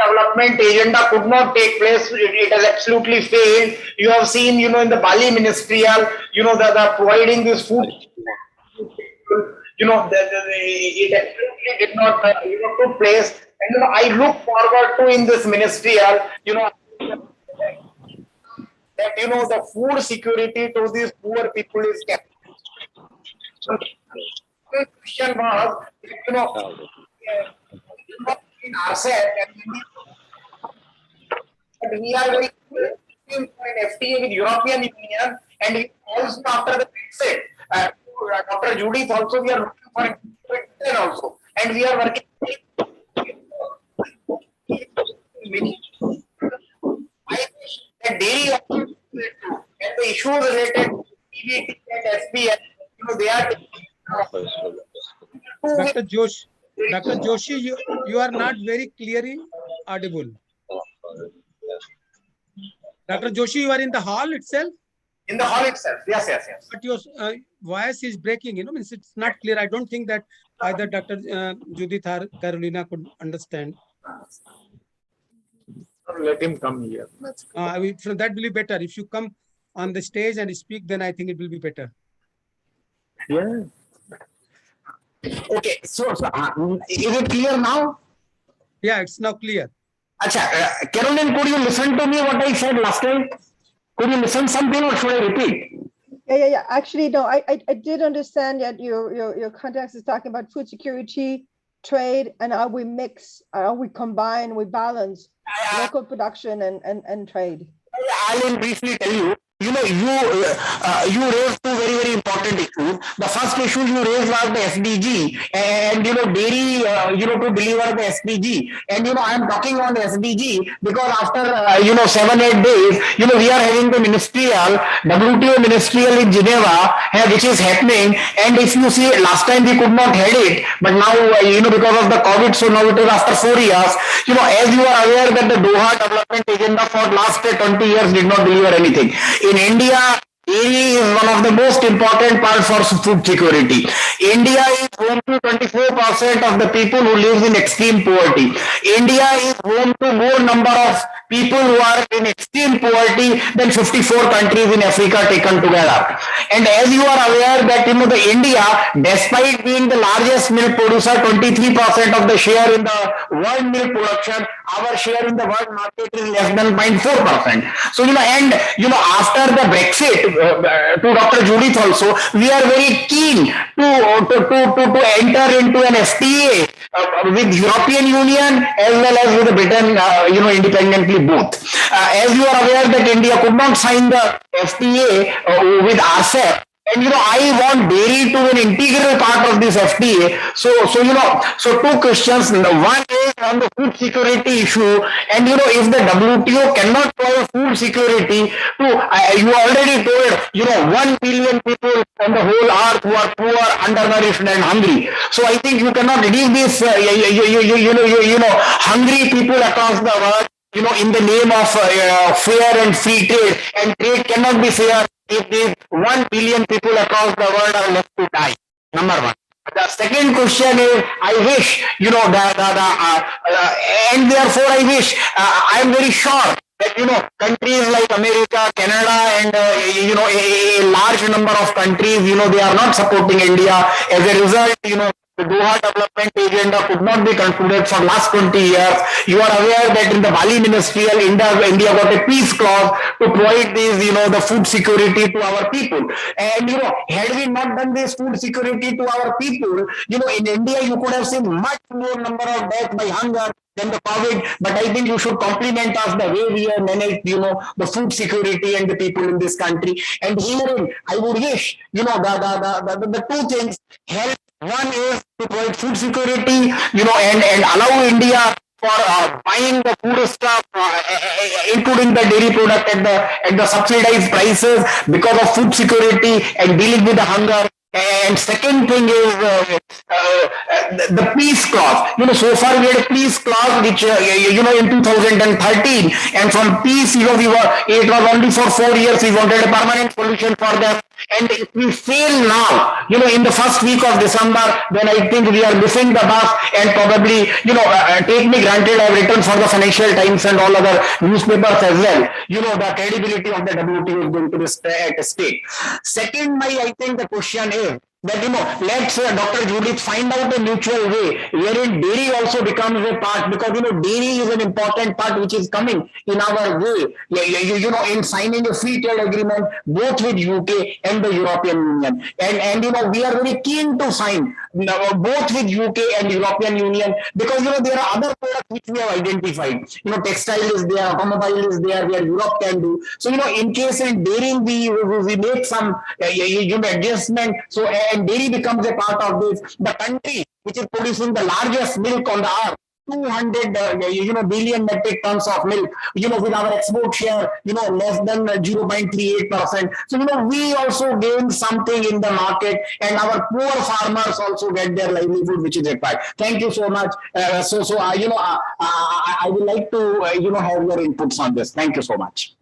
development agenda could not take place. It has absolutely failed. You have seen, in the Bali Ministerial, the providing this food. It absolutely did not took place. And I look forward to in this ministerial, that the food security to these poor people is kept. So the question was, in RCEP, and we are very in FTA with European Union, and we also after the Brexit, Dr. Judith also we are looking for it also, and we are working. The dairy and the issues related to PVT and SPS, they are. Dr. Joshi, you are not very clearly audible. Dr. Joshi, you are in the hall itself? In the hall itself, yes. But your voice is breaking, means it's not clear. I don't think that either Dr. Judith or Carolina could understand. Let him come here. So that will be better. If you come on the stage and speak, then I think it will be better. Yeah. Okay, so is it clear now? Yeah, it's now clear. Acha, Caroline, could you listen to me what I said last time? Could you listen something or should I repeat? Yeah. Actually, no, I did understand that your context is talking about food security, trade, and how we mix, how we combine, we balance local production and trade. I will briefly tell you. You raised two very, very important issues. The first issue you raised was the SDG and, dairy, to deliver the SDG. And, I am talking on the SDG because after, 7-8 days, we are having the WTO ministerial in Geneva, which is happening. And if you see, last time we could not had it, but now, because of the COVID, so now it is after 4 years. As you are aware that the Doha Development Agenda for last 20 years did not deliver anything. In India, dairy is one of the most important parts for food security. India is home to 24% of the people who live in extreme poverty. India is home to more number of people who are in extreme poverty than 54 countries in Africa taken together. And as you are aware that, the India, despite being the largest milk producer, 23% of the share in the world milk production, our share in the world market is less than 0.4%. So, and, after the Brexit, to Dr. Judith also, we are very keen to enter into an FTA with European Union as well as with Britain, independently both. As you are aware that India could not sign the FTA with RCEP. And I want dairy to be an integral part of this FTA. So two questions. One is on the food security issue, and if the WTO cannot provide food security to, you already told, 1 billion people on the whole earth who are poor, undernourished, and hungry. So I think you cannot leave this, hungry people across the world, in the name of fair and free trade, and trade cannot be fair if these 1 billion people across the world are left to die. Number one. The second question is, I wish, and therefore I wish, I am very sure that, countries like America, Canada, and, a large number of countries, they are not supporting India. As a result, the Doha Development Agenda could not be concluded for last 20 years. You are aware that in the Bali Ministerial, India got a peace clause to provide these, the food security to our people. And, had we not done this food security to our people, in India, you could have seen much more number of deaths by hunger than the COVID. But I think you should compliment us the way we have managed, the food security and the people in this country. And herein, I would wish, the two things help. One is to provide food security, and allow India for buying the food stuff, including the dairy product at the subsidized prices because of food security and dealing with the hunger. And second thing is the peace clause. So far we had a peace clause which, in 2013, and from peace, it was only for 4 years. We wanted a permanent solution for that. And if we fail now, in the first week of December, then I think we are missing the bus, and probably, take me granted, I have written for the Financial Times and all other newspapers as well. The credibility of the WTO is going to be at stake. Second, I think the question is that, let's Dr. Judith find out a mutual way wherein dairy also becomes a part, because, dairy is an important part which is coming in our way, in signing a free trade agreement both with UK and the European Union. And we are very keen to sign both with UK and European Union, because, there are other products which we have identified. Textile is there, automobile is there, where Europe can do. So, in case in dairy, we make some, adjustment. So, and dairy becomes a part of this. The country which is producing the largest milk on the earth, 200 billion metric tons of milk, with our export share, less than 0.38%. So, we also gain something in the market, and our poor farmers also get their livelihood, which is required. Thank you so much. I would like to, have your inputs on this. Thank you so much.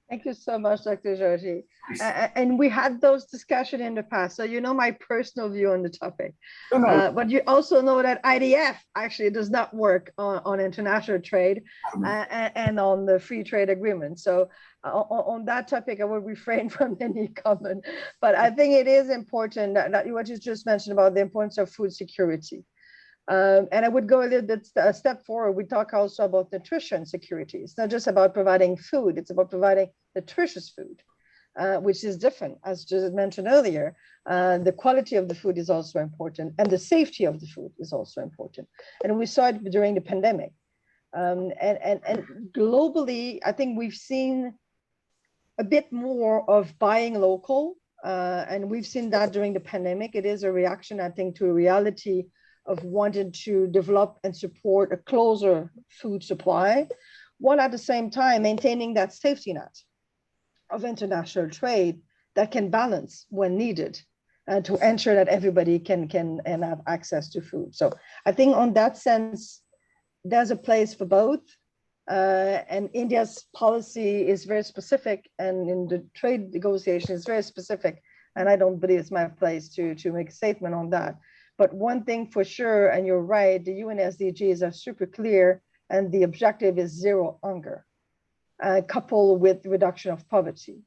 Thank you so much, Dr. Georgie. And we had those discussions in the past, so my personal view on the topic. But you also know that IDF actually does not work on international trade and on the free trade agreement. So on that topic, I will refrain from any comment. But I think it is important that what you just mentioned about the importance of food security. And I would go a little bit a step forward. We talk also about nutrition security. It's not just about providing food, it's about providing nutritious food, which is different. As just mentioned earlier, the quality of the food is also important, and the safety of the food is also important. And we saw it during the pandemic. And globally, I think we've seen a bit more of buying local, and we've seen that during the pandemic. It is a reaction, I think, to a reality of wanting to develop and support a closer food supply, while at the same time maintaining that safety net of international trade that can balance when needed, and to ensure that everybody can have access to food. So I think on that sense, there's a place for both. And India's policy is very specific, and in the trade negotiation is very specific. And I don't believe it's my place to make a statement on that. But one thing for sure, and you're right, the UN SDGs are super clear, and the objective is zero hunger, coupled with reduction of poverty.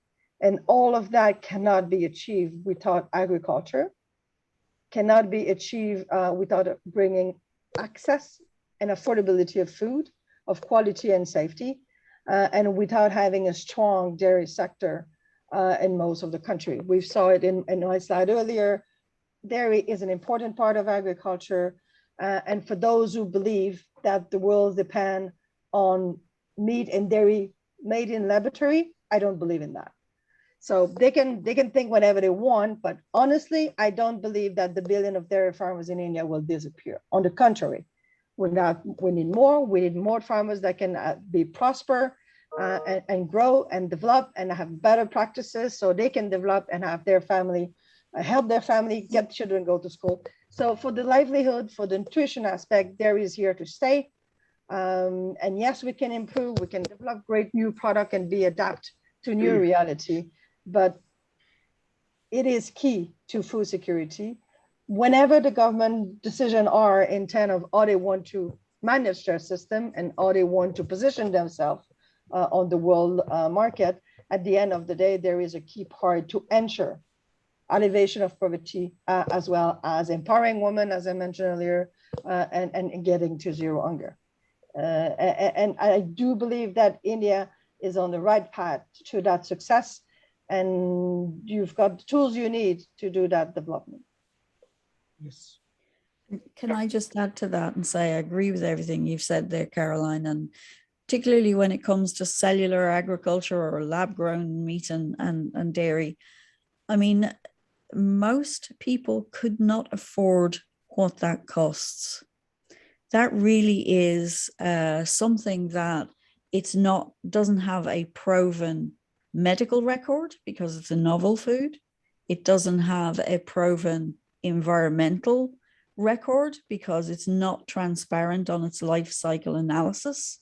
And all of that cannot be achieved without agriculture, cannot be achieved without bringing access and affordability of food, of quality and safety, and without having a strong dairy sector in most of the country. We saw it in my slide earlier. Dairy is an important part of agriculture. And for those who believe that the world depends on meat and dairy made in laboratory, I don't believe in that. So they can think whatever they want, but honestly, I don't believe that the billion of dairy farmers in India will disappear. On the contrary, we need more farmers that can be prosper and grow and develop and have better practices so they can develop and have their family, help their family, get children go to school. So for the livelihood, for the nutrition aspect, dairy is here to stay. And yes, we can improve, we can develop great new product and be adapt to new reality, but it is key to food security. Whenever the government decision are in terms of how they want to manage their system and how they want to position themselves on the world market, at the end of the day, there is a key part to ensure elevation of poverty, as well as empowering women, as I mentioned earlier, and getting to zero hunger. And I do believe that India is on the right path to that success, and you've got the tools you need to do that development. Yes. Can I just add to that and say I agree with everything you've said there, Caroline, and particularly when it comes to cellular agriculture or lab-grown meat and dairy. I mean, most people could not afford what that costs. That really is something that doesn't have a proven medical record because it's a novel food. It doesn't have a proven environmental record because it's not transparent on its life cycle analysis.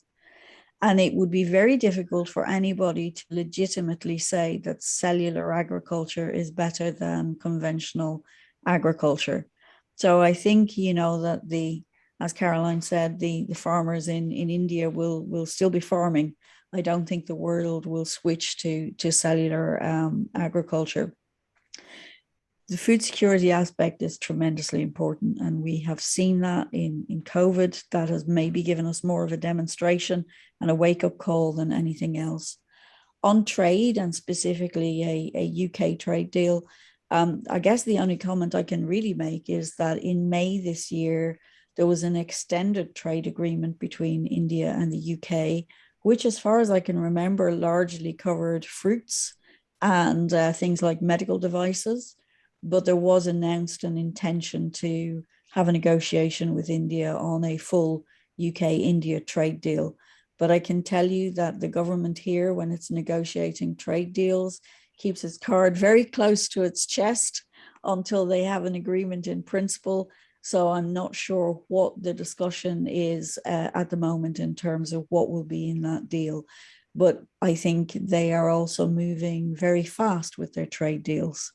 And it would be very difficult for anybody to legitimately say that cellular agriculture is better than conventional agriculture. So I think, that as Caroline said, the farmers in India will still be farming. I don't think the world will switch to cellular agriculture. The food security aspect is tremendously important, and we have seen that in COVID. That has maybe given us more of a demonstration and a wake-up call than anything else. On trade, and specifically a UK trade deal, I guess the only comment I can really make is that in May this year, there was an extended trade agreement between India and the UK, which, as far as I can remember, largely covered fruits and things like medical devices. But there was announced an intention to have a negotiation with India on a full UK-India trade deal. But I can tell you that the government here, when it's negotiating trade deals, keeps its card very close to its chest until they have an agreement in principle. So I'm not sure what the discussion is at the moment in terms of what will be in that deal. But I think they are also moving very fast with their trade deals.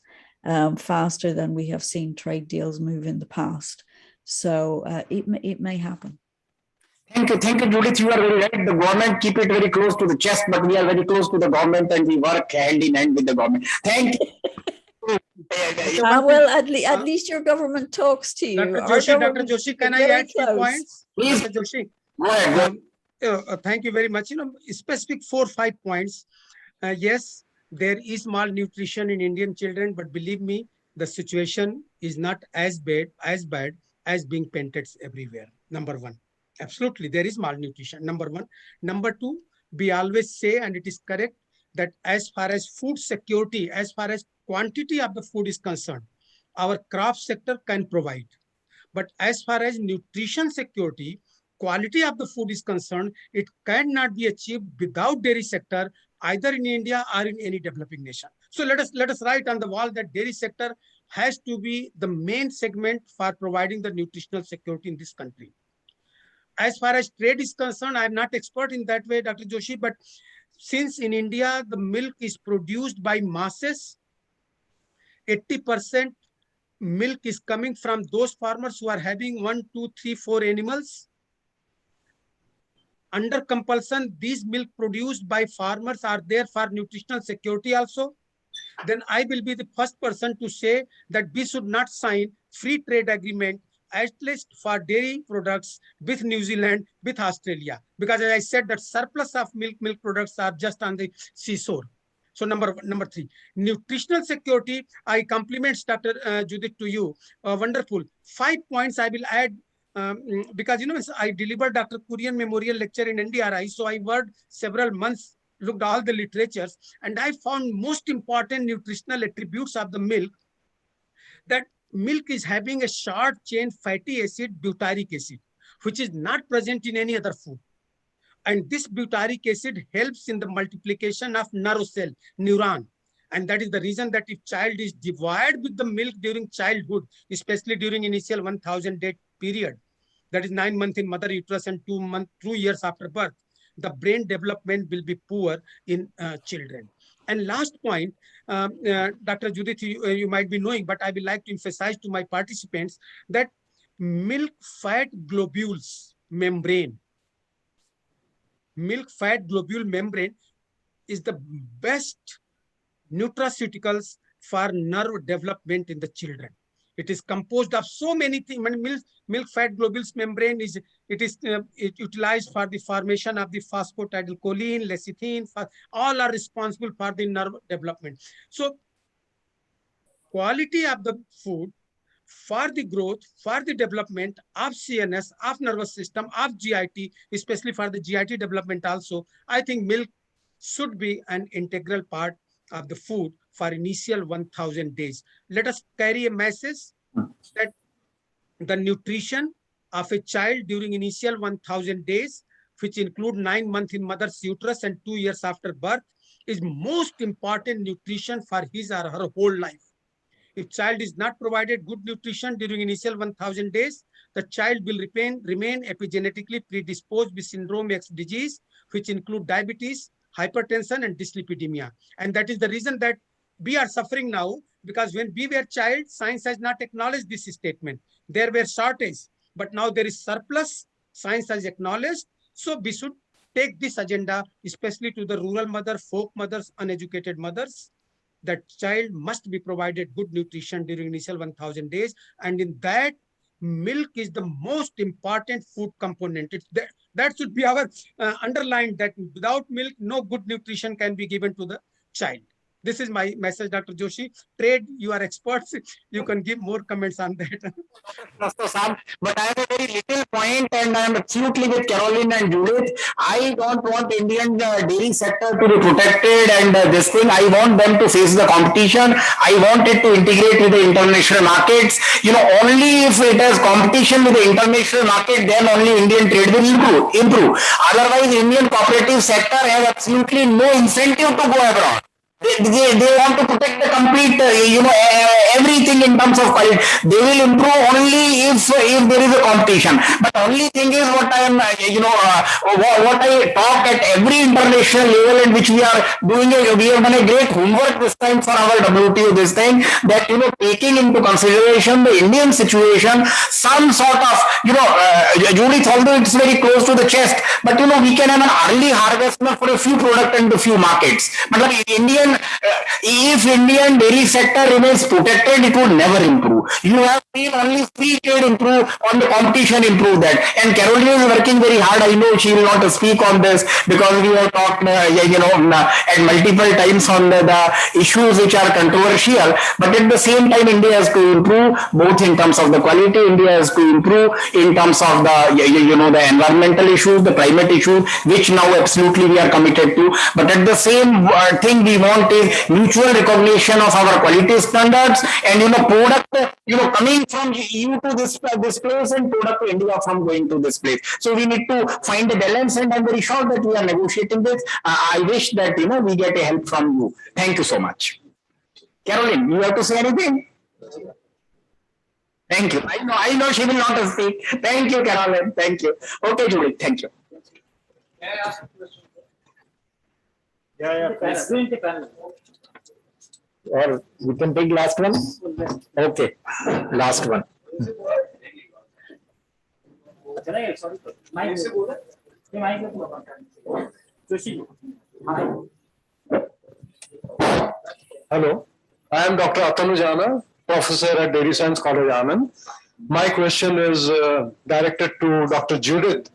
Faster than we have seen trade deals move in the past. So it may happen. Thank you, Judith. You are very right. The government keep it very close to the chest, but we are very close to the government and we work hand in hand with the government. Thank you. Well, at least your government talks to you. Dr. Joshi, can I add few points? Please. Dr. Joshi. Go ahead. Thank you very much. Specific 4 or 5 points. Yes, there is malnutrition in Indian children, but believe me, the situation is not as bad as being painted everywhere. Number one, absolutely, there is malnutrition. Number one. Number two, we always say, and it is correct, that as far as food security, as far as quantity of the food is concerned, our crop sector can provide. But as far as nutrition security, quality of the food is concerned, it cannot be achieved without dairy sector, either in India or in any developing nation. So let us write on the wall that dairy sector has to be the main segment for providing the nutritional security in this country. As far as trade is concerned, I'm not expert in that way, Dr. Joshi, but since in India, the milk is produced by masses, 80% milk is coming from those farmers who are having 1, 2, 3, 4 animals. Under compulsion, these milk produced by farmers are there for nutritional security also. Then I will be the first person to say that we should not sign free trade agreement at least for dairy products with New Zealand, with Australia, because as I said, that surplus of milk products are just on the seashore. So number three, nutritional security. I compliment Dr. Judith to you. Wonderful. 5 points I will add because I delivered Dr. Kurian Memorial Lecture in NDRI. So I worked several months, looked all the literatures, and I found most important nutritional attributes of the milk, that milk is having a short chain fatty acid, butyric acid, which is not present in any other food. And this butyric acid helps in the multiplication of nerve cell, neuron. And that is the reason that if child is devoid with the milk during childhood, especially during initial 1000-day period, that is 9 months in mother uterus and 2 years after birth, the brain development will be poor in children. And last point, Dr. Judith, you might be knowing, but I would like to emphasize to my participants that milk fat globules membrane, milk fat globule membrane is the best nutraceuticals for nerve development in the children. It is composed of so many things. Milk fat globules membrane is utilized for the formation of the phosphatidylcholine, lecithin, all are responsible for the nerve development. So quality of the food for the growth, for the development of CNS, of nervous system, of GIT, especially for the GIT development also, I think milk should be an integral part of the food for initial 1000 days. Let us carry a message that the nutrition of a child during initial 1000 days, which include 9 months in mother's uterus and 2 years after birth, is most important nutrition for his or her whole life. If child is not provided good nutrition during initial 1000 days, the child will remain epigenetically predisposed with syndrome X disease, which include diabetes, hypertension, and dyslipidemia. And that is the reason that we are suffering now, because when we were child, science has not acknowledged this statement. There were shortages, but now there is surplus. Science has acknowledged. So we should take this agenda, especially to the rural mother, folk mothers, uneducated mothers, that child must be provided good nutrition during initial 1000 days. And in that, milk is the most important food component. That should be our underlined, that without milk, no good nutrition can be given to the child. This is my message, Dr. Joshi. Trade, you are experts. You can give more comments on that. But I have a very little point, and I am absolutely with Caroline and Judith. I don't want Indian dairy sector to be protected and this thing. I want them to face the competition. I want it to integrate with the international markets. Only if it has competition with the international market, then only Indian trade will improve. Otherwise, Indian cooperative sector has absolutely no incentive to go abroad. They want to protect the complete, everything in terms of quality. They will improve only if there is a competition. But only thing is what I am, what I talk at every international level in which we are doing, we have done a great homework this time for our WTO this time, that, taking into consideration the Indian situation, some sort of, Judith, although it's very close to the chest, but, we can have an early harvestment for a few products and a few markets. But if Indian dairy sector remains protected, it would never improve. You have seen only free trade improve, on the competition improve that. And Caroline is working very hard. I know she will not speak on this because we have talked, at multiple times on the issues which are controversial. But at the same time, India has to improve both in terms of the quality. India has to improve in terms of the, the environmental issues, the climate issues, which now absolutely we are committed to. But at the same thing, we want is mutual recognition of our quality standards and product coming from EU to this place and product to India from going to this place. So we need to find a balance, and I'm very sure that we are negotiating this. I wish that we get a help from you. Thank you so much. Caroline, you have to say anything? Thank you. I know she will not speak. Thank you, Caroline. Thank you. Okay, Judith. Thank you. Or we can take last one. Okay, last one. Hello, I am Dr. Atanu Jana, professor at Dairy Science College, Anand. My question is directed to Dr. Judith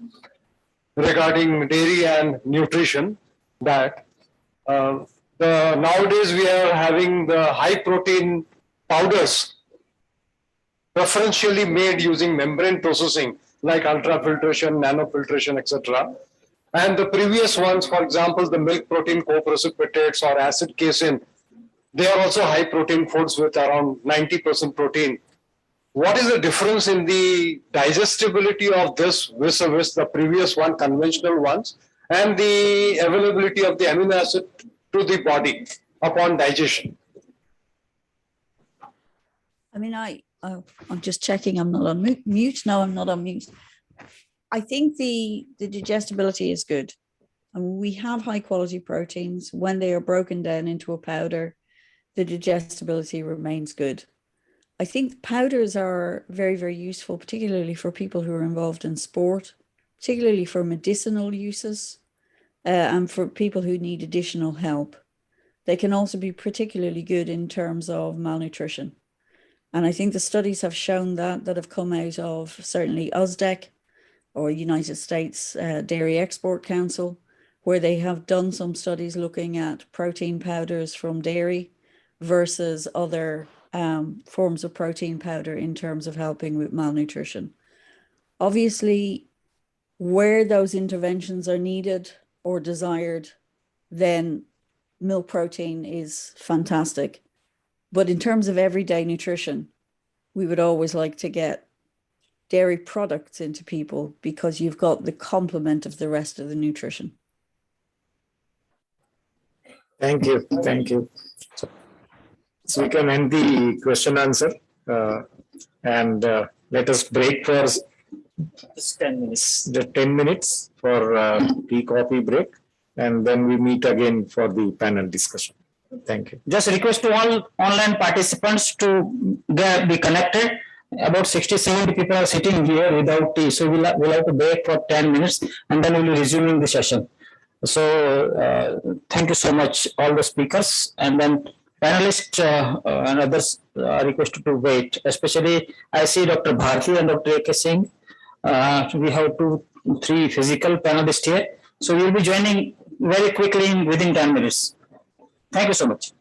regarding dairy and nutrition, that nowadays we are having the high protein powders preferentially made using membrane processing like ultrafiltration, nanofiltration, etc. And the previous ones, for example, the milk protein co-precipitates or acid casein, they are also high protein foods with around 90% protein. What is the difference in the digestibility of this vis-a-vis the previous one, conventional ones, and the availability of the amino acid to the body upon digestion? I mean, I'm just checking I'm not on mute. No, I'm not on mute. I think the digestibility is good. And we have high quality proteins. When they are broken down into a powder, the digestibility remains good. I think powders are very, very useful, particularly for people who are involved in sport, particularly for medicinal uses, and for people who need additional help. They can also be particularly good in terms of malnutrition. And I think the studies have shown that have come out of certainly USDEC or United States Dairy Export Council, where they have done some studies looking at protein powders from dairy versus other forms of protein powder in terms of helping with malnutrition. Obviously, where those interventions are needed or desired, then milk protein is fantastic. But in terms of everyday nutrition, we would always like to get dairy products into people because you've got the complement of the rest of the nutrition. Thank you. Thank you. So we can end the question answer and let us break for Just 10 minutes. the 10 minutes for tea coffee break, and then we meet again for the panel discussion. Thank you. Just request to all online participants to be connected. About 60-70 people are sitting here without tea. So we'll have to break for 10 minutes and then we'll be resuming the session. So thank you so much, all the speakers, and then panelists and others are requested to wait. Especially, I see Dr. Bharti and Dr. A.K. Singh. We have 2-3 physical panelists here. So we'll be joining very quickly within 10 minutes. Thank you so much.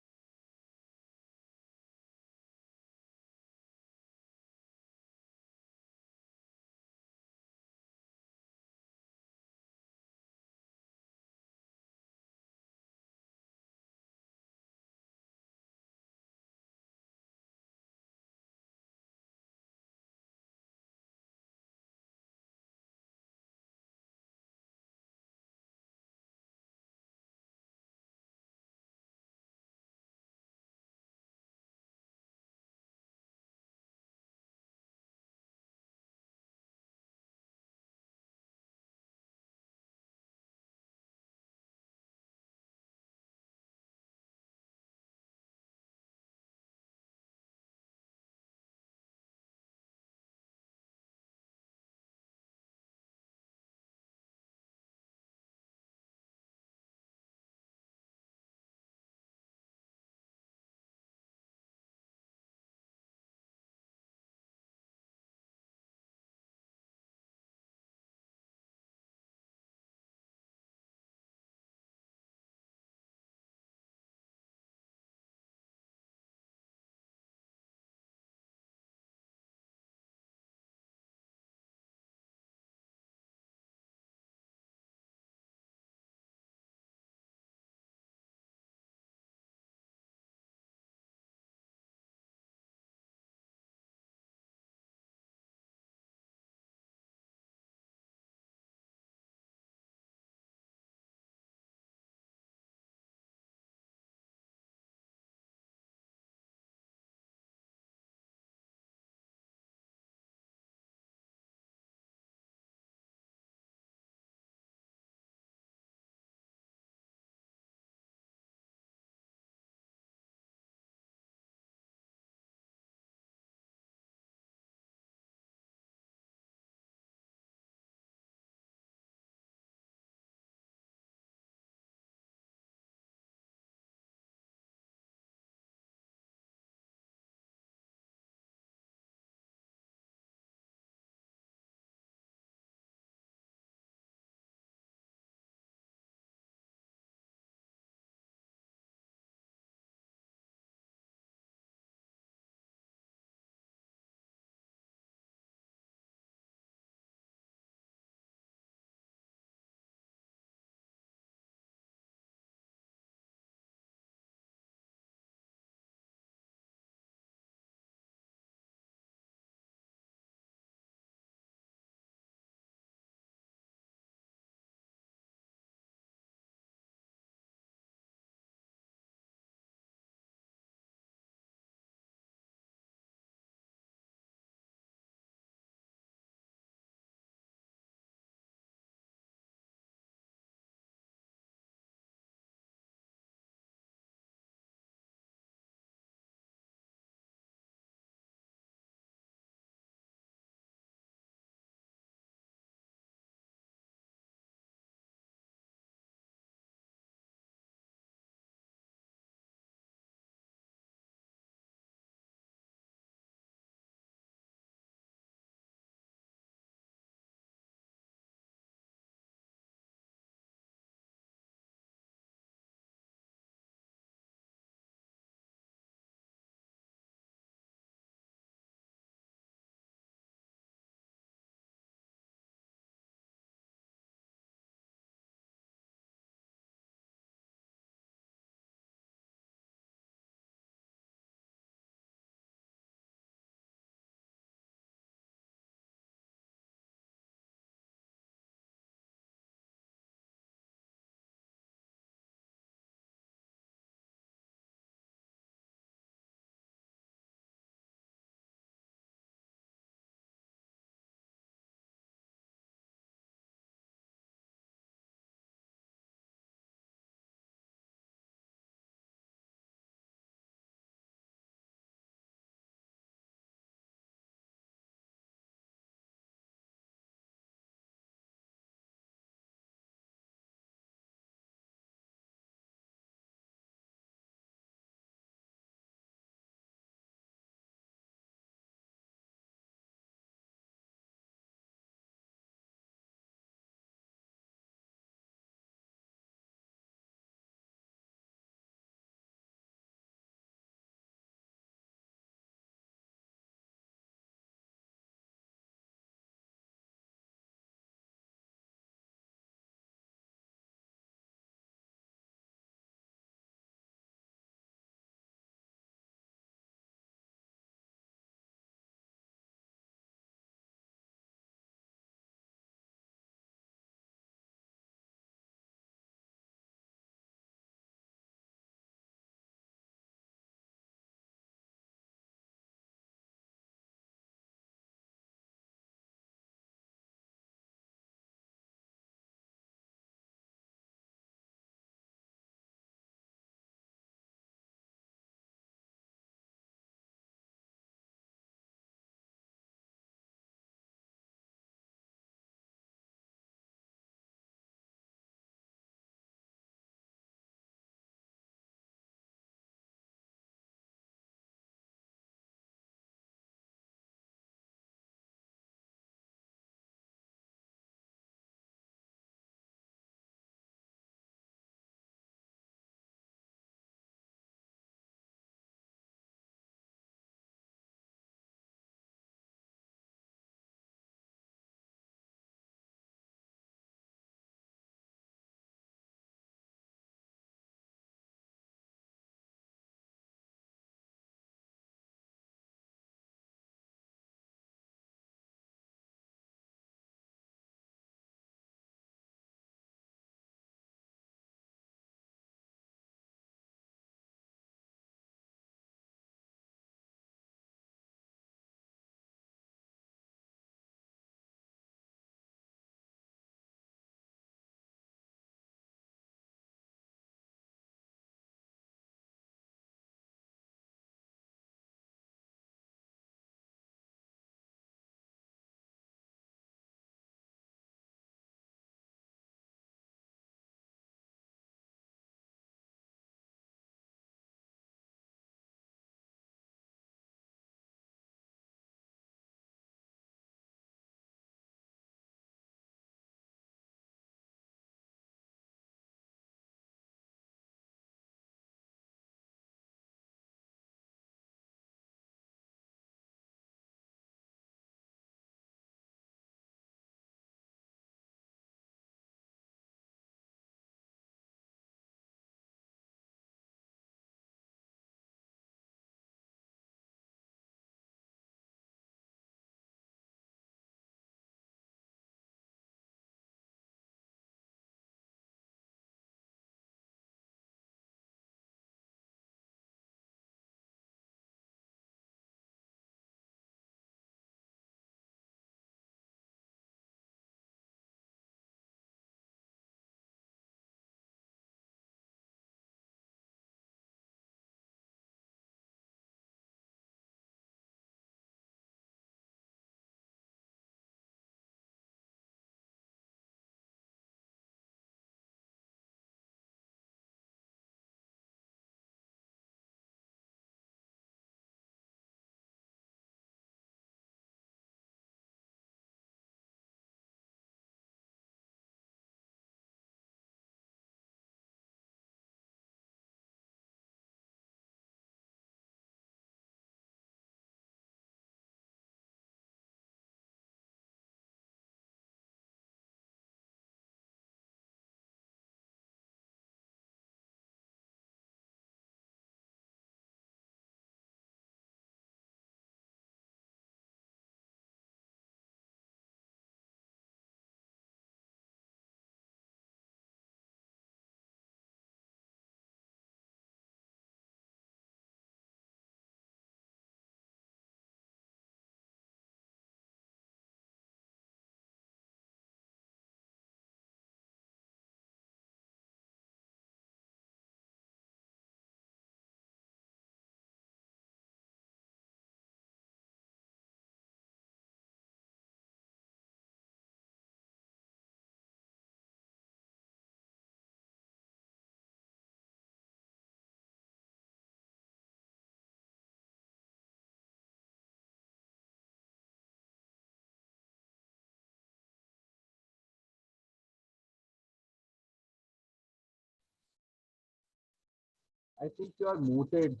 I think you are muted.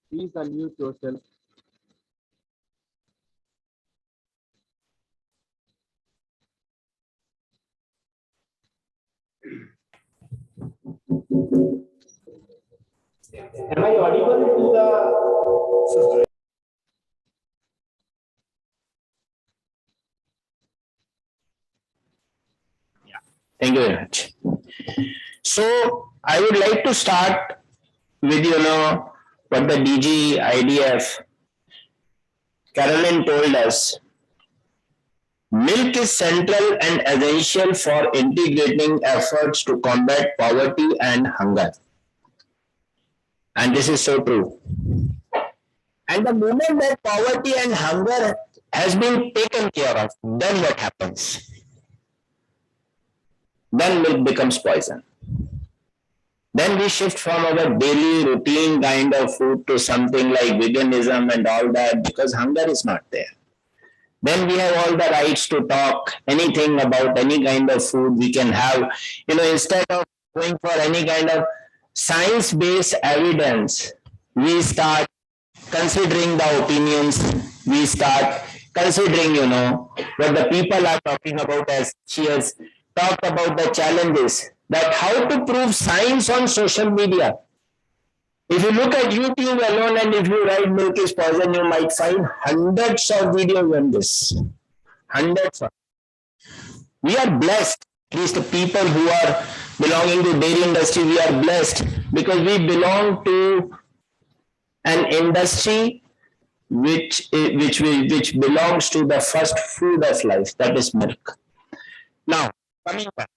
Please unmute yourself. Am I audible to the? Yeah, thank you very much. So I would like to start with, what the DG IDF, Caroline told us. Milk is central and essential for integrating efforts to combat poverty and hunger. And this is so true. And the moment that poverty and hunger has been taken care of, then what happens? Then milk becomes poison. Then we shift from our daily routine kind of food to something like veganism and all that, because hunger is not there. Then we have all the rights to talk anything about any kind of food we can have. Instead of going for any kind of science-based evidence, we start considering the opinions, we start considering, what the people are talking about, as she has talked about the challenges, that how to prove science on social media. If you look at YouTube alone and if you write milk is poison, you might find hundreds of videos on this. Hundreds of. We are blessed, at least the people who are belonging to dairy industry, we are blessed because we belong to an industry which belongs to the first food of life, that is milk. Now, coming back.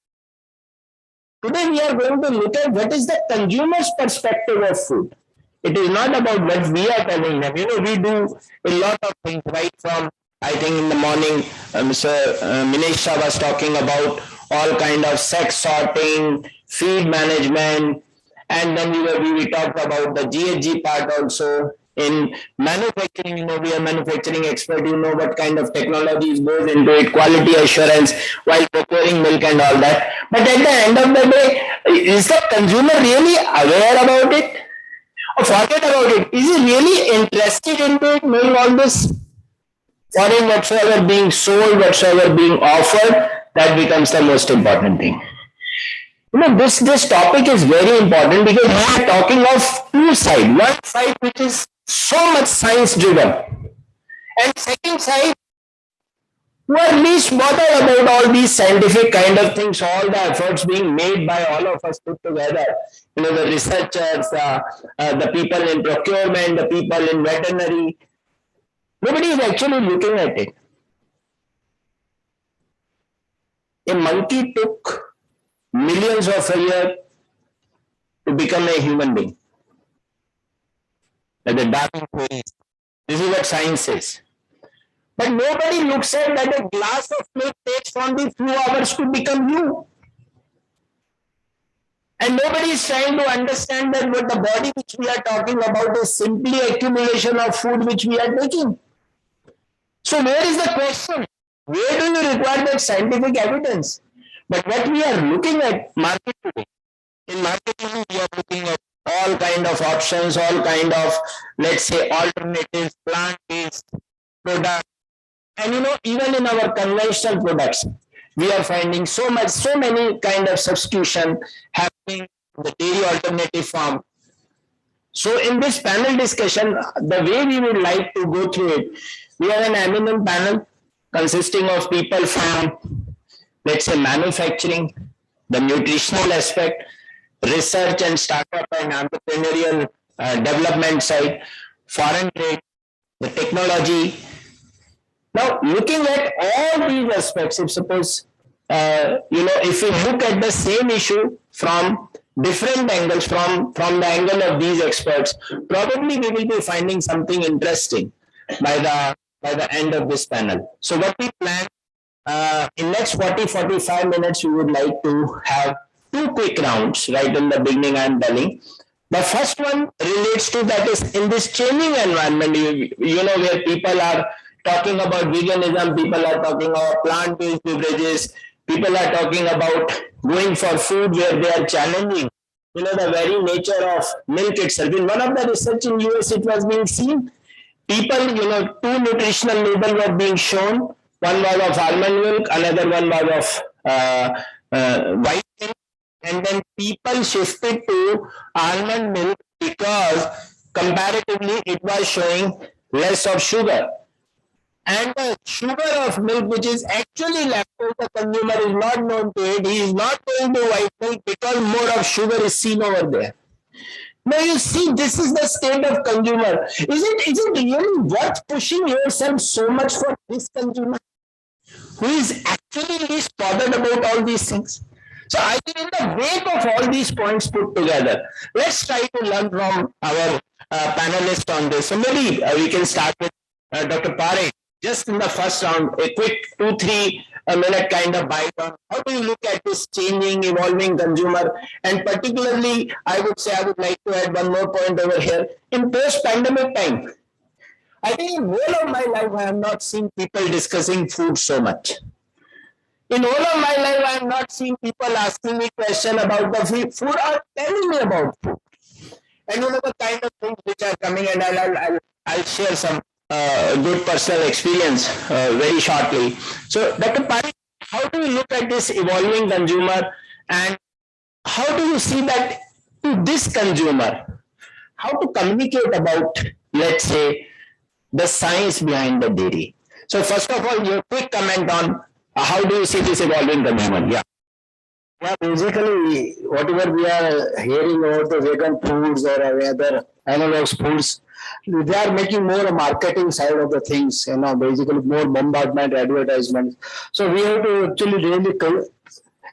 Today we are going to look at what is the consumer's perspective of food. It is not about what we are telling them. We do a lot of things right from, I think in the morning, Mr. Minesha was talking about all kind of sex sorting, feed management, and then we talked about the GHG part also. In manufacturing, we are manufacturing expert, what kind of technologies goes into it, quality assurance while procuring milk and all that. But at the end of the day, is the consumer really aware about it? Or forget about it. Is he really interested in it, knowing all this? Foreign whatsoever being sold, whatsoever being offered, that becomes the most important thing. This topic is very important because we are talking of two sides. One side which is so much science driven, and second side who are least bothered about all these scientific kind of things, all the efforts being made by all of us put together. The researchers, the people in procurement, the people in veterinary. Nobody is actually looking at it. A monkey took millions of a year to become a human being. Like the Darwin theory. This is what science says. But nobody looks at that a glass of milk takes only few hours to become you. And nobody is trying to understand that what the body which we are talking about is simply accumulation of food which we are taking. So where is the question? Where do you require that scientific evidence? But what we are looking at market today, in marketing we are looking at all kind of options, all kind of, let's say, alternatives, plant-based products. And even in our conventional products, we are finding so many kind of substitution happening in the dairy alternative form. So in this panel discussion, the way we would like to go through it, we have an eminent panel consisting of people from, let's say, manufacturing, the nutritional aspect, research and startup and entrepreneurial development side, foreign trade, the technology. Now, looking at all these aspects, if suppose, if we look at the same issue from different angles, from the angle of these experts, probably we will be finding something interesting by the end of this panel. So what we plan, in next 40-45 minutes, we would like to have two quick rounds. Right in the beginning, I am telling. The first one relates to that is in this changing environment, where people are talking about veganism, people are talking about plant-based beverages, people are talking about going for food where they are challenging the very nature of milk itself. In one of the research in US, it was being seen, people, two nutritional labels were being shown. One was of almond milk, another one was of white milk. And then people shifted to almond milk because comparatively it was showing less of sugar. And the sugar of milk, which is actually lactose, the consumer is not known to it. He is not going to white milk because more of sugar is seen over there. Now you see, this is the state of consumer. Is it really worth pushing yourself so much for this consumer who is actually least bothered about all these things? So I think in the wake of all these points put together, let's try to learn from our panelists on this. So maybe we can start with Dr. Parekh. Just in the first round, a quick 2-3 minute kind of bite on how do you look at this changing, evolving consumer, and particularly, I would say, I would like to add one more point over here. In post-pandemic time, I think in all of my life, I have not seen people discussing food so much. In all of my life, I have not seen people asking me question about the food or telling me about food. And the kind of things which are coming, and I'll share some good personal experience very shortly. So, Dr. Parekh, how do you look at this evolving consumer, and how do you see that to this consumer, how to communicate about, let's say, the science behind the dairy? So, first of all, your quick comment on how do you see this evolving consumer? Yeah. Yeah, basically, whatever we are hearing about the vegan foods or other analogs foods, they are making more a marketing side of the things, basically more bombardment, advertisements. So we have to actually really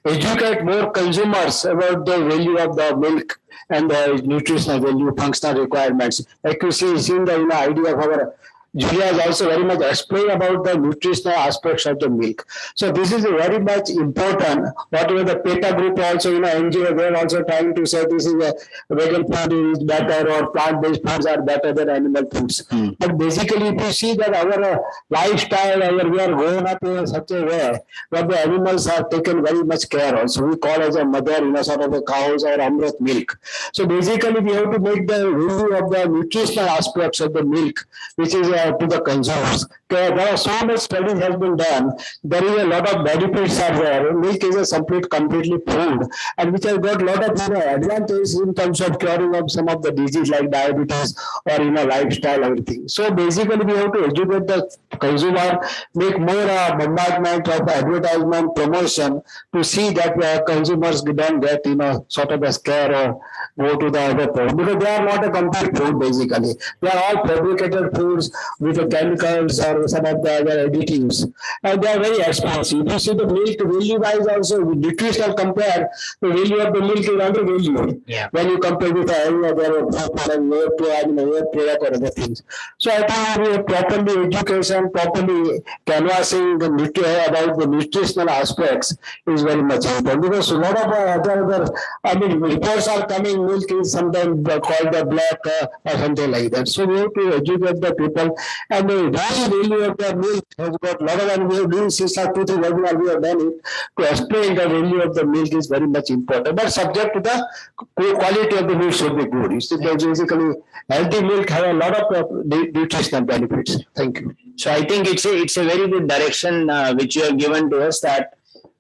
educate more consumers about the value of the milk and the nutritional value, functional requirements. Like you see the idea of our Julia has also very much explained about the nutritional aspects of the milk. So this is very much important. Whatever the PETA group also, NGO, they are also trying to say this is a vegan food is better or plant-based foods are better than animal foods. But basically, if you see that our lifestyle, we are growing up in such a way where the animals are taken very much care of. So we call as a mother, sort of the cows or amrit milk. So basically, we have to make the review of the nutritional aspects of the milk, which is to the consumers. There are so much studies has been done. There is a lot of benefits are there. Milk is a completely food, and which has got a lot of advantages in terms of curing of some of the disease like diabetes or lifestyle, everything. So basically, we have to educate the consumer, make more bombardment of advertisement promotion to see that consumers don't get sort of a scare or go to the other food, because they are not a complete food. Basically, they are all fabricated foods with the chemicals or some of the other additives, and they are very expensive. You see the milk value wise also, nutritional compare, the value of the milk is under value. Yeah. When you compare with any other product or other things. So I think properly education, properly canvassing about the nutritional aspects is very much important, because a lot of other reports are coming, milk is sometimes called the black or something like that. So we have to educate the people, and the value of the milk has got a lot of, and we have done since our 2-3 webinar, we have done it to explain the value of the milk is very much important, but subject to the quality of the milk should be good. You see, basically healthy milk have a lot of nutritional benefits. Thank you. So I think it's a very good direction which you have given to us, that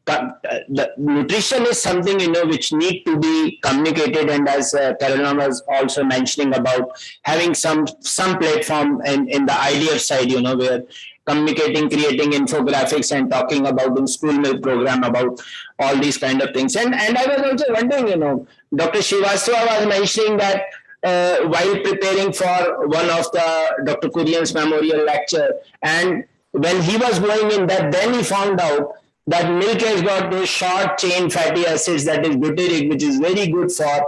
the nutrition is something which need to be communicated, and as Caroline was also mentioning about having some platform in the IDF side, where communicating, creating infographics and talking about in school milk program about all these kind of things. And I was also wondering, Dr. Srivastava was mentioning that while preparing for one of the Dr. Kurian's memorial lecture, and when he was going in that, then he found out that milk has got those short chain fatty acids, that is butyric, which is very good for,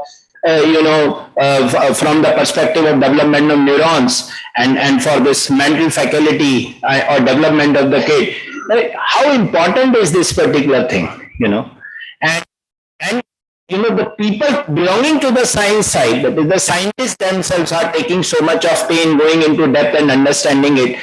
from the perspective of development of neurons and for this mental faculty or development of the kid. How important is this particular thing, And the people belonging to the science side, that is the scientists themselves, are taking so much of pain going into depth and understanding it.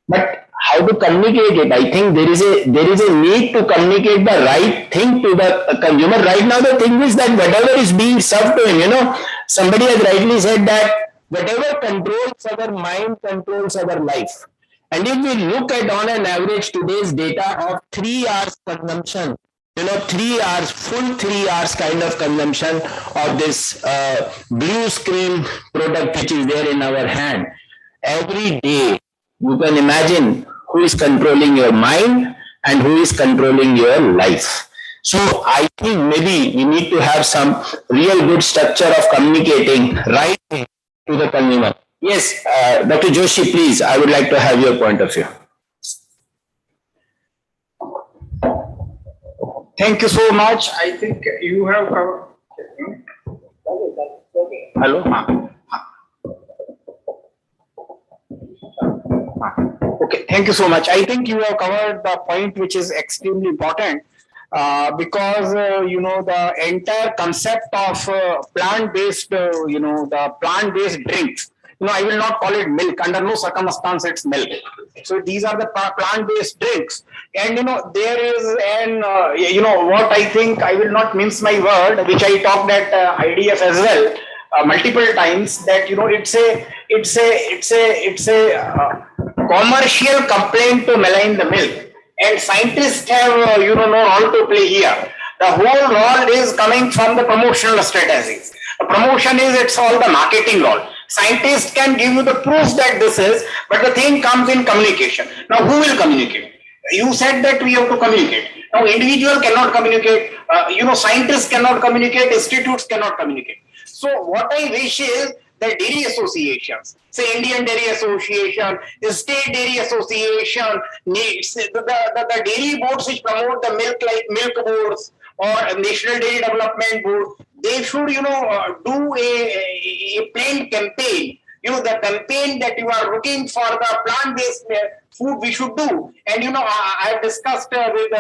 But how to communicate it. I think there is a need to communicate the right thing to the consumer. Right now, the thing is that whatever is being served to him, somebody has rightly said that whatever controls our mind controls our life. And if we look at on an average today's data of 3 hours consumption, 3 hours, full 3 hours kind of consumption of this blue screen product which is there in our hand every day, you can imagine who is controlling your mind and who is controlling your life. So I think maybe we need to have some real good structure of communicating right to the consumer. Yes, Dr. Joshi, please, I would like to have your point of view. Thank you so much. I think you have covered. Hello? Okay, thank you so much. I think you have covered the point which is extremely important because the entire concept of plant-based, the plant-based drinks. I will not call it milk. Under no circumstance it's milk. So these are the plant-based drinks, and there is an what I think, I will not mince my word, which I talked at IDF as well multiple times, that it's a commercial complaint to malign the milk, and scientists have no role to play here. The whole role is coming from the promotional strategies. The promotion is, it's all the marketing role. Scientists can give you the proof that this is, but the thing comes in communication. Now, who will communicate? You said that we have to communicate. Now, individual cannot communicate. Scientists cannot communicate. Institutes cannot communicate. So, what I wish is the dairy associations, say Indian Dairy Association, the State Dairy Association, the dairy boards which promote the milk, like milk boards or National Dairy Development Board, they should, do a plain campaign. The campaign that you are looking for the plant-based food we should do. And, I have discussed with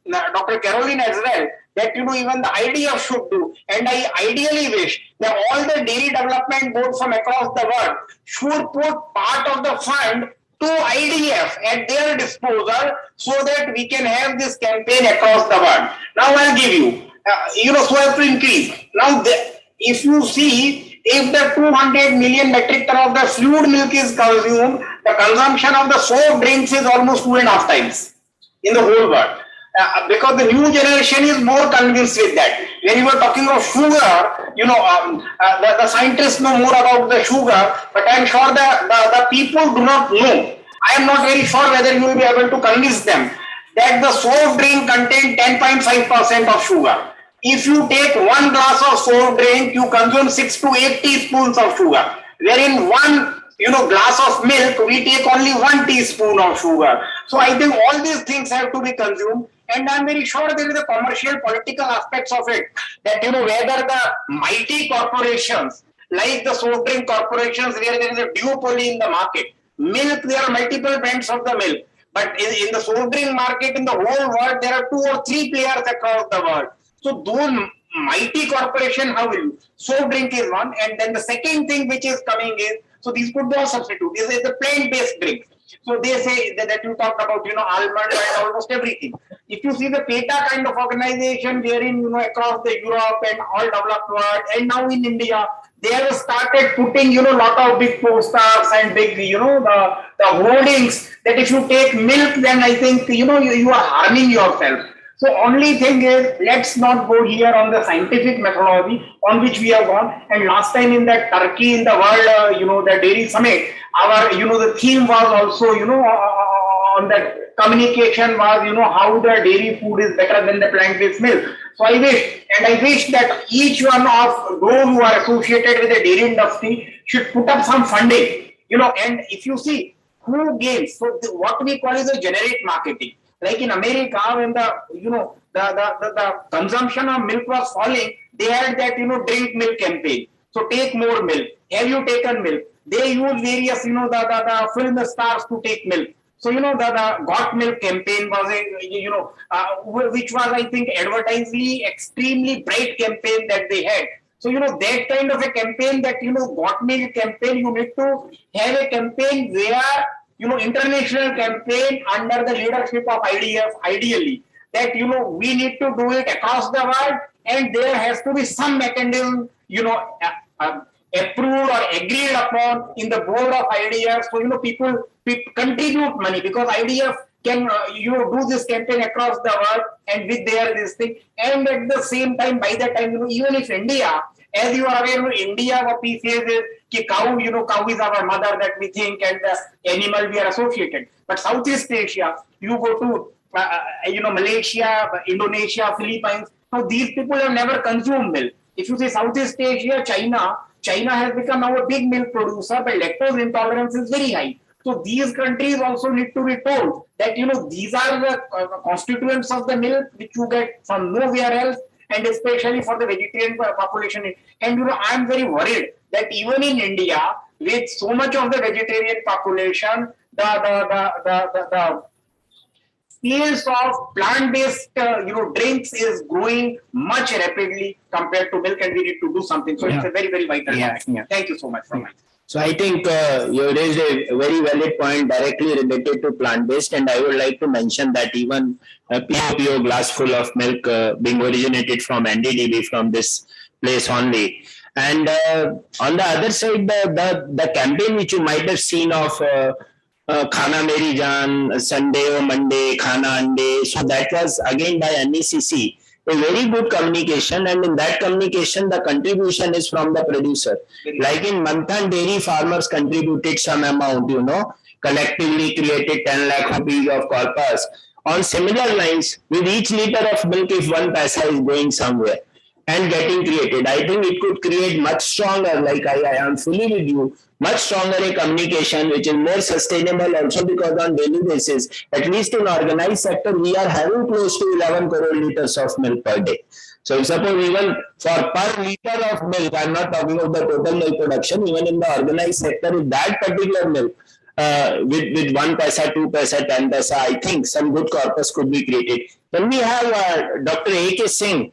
Dr. Caroline as well, that, even the IDF should do. And I ideally wish that all the dairy development boards from across the world should put part of the fund to IDF at their disposal so that we can have this campaign across the world. Now I'll give you, so as to increase. Now, if you see, if the 200 million metric ton of the fluid milk is consumed, the consumption of the soft drinks is almost 2.5 times in the whole world. Because the new generation is more convinced with that. When you were talking of sugar, the scientists know more about the sugar, but I'm sure the people do not know. I am not very sure whether you will be able to convince them that the soft drink contains 10.5% of sugar. If you take 1 glass of soft drink, you consume 6 to 8 teaspoons of sugar. Wherein 1 glass of milk, we take only 1 teaspoon of sugar. So I think all these things have to be consumed. And I'm very sure there is a commercial, political aspects of it. That, whether the mighty corporations, like the soft drink corporations, where there is a duopoly in the market. Milk, there are multiple brands of the milk. But in the soft drink market, in the whole world, there are 2 or 3 players across the world. So those mighty corporation, how will you? Soft drink is one. And then the second thing which is coming is, so these could be a substitute. This is the plant-based drink. So they say that you talked about, almond and almost everything. If you see the PETA kind of organization wherein, across the Europe and all developed world, and now in India, they have started putting, lot of big posters and big, the hoardings that if you take milk, then I think, you are harming yourself. So only thing is, let's not go here on the scientific methodology on which we have gone. And last time in that Turkey in the world, the dairy summit, our, the theme was also, on that communication was, how the dairy food is better than the plant-based milk. So I wish that each one of those who are associated with the dairy industry should put up some funding, and if you see who gains, so what we call is a generic marketing. Like in America, when the consumption of milk was falling, they had that, drink milk campaign. So take more milk. Have you taken milk? They use various, the film stars to take milk. So, the Got Milk campaign was which was, I think, advertisingly extremely bright campaign that they had. So, that kind of a campaign that, Got Milk campaign, you need to have a campaign where international campaign under the leadership of IDF, ideally, that, we need to do it across the world, and there has to be some mechanism, approved or agreed upon in the board of IDF. So, people contribute money, because IDF can, do this campaign across the world and with this thing. And at the same time, by that time, even if India, as you are aware, India, what we say is ki cow, cow is our mother that we think, and the animal we are associated. But Southeast Asia, you go to, Malaysia, Indonesia, Philippines. Now, these people have never consumed milk. If you say Southeast Asia, China has become now a big milk producer, but lactose intolerance is very high. So these countries also need to be told that, these are the constituents of the milk which you get from nowhere else, and especially for the vegetarian population. And, I'm very worried that even in India, with so much of the vegetarian population, the sales of plant-based, drinks is growing much rapidly compared to milk, and we need to do something. So it's a very, very vital point. Thank you so much. So I think you raised a very valid point directly related to plant-based, and I would like to mention that even a PO glass full of milk being originated from NDDB, from this place only. And on the other side, the campaign which you might have seen of Khana Meri Jaan, Sunday or Monday, Khana Ande, so that was again by NECC. A very good communication, and in that communication, the contribution is from the producer. Like in Manthan Dairy, farmers contributed some amount, collectively created 10 lakh rupees of corpus. On similar lines, with each liter of milk, if 1 paisa is going somewhere and getting created, I think it could create much stronger, like I am fully with you, much stronger a communication which is more sustainable also, because on daily basis, at least in organized sector, we are having close to 11 crore liters of milk per day. So suppose even for per liter of milk, I am not talking of the total milk production, even in the organized sector, if that particular milk with 1 paisa, 2 paisa, 10 paisa, I think some good corpus could be created. Then we have Dr. A.K. Singh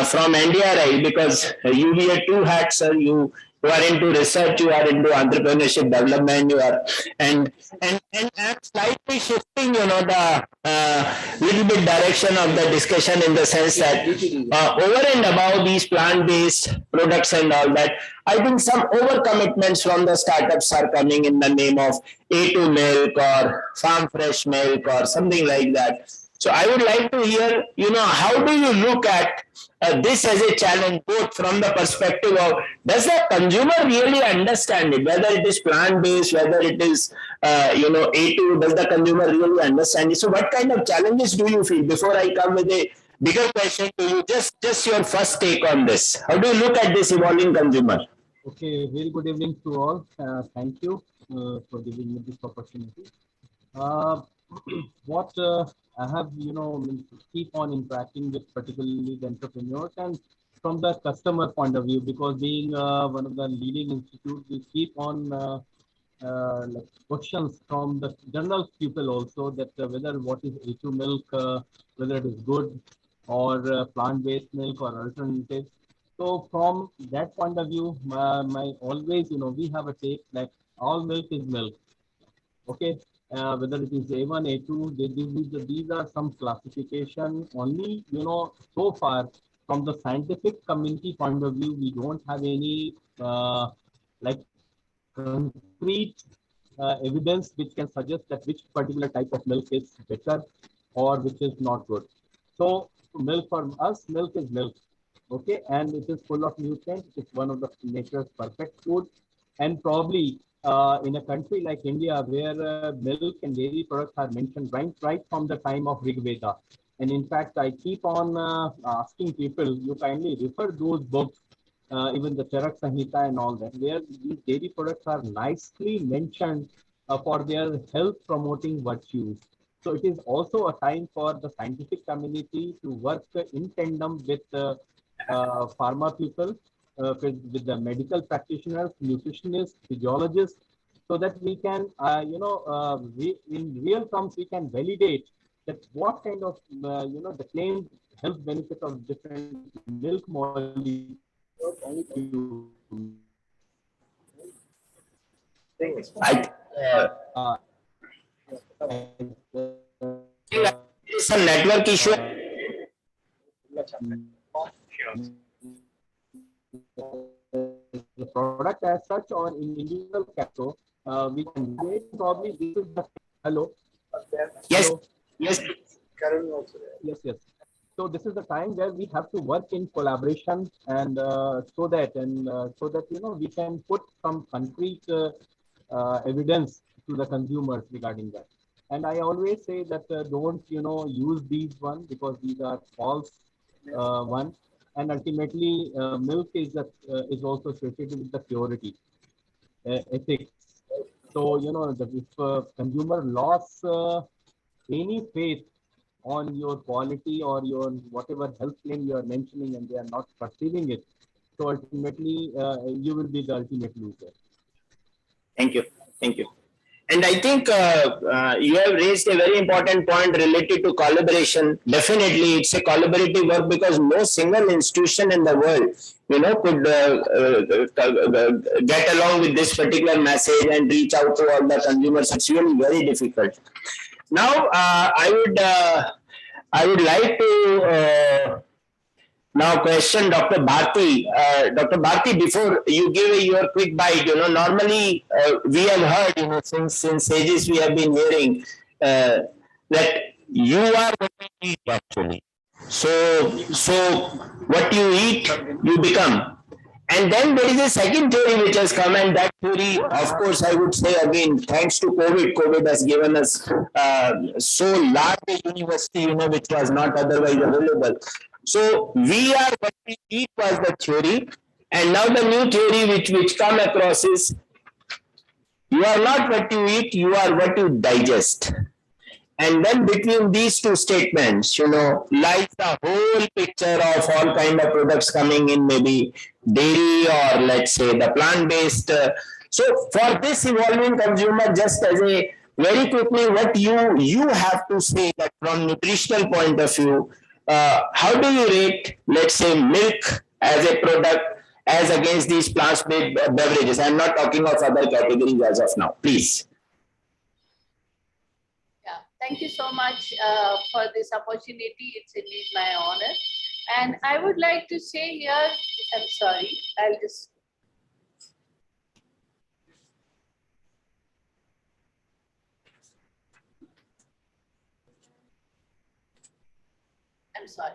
from NDRI, because you wear 2 hats, sir. You are into research, you are into entrepreneurship development, you are, and I'm slightly shifting, the little bit direction of the discussion, in the sense that over and above these plant-based products and all that, I think some overcommitments from the startups are coming in the name of A2 milk or farm fresh milk or something like that. So I would like to hear, how do you look at this as a challenge, both from the perspective of, does the consumer really understand it, whether it is plant-based, whether it is, A2, does the consumer really understand it? So what kind of challenges do you feel? Before I come with a bigger question to you, just your first take on this. How do you look at this evolving consumer? Okay, very good evening to all. Thank you for giving me this opportunity. What I have, keep on interacting with particularly the entrepreneurs and from the customer point of view, because being one of the leading institutes, we keep on like questions from the general people also, that whether what is A2 milk, whether it is good or plant-based milk or alternative. So from that point of view, my always, we have a take like all milk is milk. Okay. Whether it is A1, A2, these are some classification only, so far from the scientific community point of view, we don't have any like concrete evidence which can suggest that which particular type of milk is better or which is not good. So milk for us, milk is milk. Okay, and it is full of nutrients. It's one of the nature's perfect food, and probably in a country like India, where milk and dairy products are mentioned right from the time of Rig Veda. And in fact, I keep on asking people, you kindly refer those books, even the Charak Samhita and all that, where these dairy products are nicely mentioned for their health promoting virtues. So it is also a time for the scientific community to work in tandem with pharma people, with the medical practitioners, nutritionists, physiologists, so that we can, in real terms, we can validate that what kind of, the claimed health benefit of different milk molecules. Some network issue. The product as such or in individual capsule, we can probably this is the hello. Yes. Hello? Yes. Yes. So this is the time where we have to work in collaboration and so that we can put some concrete evidence to the consumers regarding that. And I always say that don't use these ones because these are false ones. And ultimately, milk is also associated with the purity ethics. So if consumer lost any faith on your quality or your whatever health claim you are mentioning and they are not perceiving it, so ultimately you will be the ultimate loser. Thank you. Thank you. And I think you have raised a very important point related to collaboration. Definitely, it's a collaborative work because no single institution in the world, could get along with this particular message and reach out to all the consumers. It's really very difficult. Now, I would like to now question Dr. Bharti. Dr. Bharti, before you give your quick bite, normally we have heard, since ages we have been hearing that you are what you eat actually. So what you eat, you become. And then there is a second theory which has come, and that theory, of course, I would say again, thanks to COVID has given us so large a university, which was not otherwise available. So we are what we eat was the theory, and now the new theory which come across is you are not what you eat, you are what you digest. And then between these two statements, lies the whole picture of all kind of products coming in, maybe dairy or let's say the plant-based. So for this evolving consumer, just as a very quickly, what you have to say that from nutritional point of view, how do you rate, let's say, milk as a product as against these plant-based beverages? I'm not talking of other categories as of now, please. Thank you so much for this opportunity. It's indeed my honor. And I would like to say here, I'm sorry, I'll just. I'm sorry.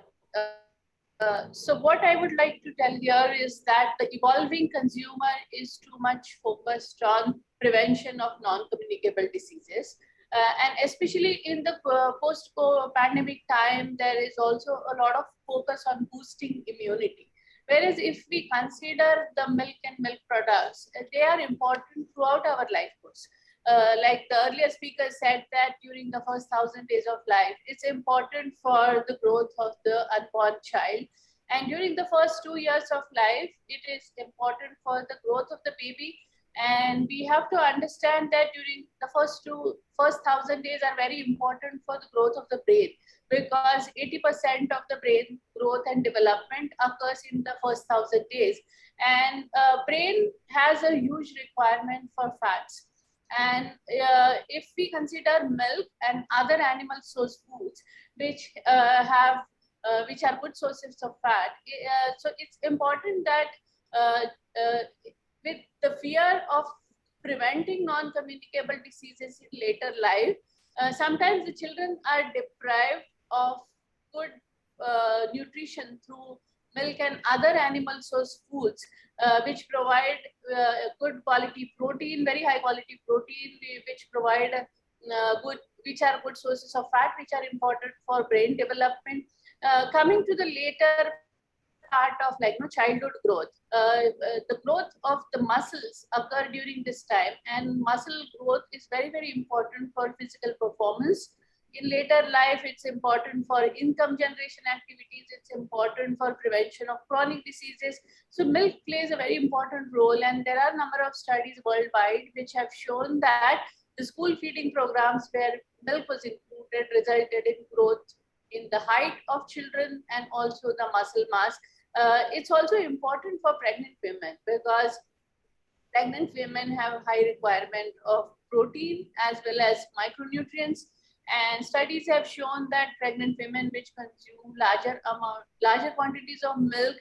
So what I would like to tell here is that the evolving consumer is too much focused on prevention of non-communicable diseases. And especially in the post-pandemic time, there is also a lot of focus on boosting immunity. Whereas if we consider the milk and milk products, they are important throughout our life course. Like the earlier speaker said that during the first 1,000 days of life, it's important for the growth of the unborn child. And during the first 2 years of life, it is important for the growth of the baby. And we have to understand that during the first 1,000 days are very important for the growth of the brain, because 80% of the brain growth and development occurs in the first 1,000 days. And brain has a huge requirement for fats. And if we consider milk and other animal source foods, which are good sources of fat, so it's important that with the fear of preventing non-communicable diseases in later life, sometimes the children are deprived of good nutrition through milk and other animal source foods, which provide good quality protein, very high quality protein, which provide which are good sources of fat, which are important for brain development. Coming to the later part of childhood growth, the growth of the muscles occur during this time, and muscle growth is very, very important for physical performance. In later life, it's important for income generation activities. It's important for prevention of chronic diseases. So milk plays a very important role, and there are a number of studies worldwide which have shown that the school feeding programs where milk was included resulted in growth in the height of children and also the muscle mass. It's also important for pregnant women, because pregnant women have high requirement of protein as well as micronutrients. And studies have shown that pregnant women which consume larger quantities of milk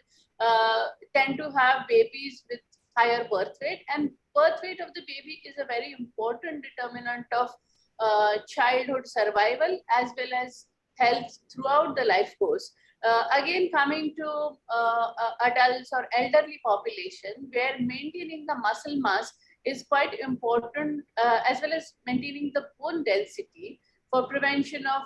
tend to have babies with higher birth weight. And birth weight of the baby is a very important determinant of childhood survival as well as health throughout the life course. Again, coming to adults or elderly population, where maintaining the muscle mass is quite important, as well as maintaining the bone density for prevention of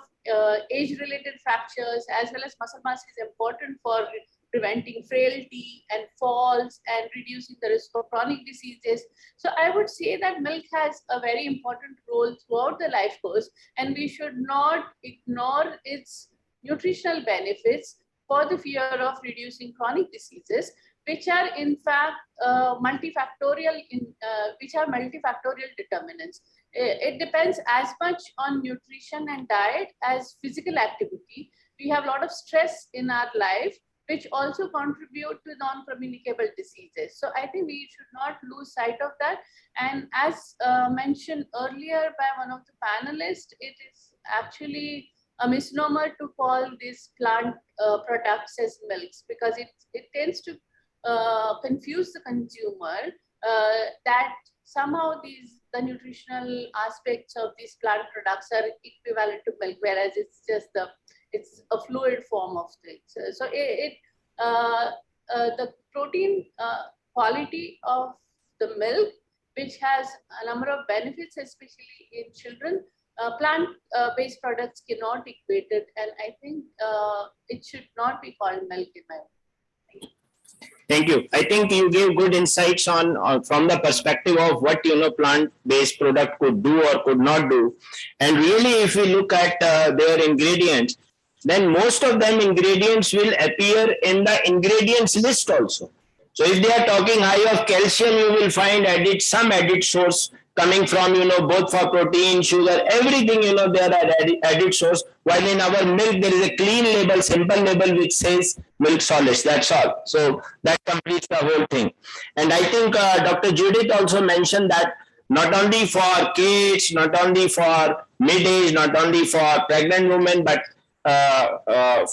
age-related fractures, as well as muscle mass is important for preventing frailty and falls and reducing the risk of chronic diseases. So I would say that milk has a very important role throughout the life course, and we should not ignore its nutritional benefits for the fear of reducing chronic diseases, which are in fact multifactorial determinants. It depends as much on nutrition and diet as physical activity. We have a lot of stress in our life, which also contribute to non-communicable diseases. So I think we should not lose sight of that. And as mentioned earlier by one of the panelists, it is actually a misnomer to call these plant products as milks, because it tends to confuse the consumer that somehow the nutritional aspects of these plant products are equivalent to milk, whereas it's a fluid form of things. So the protein quality of the milk, which has a number of benefits, especially in children, plant-based products cannot equate it, and I think it should not be called milk in my opinion. Thank you. I think you gave good insights on from the perspective of what plant-based product could do or could not do. And really, if we look at their ingredients, then most of them ingredients will appear in the ingredients list also. So if they are talking high of calcium, you will find some added source coming from, both for protein, sugar, everything, there are added source. While in our milk, there is a clean label, simple label, which says milk solids, that's all. So that completes the whole thing. And I think Dr. Judith also mentioned that not only for kids, not only for mid-age, not only for pregnant women, but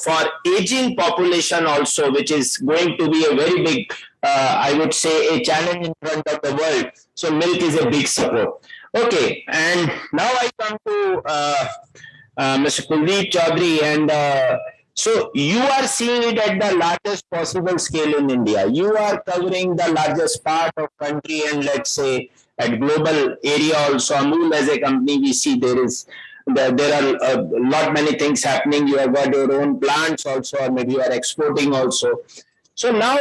for aging population also, which is going to be a very big, I would say, a challenge in front of the world. So milk is a big support. Okay, and now I come to Mr. Kuldeep Chaudhary, and so you are seeing it at the largest possible scale in India. You are covering the largest part of country, and let's say at global area also. Amul as a company, we see there are a lot many things happening. You have got your own plants also, or maybe you are exporting also. So now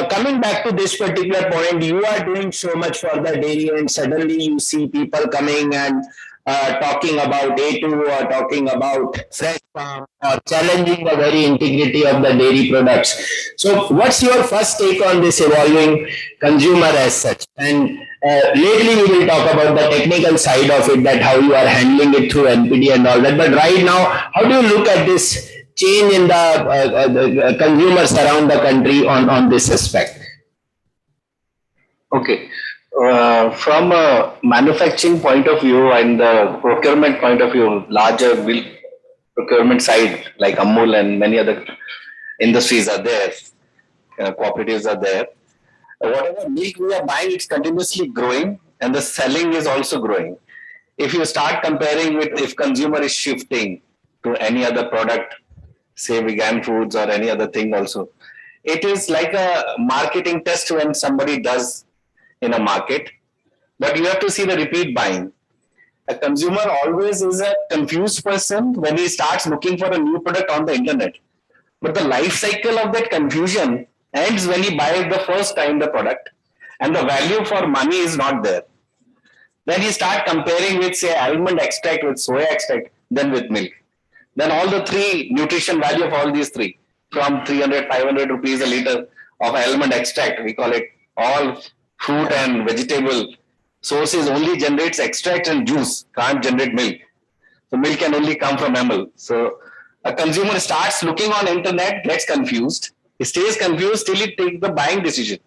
coming back to this particular point, you are doing so much for the dairy, and suddenly you see people coming and talking about A2 or talking about fresh farm or challenging the very integrity of the dairy products. So what's your first take on this evolving consumer as such? And lately we will talk about the technical side of it, that how you are handling it through NPD and all that. But right now, how do you look at this change in the consumers around the country on this aspect? Okay. From a manufacturing point of view and the procurement point of view, larger milk procurement side like Amul and many other industries are there, cooperatives are there. Whatever milk we are buying, it's continuously growing, and the selling is also growing. If you start comparing with if consumer is shifting to any other product, say vegan foods or any other thing also, it is like a marketing test when somebody does in a market, but you have to see the repeat buying. A consumer always is a confused person when he starts looking for a new product on the internet. But the life cycle of that confusion ends when he buys the first time the product, and the value for money is not there. Then he starts comparing with, say, almond extract with soya extract, then with milk. Then all the three nutrition value of all these three, from 300, 500 rupees a liter of almond extract, we call it, all fruit and vegetable sources only generates extract and juice, can't generate milk. So milk can only come from animal. So a consumer starts looking on internet, gets confused. He stays confused till he takes the buying decision.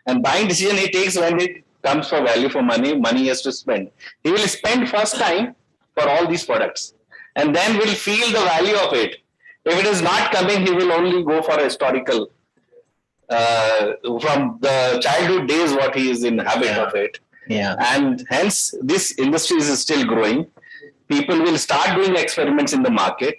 And buying decision he takes when comes for value for money, money he has to spend. He will spend first time for all these products and then will feel the value of it. If it is not coming, he will only go for historical, from the childhood days, what he is in habit of it. Yeah. And hence this industry is still growing. People will start doing experiments in the market,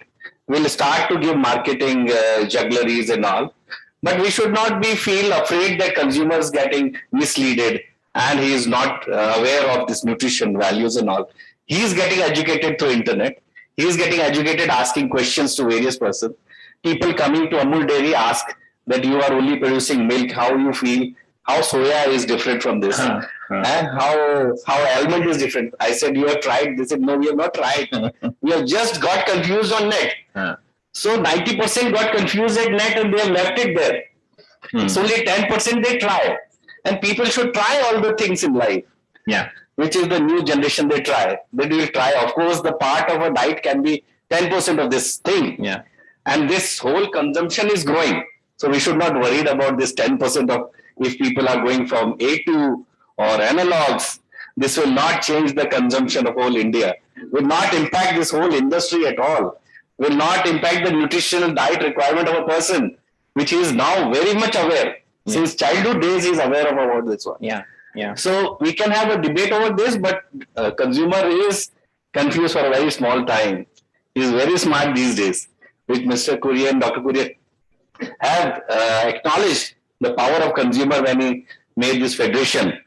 will start to give marketing juggleries and all. But we should not feel afraid that consumers getting misleaded and he is not aware of this nutrition values and all. He is getting educated through internet. He is getting educated asking questions to various persons. People coming to Amul Dairy ask that you are only producing milk, how you feel, how soya is different from this, and how almond is different. I said, you have tried? They said, no, we have not tried. We have just got confused on net. So 90% got confused at net and they have left it there. It's only 10% they try. And people should try all the things in life. Yeah. Which is the new generation they try. They will try. Of course, the part of a diet can be 10% of this thing. Yeah. And this whole consumption is growing. So we should not worry about this 10% of if people are going from A2 or analogs. This will not change the consumption of whole India. Will not impact this whole industry at all. Will not impact the nutritional diet requirement of a person, which is now very much aware. Yeah. Since childhood days, he is aware of about this one. Yeah. Yeah. So we can have a debate over this, but consumer is confused for a very small time. He is very smart these days, which Mr. Kurian, Dr. Kurian have acknowledged the power of consumer when he made this federation.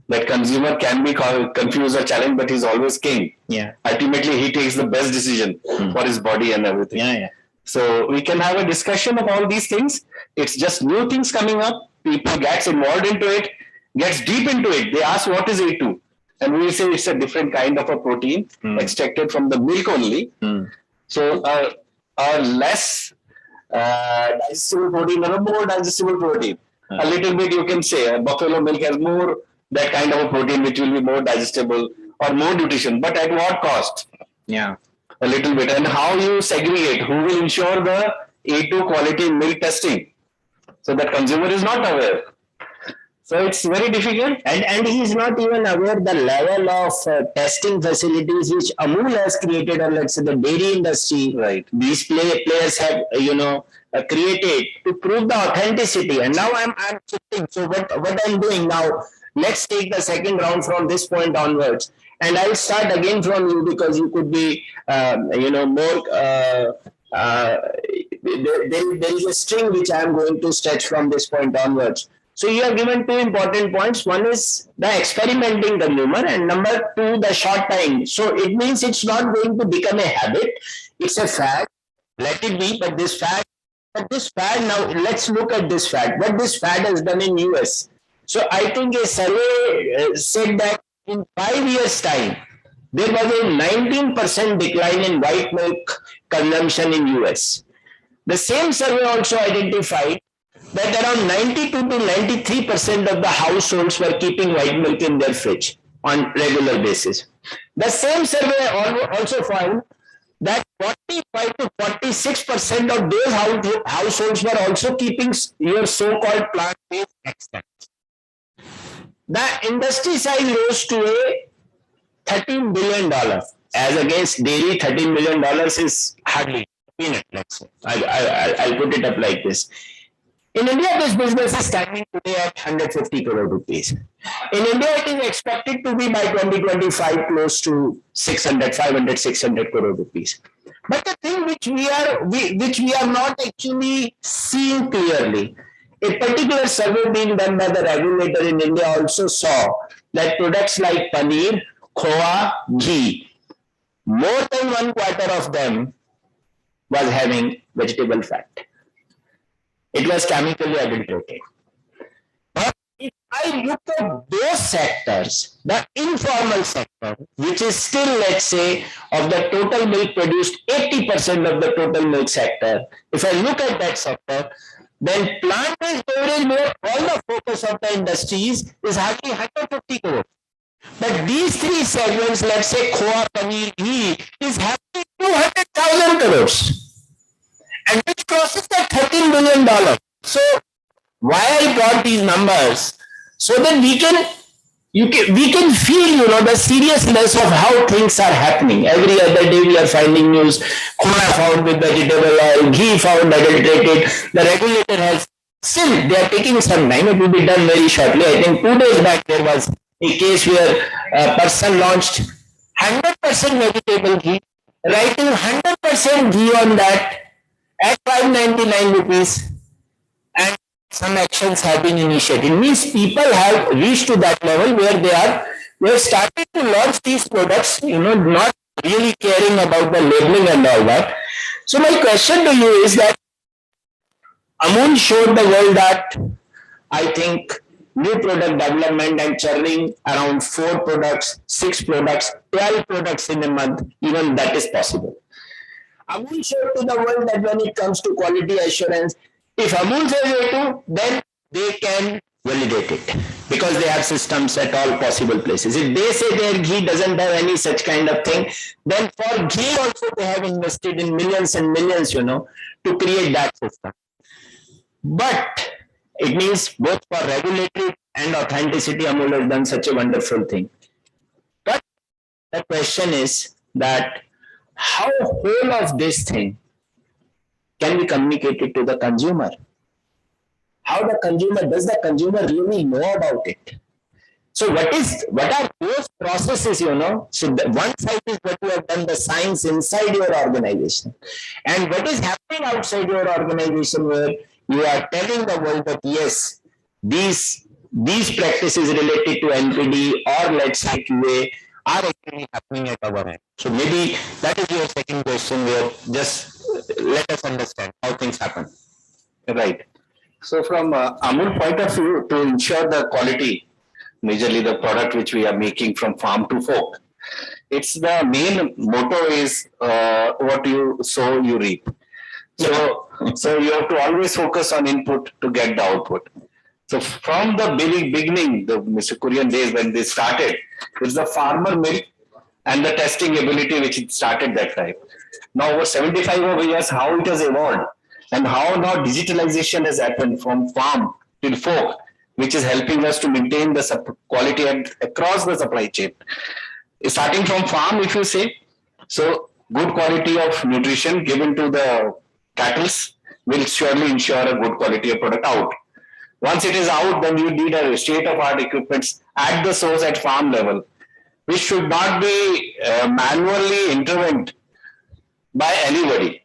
That consumer can be confused or challenged, but he's always king. Yeah. Ultimately, he takes the best decision for his body and everything. Yeah, yeah. So we can have a discussion of all these things. It's just new things coming up. People gets involved into it, gets deep into it. They ask what is A2, and we will say it's a different kind of a protein extracted from the milk only. So a less digestible protein or a more digestible protein. A little bit you can say buffalo milk has more that kind of a protein which will be more digestible or more nutrition, but at what cost? Yeah. A little bit. And how you segregate, who will ensure the A2 quality milk testing so that consumer is not aware. So it's very difficult. And he is not even aware the level of testing facilities which Amul has created, or let's say the dairy industry. Right. These players have, created to prove the authenticity. And now I'm shifting. So what I'm doing now, let's take the second round from this point onwards. And I'll start again from you because you could be, more. There is a string which I am going to stretch from this point onwards. So you have given two important points. One is the experimenting consumer, and number two, the short time. So it means it's not going to become a habit. It's a fad. Let it be, but this fad, now let's look at this fad. What this fad has done in US. So I think a survey said that in 5 years' time, there was a 19% decline in white milk consumption in US. The same survey also identified that around 92 to 93% of the households were keeping white milk in their fridge on regular basis. The same survey also found that 45 to 46% of those households were also keeping your so-called plant-based extracts. The industry size rose to a $13 billion. As against dairy, $13 billion is hardly peanut, let's say. I'll put it up like this. In India, this business is standing today at 150 crore rupees. In India, it is expected to be by 2025 close to 600 crore rupees. But the thing which we are not actually seeing clearly, a particular survey being done by the regulator in India also saw that products like paneer, khoa, ghee, more than 1/4 of them was having vegetable fat. It was chemically adulterated. But if I look at those sectors, the informal sector, which is still, let's say, of the total milk produced, 80% of the total milk sector, if I look at that sector, then plant-based beverage, where all the focus of the industries is hardly 150 crores. But these three segments, let's say khoa, paneer, ghee, is having 200,000 crores. And which crosses the $13 billion. So why I brought these numbers? So that we can we can feel, the seriousness of how things are happening. Every other day we are finding news, khoya found with vegetable oil, ghee found adulterated. The regulator has, still they are taking some time, it will be done very shortly. I think 2 days back there was a case where a person launched 100% vegetable ghee, writing 100% ghee on that at 599 rupees, and some actions have been initiated. Means people have reached to that level where they have started to launch these products, not really caring about the labeling and all that. So my question to you is that Amul showed the world that, I think, new product development and churning around 4 products, 6 products, 12 products in a month, even that is possible. Amul showed to the world that when it comes to quality assurance, if Amul says it to, then they can validate it because they have systems at all possible places. If they say their ghee doesn't have any such kind of thing, then for ghee also they have invested in millions and millions, to create that system. But it means both for regulatory and authenticity, Amul has done such a wonderful thing. But the question is that how whole of this thing can be communicated to the consumer? How does the consumer really know about it? So what are those processes, So one side is what you have done, the science inside your organization. And what is happening outside your organization where you are telling the world that yes, these practices related to NPD or let's say QA are actually happening at our end. So maybe that is your second question where just let us understand how things happen. Right. So from Amul point of view, to ensure the quality, majorly the product which we are making from farm to fork, it's the main motto is what you sow, you reap. So you have to always focus on input to get the output. So from the beginning, the Mr. Kurian days when they started, it's the farmer milk and the testing ability which it started that time. Now over 75 over years, how it has evolved and how now digitalization has happened from farm till fork, which is helping us to maintain the quality across the supply chain. Starting from farm, if you say, so good quality of nutrition given to the cattle will surely ensure a good quality of product out. Once it is out, then you need a state-of-art equipment at the source at farm level, which should not be manually intervened by anybody.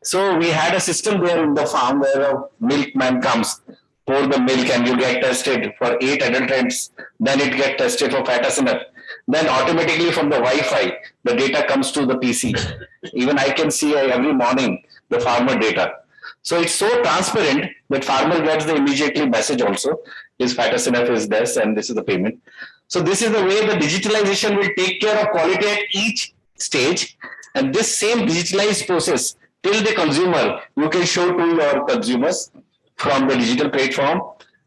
So we had a system there in the farm where a milkman comes, pour the milk and you get tested for 8 adulterants, then it gets tested for fat SNF. Then automatically from the Wi-Fi, the data comes to the PC. Even I can see every morning the farmer data. So it's so transparent that farmer gets the immediately message also. His fat SNF is this and this is the payment. So this is the way the digitalization will take care of quality at each stage. And this same digitalized process till the consumer, you can show to your consumers from the digital platform,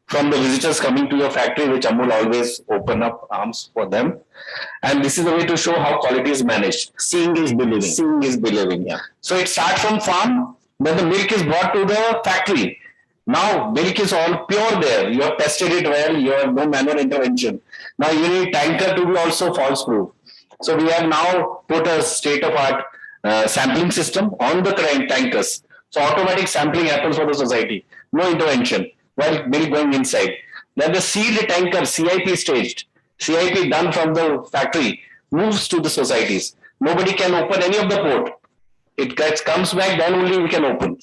from the visitors coming to your factory, which Amul always open up arms for them. And this is the way to show how quality is managed. Seeing is believing. Seeing is believing, yeah. So it starts from farm, then the milk is brought to the factory. Now milk is all pure there. You have tested it well, you have no manual intervention. Now you need tanker to be also false proof. So we have now put a state-of-art sampling system on the tankers. So automatic sampling happens for the society. No intervention while milk going inside. Then the sealed tanker, CIP staged, CIP done from the factory, moves to the societies. Nobody can open any of the port. It comes back, then only we can open.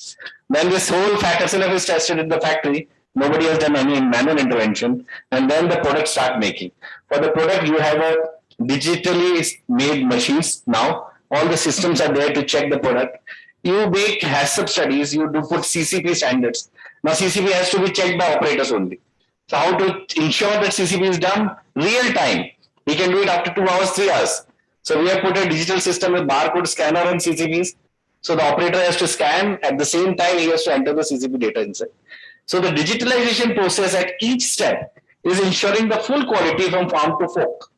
Then this whole fat SNF is tested in the factory. Nobody has done any manual intervention. And then the product start making. For the product, you have a digitally made machines now. All the systems are there to check the product. You make HACCP studies, you do put CCP standards. Now CCP has to be checked by operators only. So how to ensure that CCP is done real time? We can do it after 2 hours, 3 hours. So we have put a digital system with barcode scanner and CCPs. So the operator has to scan, at the same time he has to enter the CCP data inside. So the digitalization process at each step is ensuring the full quality from farm to fork,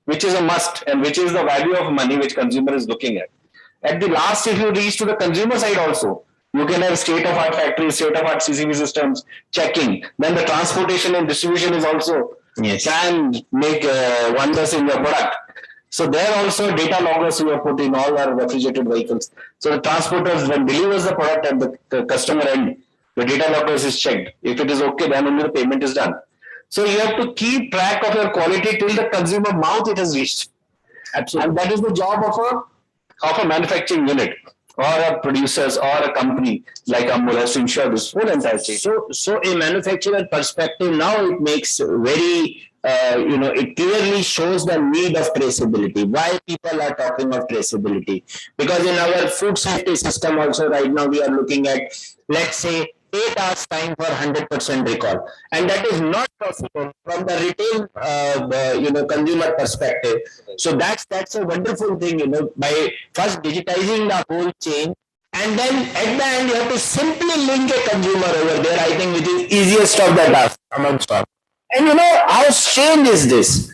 which is a must and which is the value of money which consumer is looking at. At the last, if you reach to the consumer side also, you can have state-of-art factories, state-of-art CCP systems, checking. Then the transportation and distribution is also Yes, and make wonders in your product. So there also data loggers we have put in all our refrigerated vehicles. So the transporters when delivers the product at the customer end, the data loggers is checked. If it is okay, then only the payment is done. So you have to keep track of your quality till the consumer mouth it has reached. Absolutely. And that is the job of a manufacturing unit or a producers or a company like Amul has to ensure this whole entire chain. So a manufacturer perspective now it makes very it clearly shows the need of traceability. Why people are talking of traceability? Because in our food safety system also right now we are looking at, let's say, 8 hours time for 100% recall, and that is not possible from the retail consumer perspective. So that's a wonderful thing, by first digitizing the whole chain, and then at the end you have to simply link a consumer over there, I think, which is easiest of the task amongst all. And how strange is this?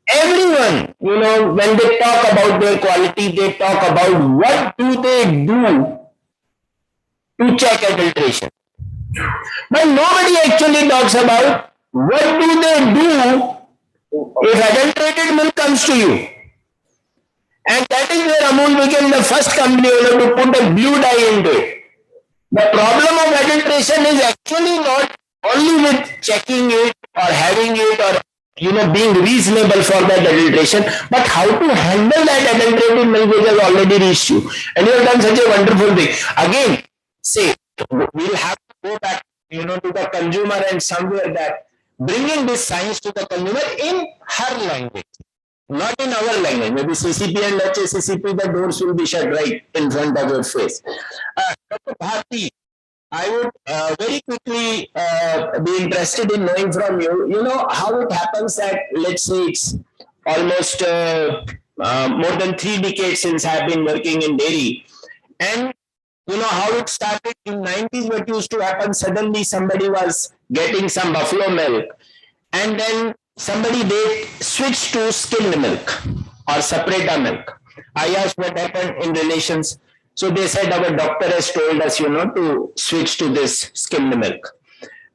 Everyone, when they talk about their quality, they talk about what do they do to check adulteration. But nobody actually talks about what do they do if adulterated milk comes to you. And that is where Amul became the first company to put a blue dye into it. The problem of adulteration is actually not only with checking it or having it or being reasonable for that adulteration, but how to handle that adulterated milk which has already reached you. And you have done such a wonderful thing. Again, say, we'll have to go back to the consumer and somewhere that bringing this science to the consumer in her language, not in our language. Maybe CCP and HACCP, the doors will be shut right in front of your face. Dr. Bharti, I would very quickly be interested in knowing from you, how it happens that, let's say, it's almost more than 3 decades since I've been working in dairy. And, how it started in 90s, what used to happen, suddenly somebody was getting some buffalo milk. And then they switched to skimmed milk or separator milk. I asked what happened in relations. So they said our doctor has told us, to switch to this skimmed milk.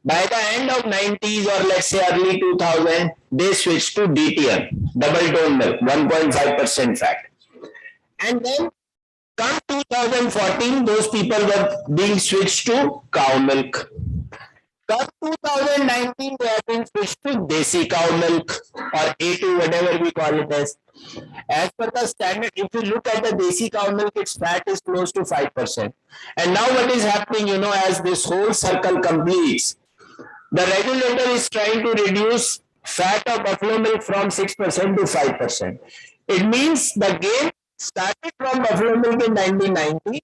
By the end of 90s or let's say early 2000, they switched to DTM, double tone milk, 1.5% fat. And then come 2014, those people were being switched to cow milk. Come 2019, they have been switched to desi cow milk or A2, whatever we call it as. As per the standard, if you look at the desi cow milk, its fat is close to 5%. And now what is happening, as this whole circle completes, the regulator is trying to reduce fat of buffalo milk from 6% to 5%. It means the game started from buffalo milk in 1990,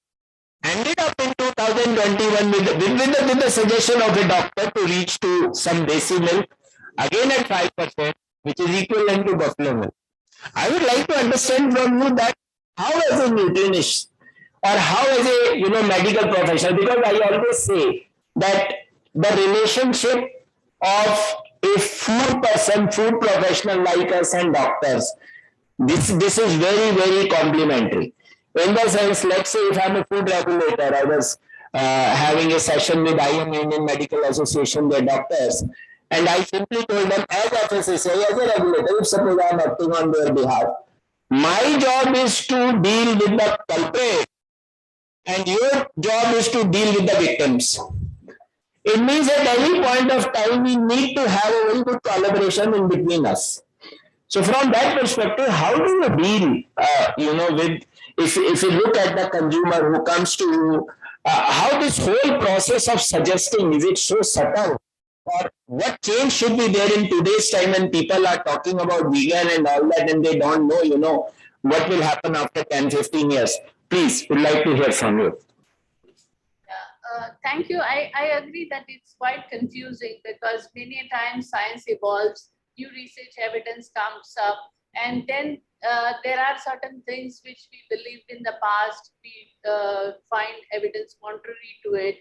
ended up in 2021 with the suggestion of a doctor to reach to some desi milk, again at 5%, which is equivalent to buffalo milk. I would like to understand from you that how as a nutritionist or how as a medical professional, because I always say that the relationship of a food person, food professional like us and doctors, this is very, very complementary. In the sense, let's say if I'm a food regulator, I was having a session with IMA, Indian Medical Association, their doctors, and I simply told them, as FSSAI, as a regulator, if suppose I am acting on their behalf, my job is to deal with the culprit and your job is to deal with the victims. It means at any point of time, we need to have a very good collaboration in between us. So from that perspective, how do you deal, with, if you look at the consumer who comes to you, how this whole process of suggesting, is it so subtle? Or what change should be there in today's time when people are talking about vegan and all that and they don't know, what will happen after 10, 15 years? Please, would like to hear from you. Thank you. I agree that it's quite confusing because many times science evolves, new research evidence comes up, and then there are certain things which we believed in the past, we find evidence contrary to it.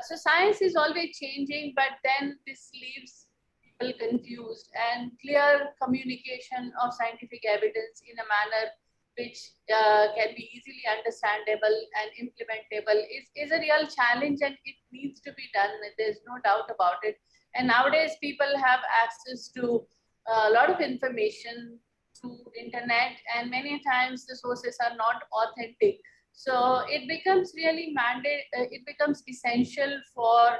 So science is always changing, but then this leaves people confused, and clear communication of scientific evidence in a manner which can be easily understandable and implementable is a real challenge, and it needs to be done. There's no doubt about it. And nowadays people have access to a lot of information through internet, and many times the sources are not authentic. So it becomes really it becomes essential for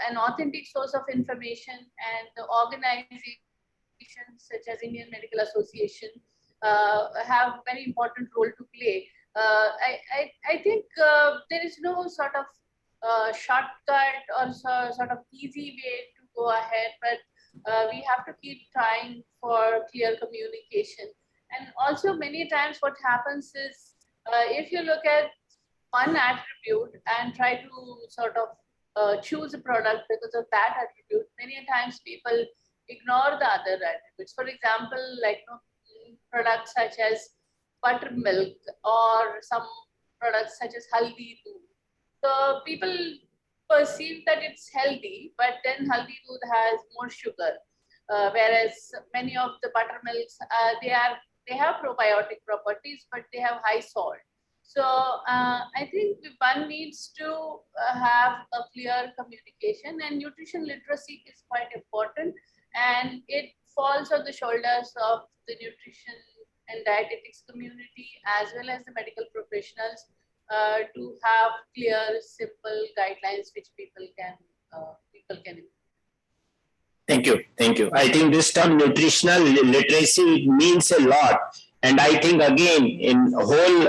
an authentic source of information, and the organizations such as Indian Medical Association have a very important role to play. I think there is no sort of shortcut or sort of easy way to go ahead, but we have to keep trying for clear communication. And also many times what happens is if you look at one attribute and try to sort of choose a product because of that attribute, many times people ignore the other attributes. For example, like products such as buttermilk or some products such as haldi doodh. So people perceive that it's healthy, but then haldi doodh has more sugar, whereas many of the buttermilks they have probiotic properties, but they have high salt. So I think one needs to have a clear communication, and nutrition literacy is quite important, and it falls on the shoulders of the nutrition and dietetics community as well as the medical professionals to have clear, simple guidelines which people can implement. Thank you. Thank you. I think this term nutritional literacy means a lot. And I think again, in whole,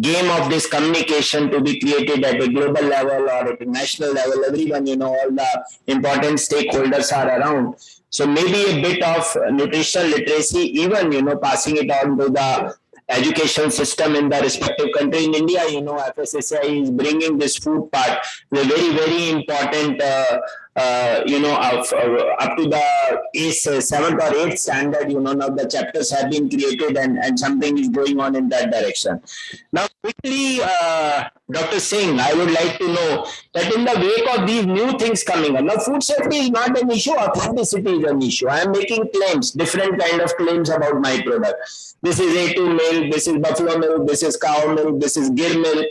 game of this communication to be created at a global level or at a national level, everyone, all the important stakeholders are around. So maybe a bit of nutritional literacy, even, passing it on to the education system in the respective country. In India, FSSAI is bringing this food part to a very, very important, up to the 7th or 8th standard, now the chapters have been created and something is going on in that direction. Now, quickly, Dr. Singh, I would like to know that in the wake of these new things coming up, now food safety is not an issue, authenticity is an issue. I am making claims, different kind of claims about my product. This is A2 milk, this is buffalo milk, this is cow milk, this is ghee milk.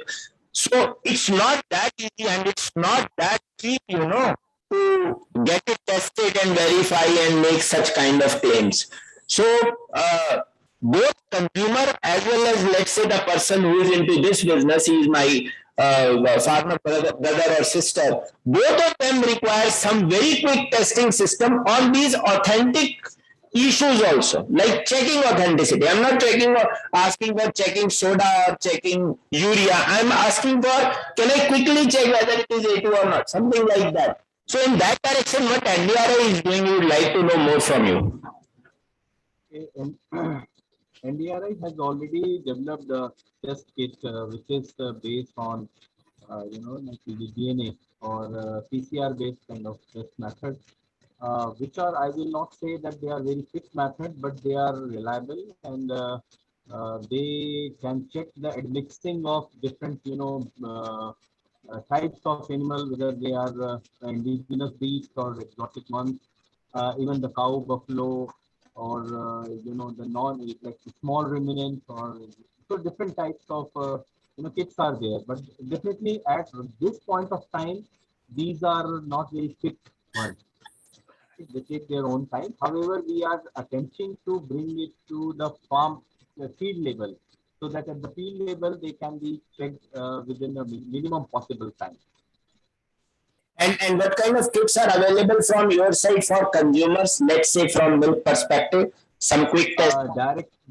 So it's not that easy and it's not that cheap, to get it tested and verify and make such kind of claims. So both consumer as well as, let's say, the person who is into this business, he is my farmer brother or sister, both of them require some very quick testing system on these authentic issues also, like checking authenticity. I'm not asking for checking soda or checking urea. I'm asking for, can I quickly check whether it is A2 or not, something like that. So in that direction, what NDRI is doing, we would like to know more from you. NDRI has already developed a test kit which is based on, like the DNA or PCR based kind of test method, which are, I will not say that they are very fixed method, but they are reliable and they can check the admixing of different, types of animal, whether they are indigenous breeds or exotic ones, even the cow, buffalo, or the like small ruminants, or so different types of kits are there. But definitely at this point of time, these are not very fixed ones. They take their own time. However, we are attempting to bring it to the farm field level, so that at the field level they can be checked within a minimum possible time. And what kind of kits are available from your side for consumers, let's say from milk perspective, some quick tests?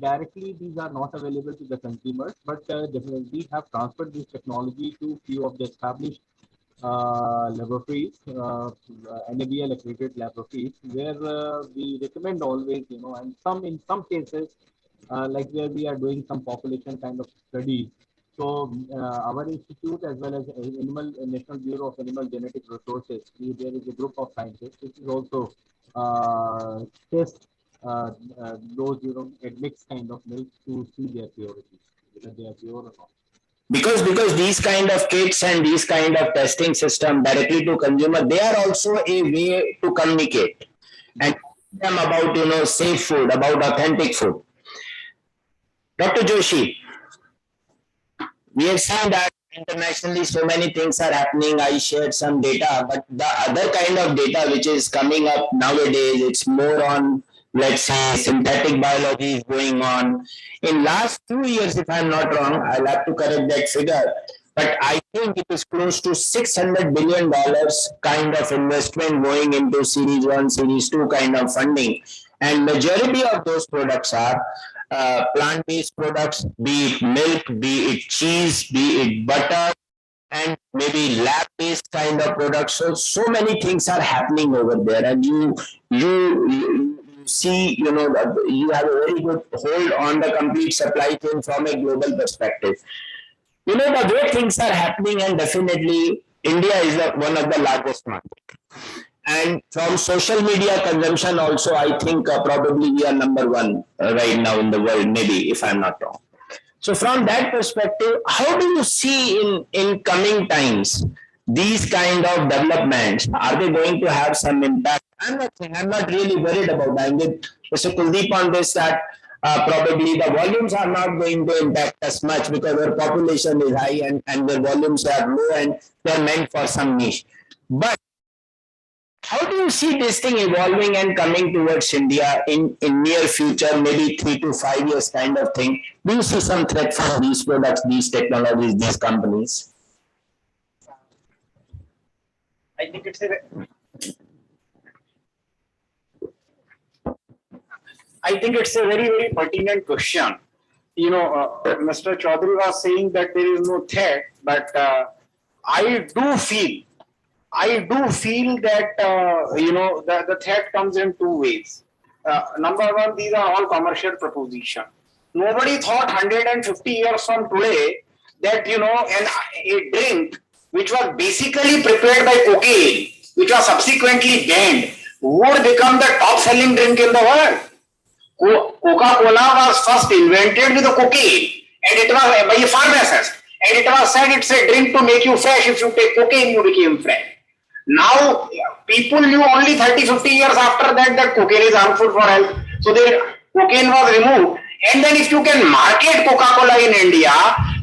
Directly, these are not available to the consumers, but definitely we have transferred this technology to few of the established laboratories, NABL accredited laboratories, where we recommend always, and in some cases, like where we are doing some population kind of studies. So our institute as well as National Bureau of Animal Genetic Resources, there is a group of scientists which is also test those admixed kind of milk to see their purity, whether they are pure or not. Because these kind of kits and these kind of testing system directly to consumer, they are also a way to communicate and them about safe food, about authentic food. Dr. Joshi, we have seen that internationally so many things are happening. I shared some data, but the other kind of data which is coming up nowadays, it's more on, let's say, synthetic biology is going on. In last 2 years, if I'm not wrong, I'll have to correct that figure, but I think it is close to $600 billion kind of investment going into Series 1, Series 2 kind of funding. And majority of those products are plant-based products, be it milk, be it cheese, be it butter, and maybe lab-based kind of products. So many things are happening over there, and you see, you know, you have a very good hold on the complete supply chain from a global perspective. You know, the way things are happening, and definitely India is one of the largest markets. And from social media consumption also, I think probably we are number one right now in the world, maybe, if I'm not wrong. So from that perspective, how do you see in coming times these kind of developments? Are they going to have some impact? I'm not really worried about that. I'm with Mr. Kuldeep on this, that probably the volumes are not going to impact us much because our population is high and the volumes are low and they're meant for some niche. But how do you see this thing evolving and coming towards India in near future, maybe 3 to 5 years kind of thing? Do you see some threat from these products, these technologies, these companies? I think it's a very, very pertinent question. You know, Mr. Chaudhary was saying that there is no threat, but I do feel that, you know, the threat comes in two ways. Number one, these are all commercial propositions. Nobody thought 150 years from today that, you know, a drink which was basically prepared by cocaine, which was subsequently banned, would become the top selling drink in the world. Coca-Cola was first invented with the cocaine, and it was by a pharmacist, and it was said it's a drink to make you fresh. If you take cocaine, you became fresh. Now, people knew only 30-50 years after that cocaine is harmful for health. So the cocaine was removed. And then if you can market Coca-Cola in India,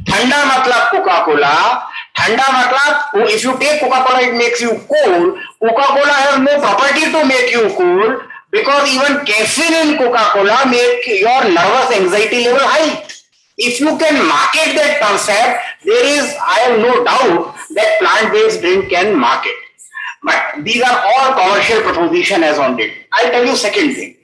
Thanda matlab Coca-Cola, Thanda matlab, if you take Coca-Cola, it makes you cool. Coca-Cola has no property to make you cool, because even caffeine in Coca-Cola make your nervous anxiety level high. If you can market that concept, I have no doubt that plant-based drink can market. But these are all commercial proposition as on date. I'll tell you second thing.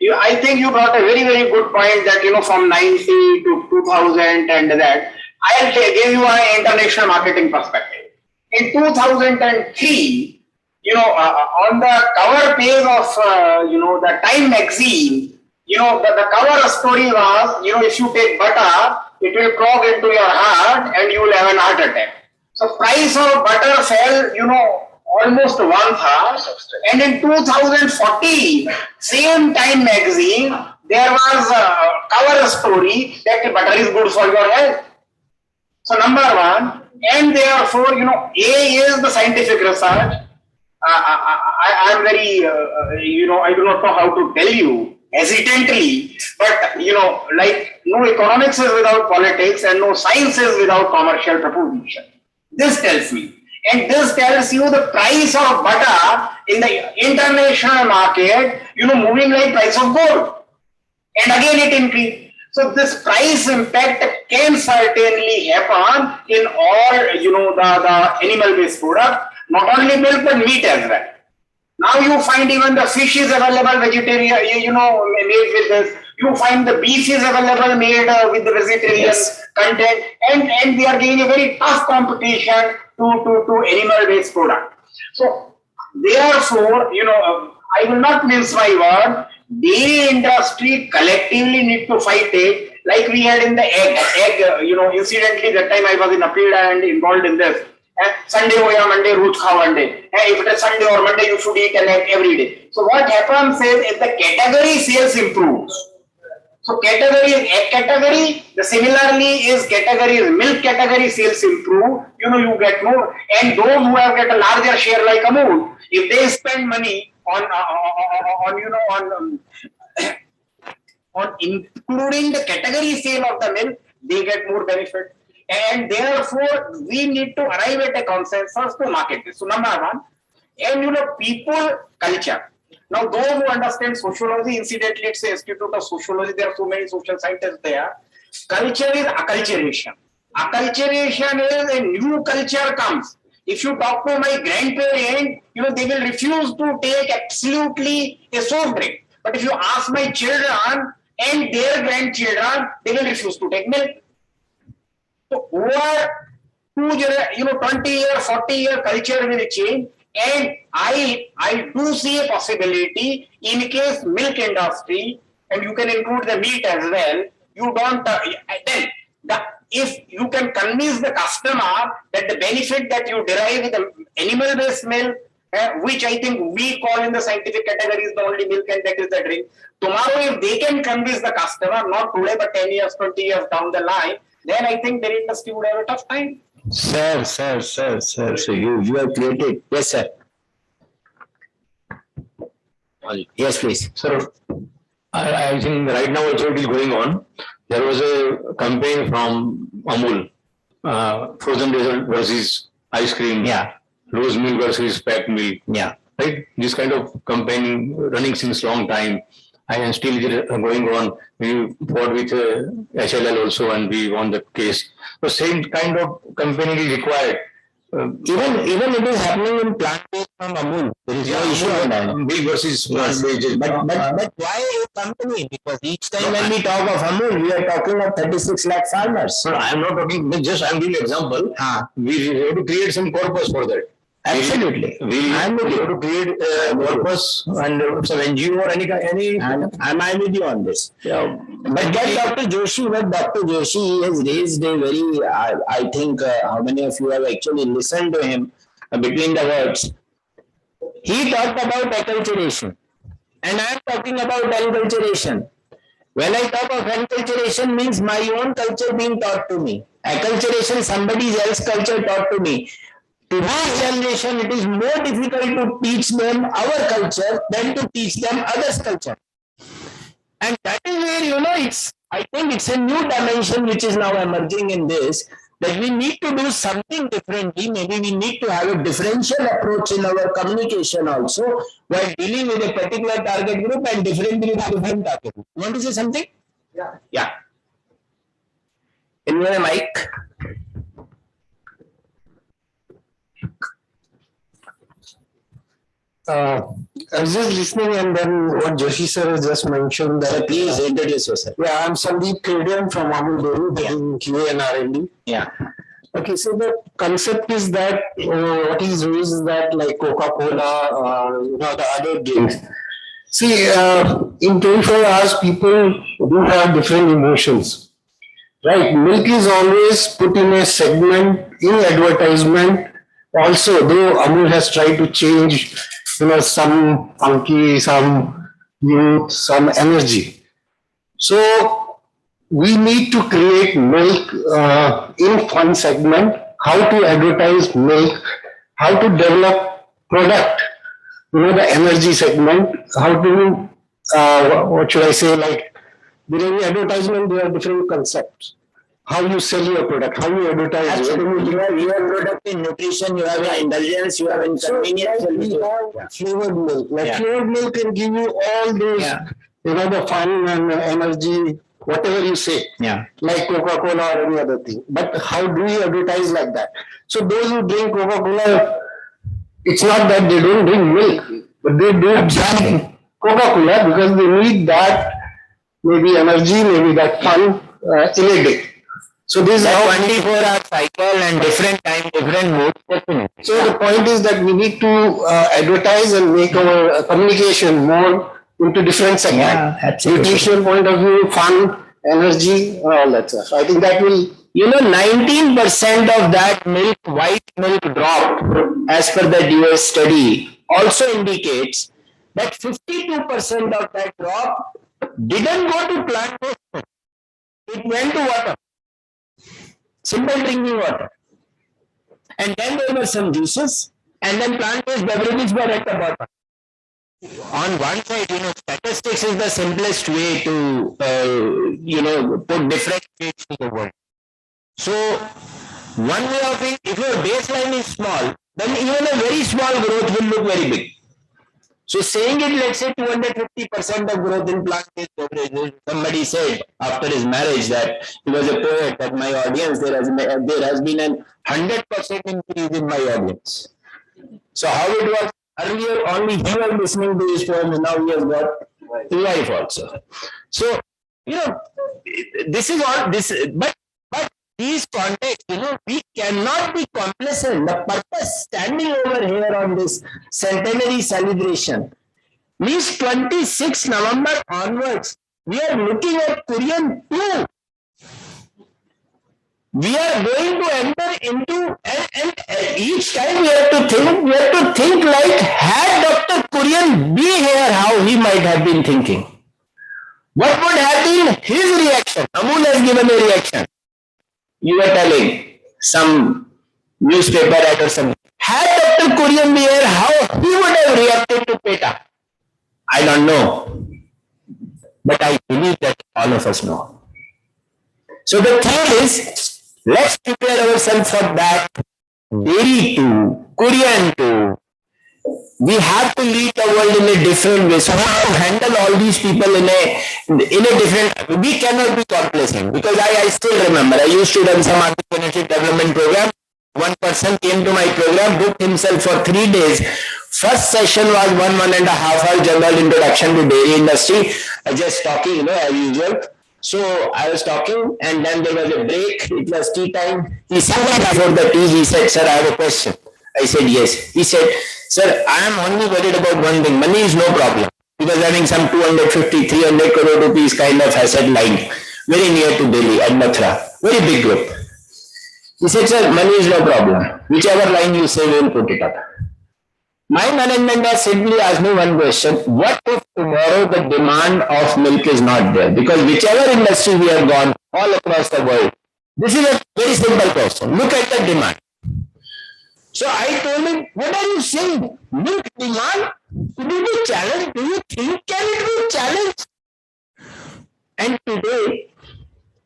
I think you brought a very, very good point that, you know, from 90 to 2000 and that. I'll give you an international marketing perspective. In 2003, you know, on the cover page of, you know, the Time magazine, you know, the cover story was, you know, if you take butter, it will clog into your heart and you will have an heart attack. So price of butter fell, you know, almost 1/3. And in 2014, same Time magazine, there was a cover story that butter is good for your health. So number one, and therefore, you know, A is the scientific research. I'm very, you know, I do not know how to tell you hesitantly, but, you know, like no economics is without politics and no science is without commercial proposition. This tells me. And this tells you the price of butter in the international market, you know, moving like price of gold. And again it increased. So this price impact can certainly happen in all, you know, the animal-based product, not only milk but meat as well. Now you find even the fish is available vegetarian, you know, made with this. You find the beef is available made with the vegetarian content, and we are giving a very tough competition to animal-based product. So therefore, you know, I will not mince my word. Dairy industry collectively need to fight it, like we had in the egg. You know, incidentally, that time I was in appeal and involved in this. Sunday ho ya Monday, rooj kha one day. If it is Sunday or Monday, you should eat an egg every day. So what happens is, if the category sales improves, so category is egg category, the similarly is category is milk category sales improve, you know, you get more. And those who have get a larger share like Amul, if they spend money on you know, on including the category sale of the milk, they get more benefit. And therefore, we need to arrive at a consensus to market this. So number one, and people culture. Now, those who understand sociology, incidentally, it's the Institute of Sociology. There are so many social scientists there. Culture is acculturation. Acculturation is a new culture comes. If you talk to my grandparents, they will refuse to take absolutely a soft drink. But if you ask my children and their grandchildren, they will refuse to take milk. So over 20-year, 40-year culture will change. And I do see a possibility in case milk industry, and you can include the meat as well, you don't, if you can convince the customer that the benefit that you derive with the animal-based milk, which I think we call in the scientific category is the only milk and that is the drink. Tomorrow, if they can convince the customer, not today, but 10 years, 20 years down the line, then I think the industry would have a tough time. Sir. So you have created. Yes, sir. Yes, please. Sir, I think right now also it is going on. There was a campaign from Amul, frozen dessert versus ice cream. Yeah. Rose milk versus packed milk. Yeah. Right? This kind of campaign running since long time. And still it is going on. We fought with HLL also and we won the case. So same kind of campaigning is required. Even it is happening in plant-based from Amul. There is no issue on that. Milk versus plant-based. But why a company? Because each time when we talk of Amul, we are talking of 36 lakh farmers. No, I am not talking, just I am giving an example. We have to create some purpose for that. Absolutely. We have to create a purpose and some NGO or any. I'm with you on this. Yeah. But get Dr. Joshi, he has raised a very, I think, how many of you have actually listened to him between the words? He talked about acculturation. And I'm talking about enculturation. When I talk of enculturation means my own culture being taught to me. Acculturation, somebody else's culture taught to me. To this generation, it is more difficult to teach them our culture than to teach them others' culture. And that is where, I think it's a new dimension which is now emerging in this, that we need to do something differently. Maybe we need to have a differential approach in our communication also, while dealing with a particular target group and differently with a different target group. You want to say something? Yeah. In your mic. I was just listening and then what Joshi sir has just mentioned that. Please introduce yourself. Yeah, I'm Sandeep Kadian from Amul Dairy in QA and R&D. Yeah. Okay, so the concept is that what is raised is that like Coca-Cola, the other drinks. See, in 24 hours, people do have different emotions, right? Milk is always put in a segment in advertisement. Also, though Amul has tried to change, some funky, some youth, some energy. So we need to create milk in fun segment, how to advertise milk, how to develop product, the energy segment, how to, what should I say, like, during the advertisement, there are different concepts. How you sell your product, how you advertise. Absolutely. You have your product in nutrition, you have in indulgence, you have in convenience. So we have flavored milk. Like flavored milk can give you all those, the fun and energy, whatever you say. Yeah. Like Coca-Cola or any other thing. But how do we advertise like that? So those who drink Coca-Cola, it's not that they don't drink milk, but they do drink Coca-Cola because they need that maybe energy, maybe that fun in a day. So this is how 24-hour cycle and different time, different mood. So the point is that we need to advertise and make our communication more into different segments. Yeah, absolutely. Nutritional point of view, fun, energy, all that stuff. I think that will. 19% of that milk, white milk drop, as per the US study, also indicates that 52% of that drop didn't go to plant-based milk. It went to water. Simple drinking water. And then there were some juices, and then plant-based beverages were at the bottom. On one side, statistics is the simplest way to, put different shades to the world. So one way of it, if your baseline is small, then even a very small growth will look very big. So saying it, let's say 250% of growth in plant-based beverages. Somebody said after his marriage that he was a poet at my audience. There has been an 100% increase in my audience. So how it was earlier, only he was listening to his poems. Now he has got his wife also. So this is all this, but these contexts, we cannot be complacent. The purpose standing over here on this centenary celebration means 26 November onwards, we are looking at Kurian 2. We are going to enter into, and each time we have to think like, had Dr. Kurian be here, how he might have been thinking. What would have been his reaction? Amul has given a reaction. You were telling some newspaper ad or something. Had Dr. Kurian been here, how he would have reacted to PETA? I don't know. But I believe that all of us know. So the thing is, let's prepare ourselves for that. Dairy 2, Kurian 2. We have to lead the world in a different way. So how to handle all these people in a different, we cannot be complacent. Because I still remember, I used to run some entrepreneurship development program. One person came to my program, booked himself for 3 days. First session was 1.5 hour general introduction to dairy industry. I just talking, as usual. So I was talking, and then there was a break. It was tea time. He said before the tea, he said, "Sir, I have a question." I said, "Yes." He said, "Sir, I am only worried about one thing. Money is no problem." He was having some 250, 300 crore rupees kind of asset lying very near to Delhi at Mathura. Very big group. He said, "Sir, money is no problem. Whichever line you say, we will put it up." My management has simply asked me one question: what if tomorrow the demand of milk is not there? Because whichever industry we have gone all across the world, this is a very simple question. Look at the demand. So I told him, "What are you saying? Milk demand? Could it be challenged? Do you think can it be challenged?" And today,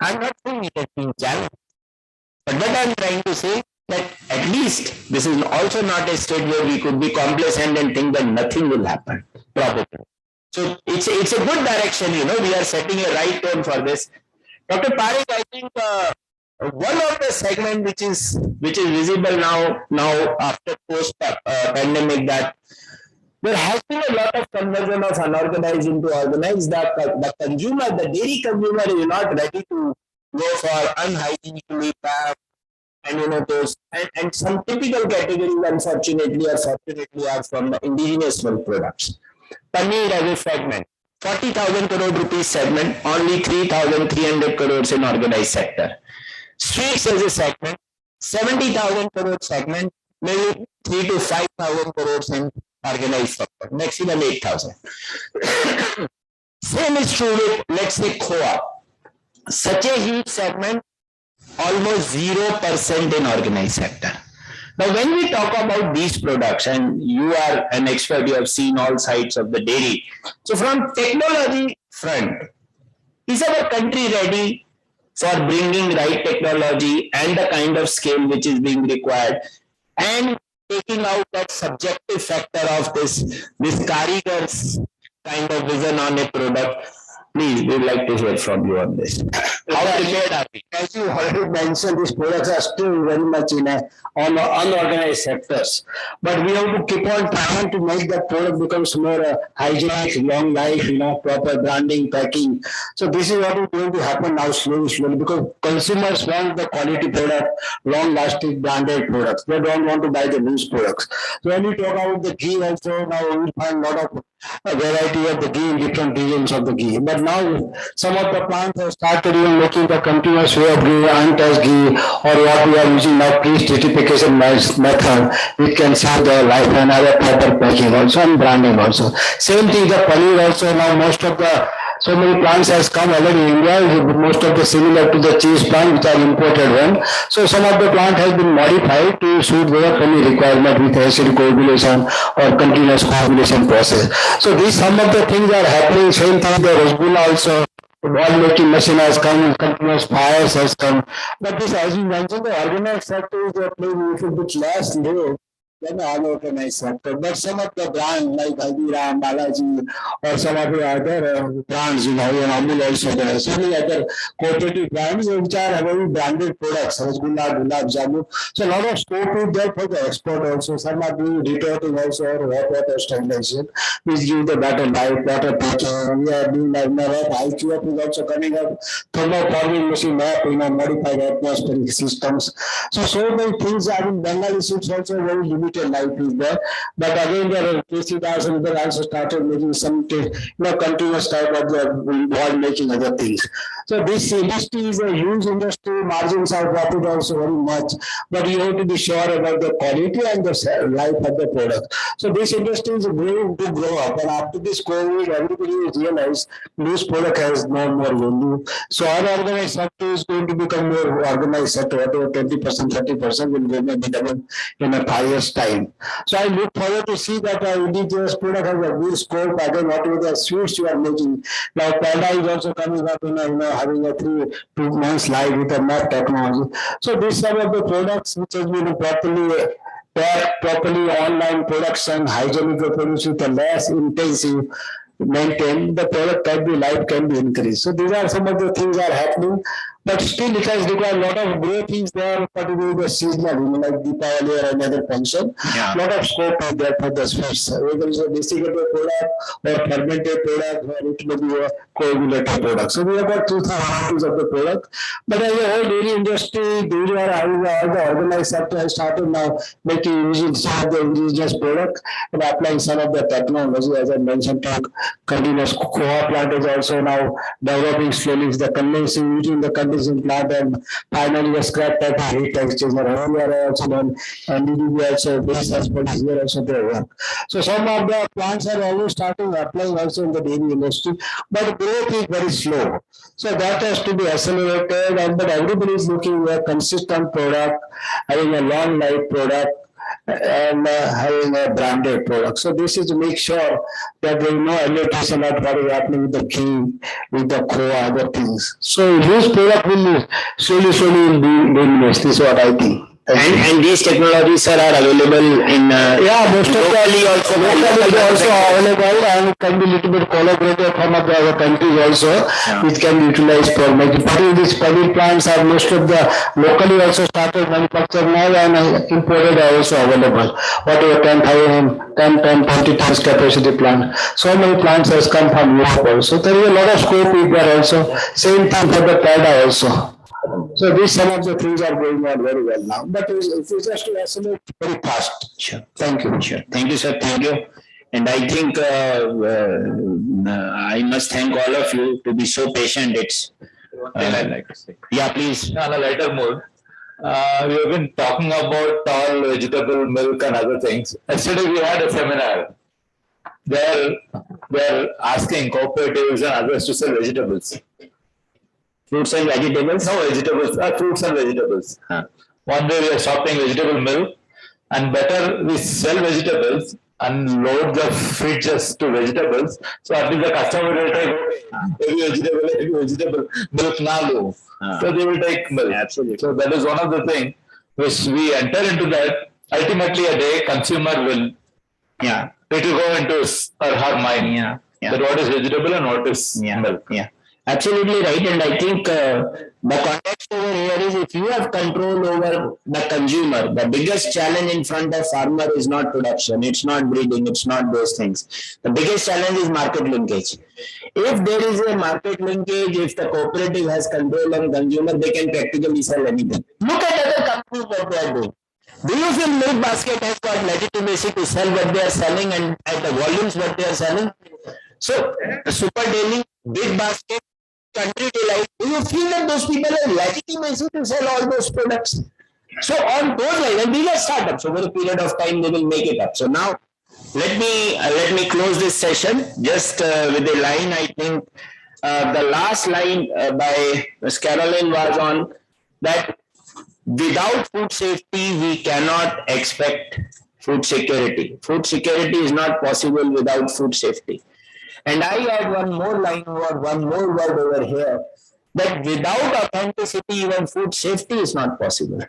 I'm not saying it has been challenged. But what I'm trying to say, that at least this is also not a state where we could be complacent and think that nothing will happen, probably. So it's a good direction, we are setting a right tone for this. Dr. Parekh, I think one of the segment which is visible now after post-pandemic, that there has been a lot of conversion of unorganized into organized, that the consumer, the dairy consumer is not ready to go for unhygienically packed, and those, and some typical categories, unfortunately or fortunately, are from the indigenous milk products. Paneer as a segment, 40,000 crore rupees segment, only 3,300 crores in organized sector. Sweets as a segment, 70,000 crore segment, maybe 3 to 5,000 crores in organized sector, maximum 8,000. Same is true with, let's say, co-op. Such a huge segment, almost 0% in organized sector. Now, when we talk about these products, and you are an expert, you have seen all sides of the dairy. So from technology front, is our country ready for bringing right technology and the kind of scale which is being required, and taking out that subjective factor of this Karigar's kind of vision on a product? Please, we would like to hear from you on this. How prepared are we? As you already mentioned, these products are still very much in unorganized sectors. But we have to keep on trying to make that product becomes more hygienic, long life, proper branding, packing. So this is what is going to happen now slowly, because consumers want the quality product, long-lasting branded products. They don't want to buy the loose products. So when we talk about the ghee also, now we will find a lot of variety of the ghee in different regions of the ghee. But now some of the plants have started even making the continuous way of ghee, untouched ghee, or what we are using now, pre-stratification method, which can save their life, and other proper packing also and branding also. Same thing, the paneer also, now most of the so many plants has come already in India, most of the similar to the cheese plant, which are imported one. So some of the plant has been modified to suit their paneer requirement with acid coagulation or continuous coagulation process. So these some of the things are happening. Same thing the Rasgulla also. wall making machine has come, continuous fires has come. But this, as you mentioned, the organized sector is playing a little bit less role than the unorganized sector. But some of the brands like Haldiram, Balaji, or some of the other brands, and Amul also there, so many other cooperative brands which are very branded products, Rasgulla, Gulab Jamun. So a lot of scope is there for the export also. Some are doing retorting also or hot water sterilization, which give the better light, better picture. We are doing like IQF is also coming up, thermoforming machine map, modified atmospheric systems. So many things are in Bengali ships also very limited life is there. But again, there are KC Das and they also started making some continuous type of wall making other things. So this industry is a huge industry, margins are profit also very much, but you have to be sure about the quality and the life of the product. So this industry is going to grow up, and after this COVID, everybody has realized this product has no more value. So unorganized sector is going to become more organized sector, whatever 20%, 30% will go maybe double in a 5 years time. So I look forward to see that indigenous product has a good scope. Again, whatever the sweets you are making, now Panda is also coming up in having a 2 months live with a map technology. So these some of the products which has been properly packed, properly online production, hygienic produce with a less intensive maintain, the product can be life can be increased. So these are some of the things are happening. But still, it has required a lot of growth is there, particularly the seasonal, like Deepavali or another function. A lot of scope is there for the sweets. Whether it's a desiccated product or fermented product, or it may be a coagulated product. So we have got 2 varieties of the product. But as a whole dairy industry, dairy or all the organized sector has started now making using some of the indigenous product and applying some of the technology, as I mentioned, to continuous cocoa plant is also now developing slowly. The condensing, using the condensing plant, and finally the scrap type of heat exchanger. Earlier also done, and DDB also base transport is here also their work. So some of the plants are already starting applying also in the dairy industry, but growth is very slow. So that has to be accelerated, and but everybody is looking at a consistent product, having a long life product, and having a branded product. So this is to make sure that there is no adulteration of what is happening with the ghee, with the cocoa, other things. So this product will slowly be diminished. This is what I think. And these technologies are available in most of locally also available, and can be little bit collaborated from other countries also, which can be utilized for making. But these paneer plants are most of the locally also started manufactured now, and imported are also available. Whatever 10, 20 tons capacity plant. So many plants has come from Europe also. There is a lot of scope is there also. Same thing for the PADA also. So these some of the things are going on very well now, but it's just to estimate very fast. Sure. Thank you. Sure. Thank you, sir. Thank you. And I think I must thank all of you to be so patient. It's one thing I'd like to say. Yeah, please. On a lighter mode, we have been talking about all vegetable milk and other things. Yesterday we had a seminar. They're asking cooperatives and others to sell vegetables. Fruits and vegetables? No, vegetables, fruits and vegetables. One day we are shopping vegetable milk, and better we sell vegetables and load the fridges to vegetables. So at least the customer will take every vegetable milk now. So they will take milk. Absolutely. So that is one of the things which we enter into that. Ultimately, a day consumer will, it will go into her mind that what is vegetable and what is milk. Yeah. Absolutely right, and I think the context over here is if you have control over the consumer, the biggest challenge in front of farmer is not production, it's not breeding, it's not those things. The biggest challenge is market linkage. If there is a market linkage, if the cooperative has control on consumer, they can practically sell anything. Look at other companies what they are doing. Do you feel Milk Basket has got legitimacy to sell what they are selling and at the volumes what they are selling? So, Super Daily, Big Basket, Country Delight, do you feel that those people have legitimacy to sell all those products? So on those lines, and these are startups, over a period of time they will make it up. So now let me close this session just with a line. I think the last line by Ms. Caroline was on that without food safety we cannot expect food security. Food security is not possible without food safety. And I add one more line or one more word over here, that without authenticity, even food safety is not possible.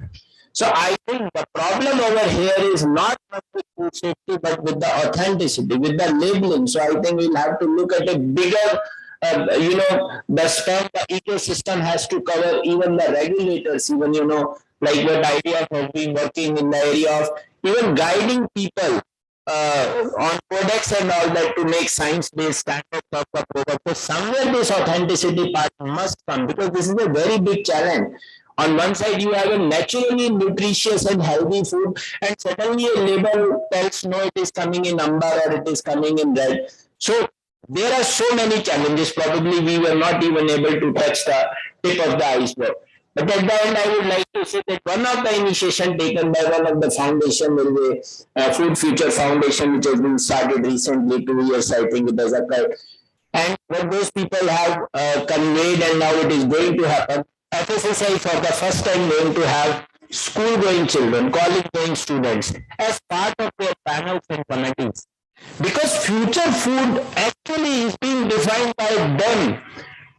So I think the problem over here is not with food safety, but with the authenticity, with the labeling. So I think we'll have to look at a bigger, the span the ecosystem has to cover, even the regulators, even, like what IDF has been working in the area of even guiding people on products and all that to make science-based standards of the product. So somewhere this authenticity part must come, because this is a very big challenge. On one side, you have a naturally nutritious and healthy food, and suddenly a label tells no, it is coming in amber or it is coming in red. So there are so many challenges. Probably we were not even able to touch the tip of the iceberg. But at the end, I would like to say that one of the initiation taken by one of the foundation is a Food Future Foundation, which has been started recently, 2 years, I think it has occurred. And what those people have conveyed, and now it is going to happen, FSSAI for the first time going to have school-going children, college-going students as part of their panels and committees. Because future food actually is being defined by them.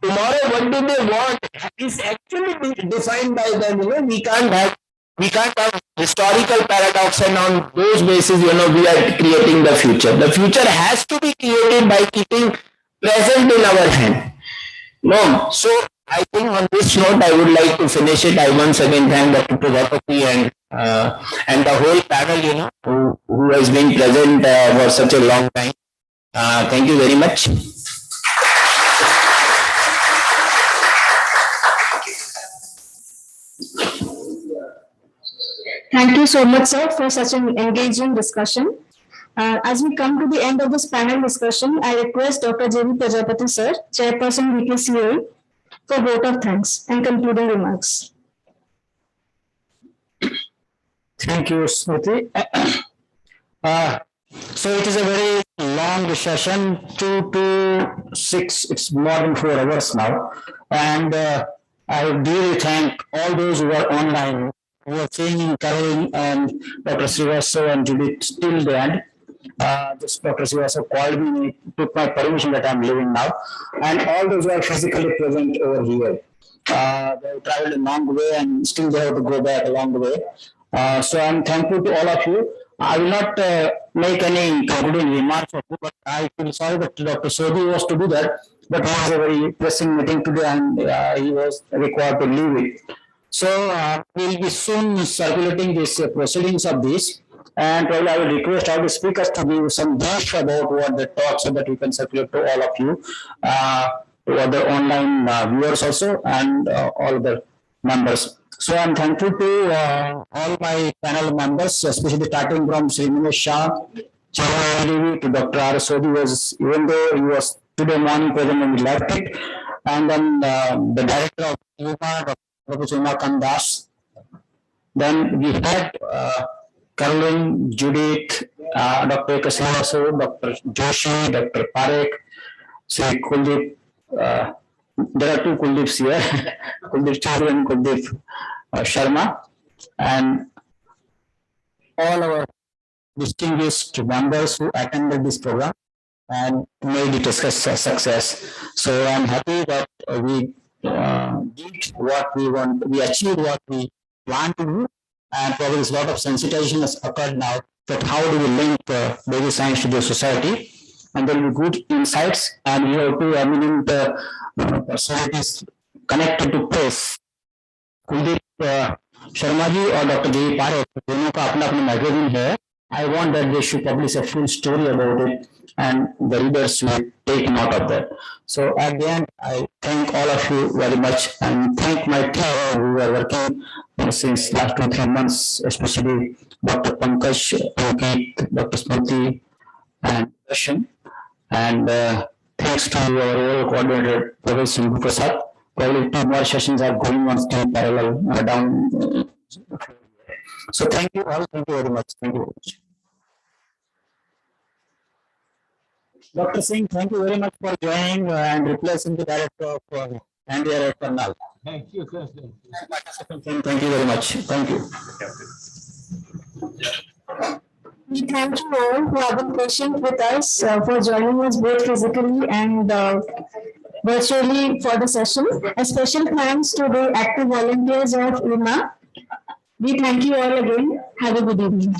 Tomorrow, what do they want is actually defined by them. We can't have historical paradox, and on those basis, we are creating the future. The future has to be created by keeping present in our hand. No, so I think on this note, I would like to finish it. I once again thank Dr. Prajapati and the whole panel, who has been present for such a long time. Thank you very much. Thank you so much, sir, for such an engaging discussion. As we come to the end of this panel discussion, I request Dr. J.V. Prajapati, sir, Chairperson VKCA, for vote of thanks and concluding remarks. Thank you, Smriti. So it is a very long session, 2 to 6, it's more than 4 hours now. And I really thank all those who are online, who are seeing Caroline and Dr. Srivastava and Judith till the end. Just Dr. Srivastava called me, took my permission that I'm leaving now. And all those who are physically present over here. They traveled a long way and still they have to go back along the way. So I'm thankful to all of you. I will not make any concluding remarks, but I feel sorry that Dr. Sodhi was to do that, but it was a very pressing meeting today and he was required to leave it. So we'll be soon circulating these proceedings of this, and probably I will request all the speakers to give some brief about what the talk, so that we can circulate to all of you, to other online viewers also, and all the members. So I'm thankful to all my panel members, especially starting from Sri Nimesh Shah, Chairman to Dr. R. Sodhi, was, even though he was today morning present when we left it, and then the director of UMA, Professor Uma Kandas. Then we had Caroline, Judith, Dr. Kasinasu, Dr. Joshi, Dr. Parekh, Sri Kuldeep. There are 2 Kuldeeps here, Kuldeep Chaudhary and Kuldeep Sharma, and all our distinguished members who attended this program and made it a success. So I'm happy that we did what we want, we achieved what we planned to do, and probably there's a lot of sensitization has occurred now that how do we link basic science to the society, and there will be good insights, and we have 2 eminent personalities connected to press, Kuldeep Sharma ji or Dr. J. Parekh, दोनों का अपना magazine है. I want that they should publish a full story about it, and the readers will take note of that. So at the end, I thank all of you very much, and thank my team who are working since last 2-3 months, especially Dr. Pankaj, Dr. Smriti, and Darshan. And thanks to our overall coordinator, Professor Shambhu Prasad. Probably 2 more sessions are going on still parallel down. So thank you all. Thank you very much. Thank you very much. Dr. Singh, thank you very much for joining and replacing the director of NDRF Karnal. Thank you, sir. Thank you very much. Thank you. We thank you all who have been patient with us for joining us both physically and virtually for the session. A special thanks to the active volunteers of IMA. We thank you all again. Have a good evening.